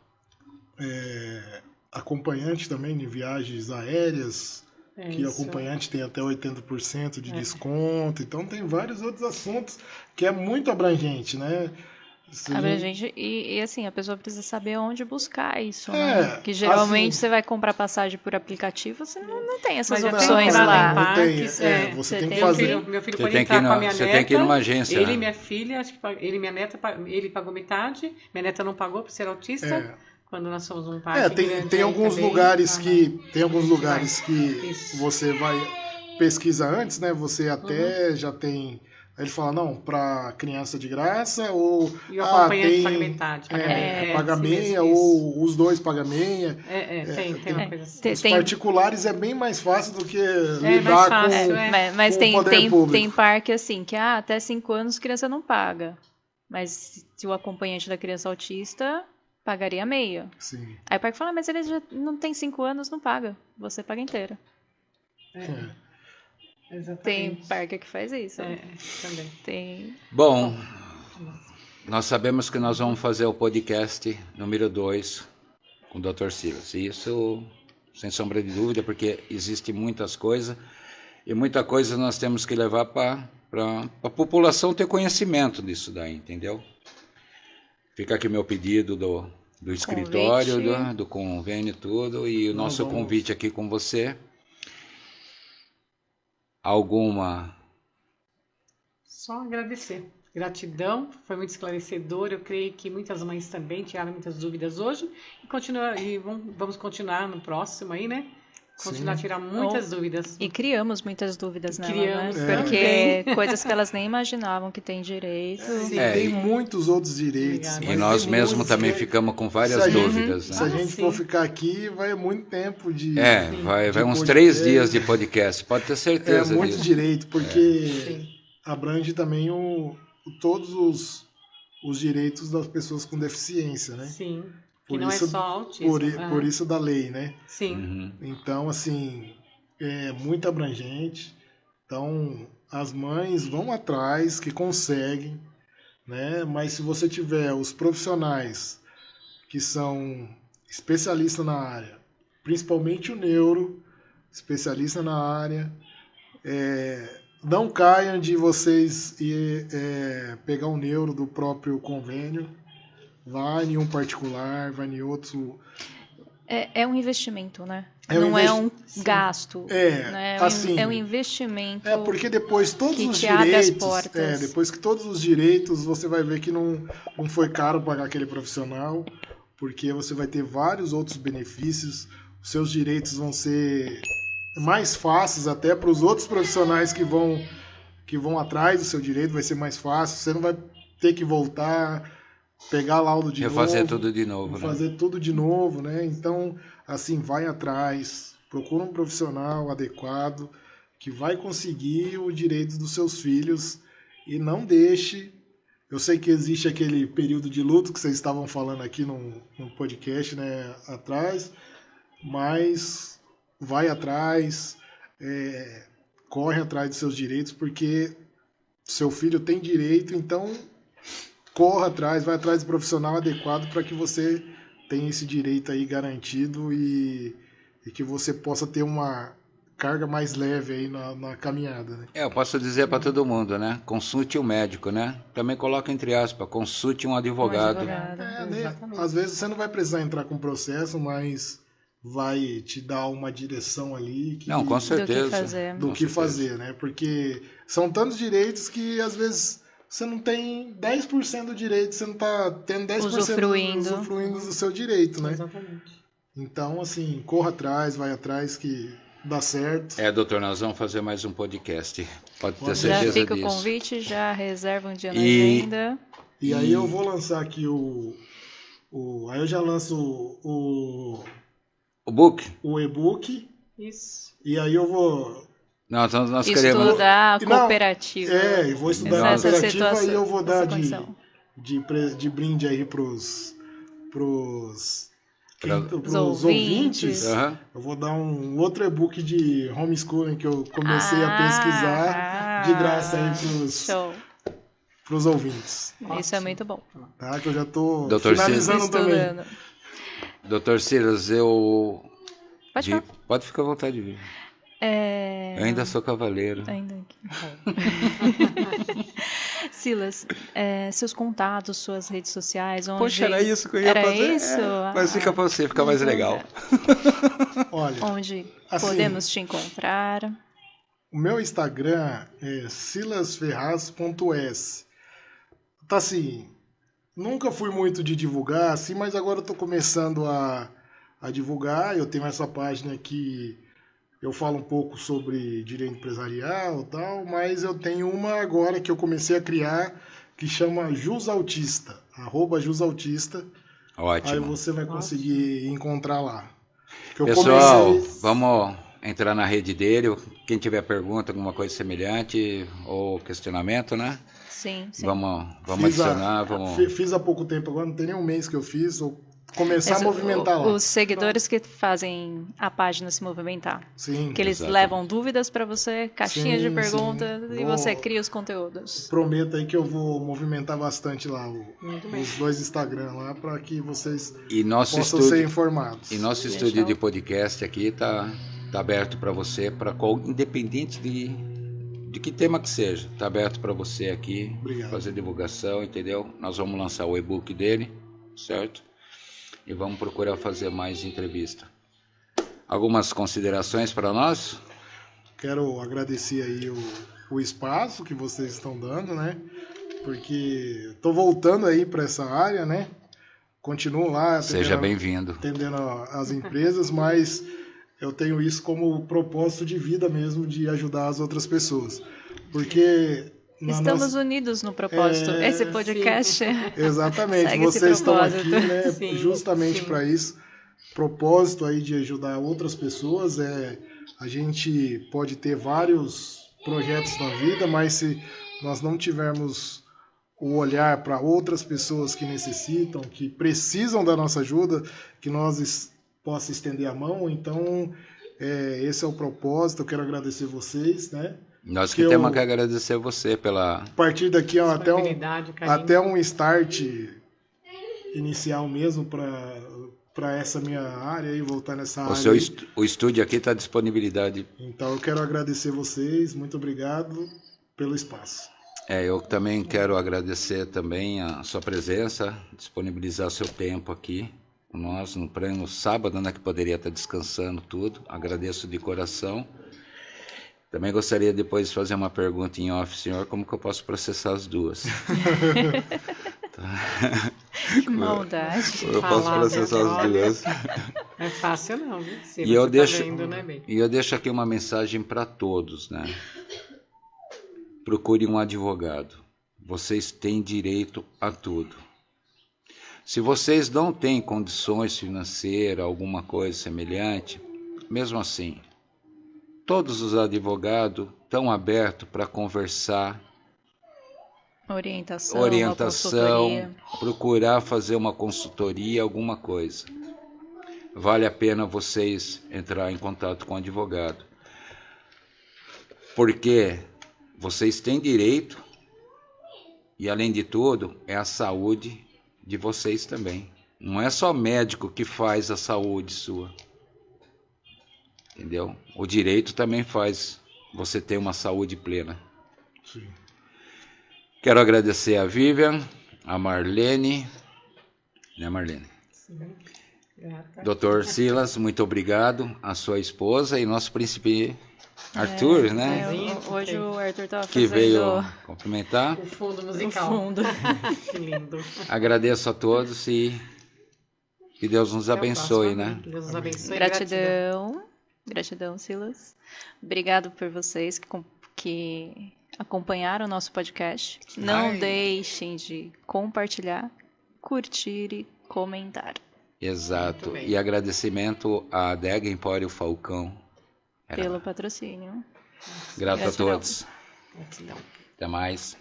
Speaker 4: acompanhante também de viagens aéreas, que o
Speaker 3: Isso.
Speaker 4: acompanhante tem até 80% de desconto. Então tem vários outros assuntos que é muito abrangente, né? Se a gente-
Speaker 2: Abrangente, e assim, a pessoa precisa saber onde buscar isso,
Speaker 4: É,
Speaker 2: né? Que geralmente
Speaker 4: assim-
Speaker 2: você vai comprar passagem por aplicativo, você não tem essas
Speaker 3: Mas já tem
Speaker 2: opções
Speaker 3: entrada
Speaker 2: lá.
Speaker 3: em
Speaker 4: Não tem,
Speaker 3: parques,
Speaker 4: você tem que
Speaker 2: tem
Speaker 4: fazer.
Speaker 3: Meu filho
Speaker 1: Você
Speaker 3: pode
Speaker 1: tem que
Speaker 3: entrar
Speaker 1: ir
Speaker 3: com a minha
Speaker 1: você
Speaker 3: neta.
Speaker 1: tem que ir numa agência.
Speaker 3: Ele e minha filha, acho que ele e minha neta, ele pagou metade, minha neta não pagou por ser autista. Quando nós fomos num parque grande,
Speaker 4: Tem
Speaker 3: aí
Speaker 4: alguns
Speaker 3: também.
Speaker 4: lugares
Speaker 3: Aham.
Speaker 4: tem alguns lugares que
Speaker 3: Isso.
Speaker 4: você vai pesquisa antes, né? Você até já tem. Aí ele fala, não, para criança de graça, ou
Speaker 3: E o acompanhante
Speaker 4: tem,
Speaker 3: paga metade.
Speaker 4: paga
Speaker 3: sim,
Speaker 4: meia,
Speaker 3: isso.
Speaker 4: ou os dois pagam meia.
Speaker 3: Tem uma coisa assim.
Speaker 2: Tem-
Speaker 4: Os particulares é bem mais fácil do que
Speaker 3: mais
Speaker 4: lidar
Speaker 3: fácil,
Speaker 4: com...
Speaker 2: Mas
Speaker 4: com o
Speaker 2: tem,
Speaker 4: poder
Speaker 2: tem,
Speaker 4: público.
Speaker 2: tem parque assim, que até 5 anos criança não paga. Mas se o acompanhante da criança autista pagaria meia.
Speaker 4: Sim.
Speaker 2: Aí o parque fala, mas ele já não tem 5 anos, não paga. Você paga inteira. Tem
Speaker 3: Exatamente.
Speaker 2: parque que faz isso.
Speaker 3: Também.
Speaker 2: Tem.
Speaker 1: Bom, nós sabemos que nós vamos fazer o podcast número 2 com o Dr. Silas. Isso, sem sombra de dúvida, porque existe muitas coisas e muita coisa nós temos que levar para a população ter conhecimento disso daí, entendeu? Fica aqui meu pedido do escritório, do convênio, tudo, e o nosso convite aqui com você. Alguma...
Speaker 3: Só agradecer. Gratidão, foi muito esclarecedor. Eu creio que muitas mães também tiraram muitas dúvidas hoje. E vamos continuar no próximo aí, né? Continuar a tirar muitas dúvidas.
Speaker 2: E criamos muitas dúvidas nela,
Speaker 3: Criamos
Speaker 2: né?
Speaker 3: também.
Speaker 2: Porque coisas que elas nem imaginavam que tem direito.
Speaker 3: Sim.
Speaker 4: Tem muitos outros direitos.
Speaker 3: Obrigada.
Speaker 1: E
Speaker 4: mas
Speaker 1: nós
Speaker 4: tem
Speaker 1: mesmos
Speaker 4: muitos
Speaker 1: também
Speaker 4: que-
Speaker 1: ficamos com várias
Speaker 4: Se a gente-
Speaker 1: dúvidas,
Speaker 4: Se a
Speaker 1: né?
Speaker 4: gente
Speaker 3: sim.
Speaker 4: for ficar aqui, vai muito tempo de...
Speaker 1: Vai
Speaker 4: de
Speaker 1: uns
Speaker 4: podcast.
Speaker 1: 3 dias de podcast, pode ter
Speaker 4: É
Speaker 1: certeza
Speaker 4: muito
Speaker 1: disso.
Speaker 4: direito, porque
Speaker 3: Sim.
Speaker 4: abrange também todos os direitos das pessoas com deficiência, né?
Speaker 3: Sim. Que
Speaker 4: Por
Speaker 3: não
Speaker 4: isso-
Speaker 3: é só autismo.
Speaker 4: Por isso da lei, né?
Speaker 3: Sim.
Speaker 1: Uhum.
Speaker 4: Então, assim, é muito abrangente. Então, as mães vão atrás, que conseguem, né? Mas se você tiver os profissionais que são especialistas na área, principalmente o neuro, especialista na área, não caiam de vocês pegar o neuro do próprio convênio, vai em um particular, vai em outro.
Speaker 2: É um investimento, né?
Speaker 4: É um
Speaker 2: Não é um gasto.
Speaker 4: É,
Speaker 2: né?
Speaker 4: assim,
Speaker 2: É um investimento.
Speaker 4: Porque depois todos
Speaker 2: que
Speaker 4: os
Speaker 2: te abre as
Speaker 4: direitos.
Speaker 2: portas.
Speaker 4: Depois que todos os direitos, você vai ver que não foi caro pagar aquele profissional, porque você vai ter vários outros benefícios, os seus direitos vão ser mais fáceis até para os outros profissionais que vão atrás do seu direito, vai ser mais fácil, você não vai ter que voltar, pegar laudo de
Speaker 1: Refazer
Speaker 4: novo.
Speaker 1: tudo de novo,
Speaker 4: Fazer tudo de novo, né? Então, assim, vai atrás, procura um profissional adequado que vai conseguir o direito dos seus filhos e não deixe. Eu sei que existe aquele período de luto que vocês estavam falando aqui no podcast, né, atrás, mas vai atrás, corre atrás dos seus direitos, porque seu filho tem direito, então corra atrás, vai atrás do profissional adequado para que você tenha esse direito aí garantido e que você possa ter uma carga mais leve aí na caminhada, né?
Speaker 1: Eu posso dizer para todo mundo, né? Consulte um médico, né? Também coloca entre aspas, consulte um advogado.
Speaker 4: Né? Às vezes você não vai precisar entrar com processo, mas vai te dar uma direção ali
Speaker 1: Não, com certeza.
Speaker 2: Do que fazer.
Speaker 4: Né? Porque são tantos direitos que às vezes você não tem 10% do direito, você não está tendo 10% usufruindo do seu direito, né?
Speaker 3: Exatamente.
Speaker 4: Então, assim, corra atrás, vai atrás que dá certo.
Speaker 1: Doutor, nós vamos fazer mais um podcast. Pode ter
Speaker 2: Já
Speaker 1: certeza
Speaker 2: fica
Speaker 1: disso.
Speaker 2: o convite, já reserva um dia na agenda.
Speaker 4: E aí eu vou lançar aqui aí eu já lanço o
Speaker 1: book?
Speaker 4: O e-book.
Speaker 3: Isso.
Speaker 4: E aí eu vou...
Speaker 1: Nós
Speaker 2: queremos estudar a cooperativa.
Speaker 4: Eu vou estudar a cooperativa e eu vou dar de brinde aí pros ouvintes.
Speaker 1: Uhum.
Speaker 4: Eu vou dar um outro e-book de homeschooling que eu comecei a pesquisar de graça aí pros ouvintes.
Speaker 2: Isso é muito bom.
Speaker 4: Tá, que eu já tô
Speaker 1: Dr.
Speaker 4: finalizando também.
Speaker 1: Doutor Silas, Pode ficar à vontade de vir. Eu ainda sou cavaleiro.
Speaker 2: Ainda aqui. Silas, seus contatos, suas redes sociais, onde...
Speaker 1: Poxa, era isso que eu ia fazer.
Speaker 2: Era isso?
Speaker 1: Mas fica pra você, fica mais legal.
Speaker 4: Olha,
Speaker 2: onde podemos te encontrar?
Speaker 4: O meu Instagram é silasferraz.s. Tá assim, nunca fui muito de divulgar, assim, mas agora eu tô começando a divulgar. Eu tenho essa página aqui. Eu falo um pouco sobre direito empresarial e tal, mas eu tenho uma agora que eu comecei a criar que chama @JusAutista.
Speaker 1: Ótimo.
Speaker 4: Aí você vai conseguir encontrar lá.
Speaker 1: Pessoal, vamos entrar na rede dele. Quem tiver pergunta, alguma coisa semelhante ou questionamento, né?
Speaker 2: Sim.
Speaker 1: Vamos adicionar.
Speaker 4: Fiz há pouco tempo agora, não tem nem um mês que eu fiz. Começar a movimentar lá.
Speaker 2: Os seguidores que fazem a página se movimentar.
Speaker 4: Sim.
Speaker 2: Que eles levam dúvidas para você, caixinhas de perguntas, e você cria os conteúdos.
Speaker 4: Prometo aí que eu vou movimentar bastante lá os dois Instagram lá para que vocês possam ser informados.
Speaker 1: E nosso estúdio de podcast aqui está aberto para você, independente de que tema que seja. Está aberto para você aqui.
Speaker 4: Obrigado.
Speaker 1: Fazer divulgação, entendeu? Nós vamos lançar o e-book dele, certo? E vamos procurar fazer mais entrevista. Algumas considerações para nós?
Speaker 4: Quero agradecer aí o espaço que vocês estão dando, né? Porque estou voltando aí para essa área, né? Continuo lá.
Speaker 1: Seja bem-vindo.
Speaker 4: Atendendo as empresas, mas eu tenho isso como propósito de vida mesmo, de ajudar as outras pessoas. Porque...
Speaker 2: Estamos unidos no propósito. Esse podcast.
Speaker 4: Exatamente. Vocês estão aqui, né, justamente para isso. Propósito aí de ajudar outras pessoas. A gente pode ter vários projetos na vida, mas se nós não tivermos o olhar para outras pessoas que necessitam, que precisam da nossa ajuda, que nós possa estender a mão, então Esse é o propósito. Eu quero agradecer vocês, né?
Speaker 1: Nós que temos que agradecer você pela...
Speaker 4: A partir daqui, até um start inicial mesmo para essa minha área e voltar nessa área.
Speaker 1: O estúdio aqui está à disponibilidade.
Speaker 4: Então eu quero agradecer vocês, muito obrigado pelo espaço.
Speaker 1: Eu também quero agradecer também a sua presença, disponibilizar seu tempo aqui com nós no sábado, né, que poderia estar descansando tudo. Agradeço de coração. Também gostaria depois de fazer uma pergunta em off, senhor, como que eu posso processar as duas?
Speaker 2: Que maldade.
Speaker 1: Eu posso processar as duas.
Speaker 3: Não é fácil não, viu?
Speaker 1: E eu deixo aqui uma mensagem para todos, né? Procure um advogado. Vocês têm direito a tudo. Se vocês não têm condições financeiras, alguma coisa semelhante, mesmo assim, todos os advogados estão abertos para conversar, orientação, procurar fazer uma consultoria, alguma coisa. Vale a pena vocês entrar em contato com o advogado. Porque vocês têm direito e, além de tudo, é a saúde de vocês também. Não é só médico que faz a saúde sua. Entendeu? O direito também faz você ter uma saúde plena.
Speaker 4: Sim.
Speaker 1: Quero agradecer a Vivian, a Marlene, né, Marlene?
Speaker 3: Sim.
Speaker 1: Dr. Silas, muito obrigado. A sua esposa e nosso príncipe Arthur, né?
Speaker 2: Hoje o Arthur estava fazendo...
Speaker 1: Que veio cumprimentar.
Speaker 3: O fundo musical. Que lindo.
Speaker 1: Agradeço a todos e que Deus nos abençoe, né?
Speaker 3: Deus nos abençoe.
Speaker 2: Gratidão, Silas. Obrigado por vocês que acompanharam o nosso podcast. Não deixem de compartilhar, curtir e comentar.
Speaker 1: Exato. E agradecimento à Adega Empório Falcão.
Speaker 2: Pelo patrocínio.
Speaker 1: Grato a todos.
Speaker 3: Gratidão.
Speaker 1: Até mais.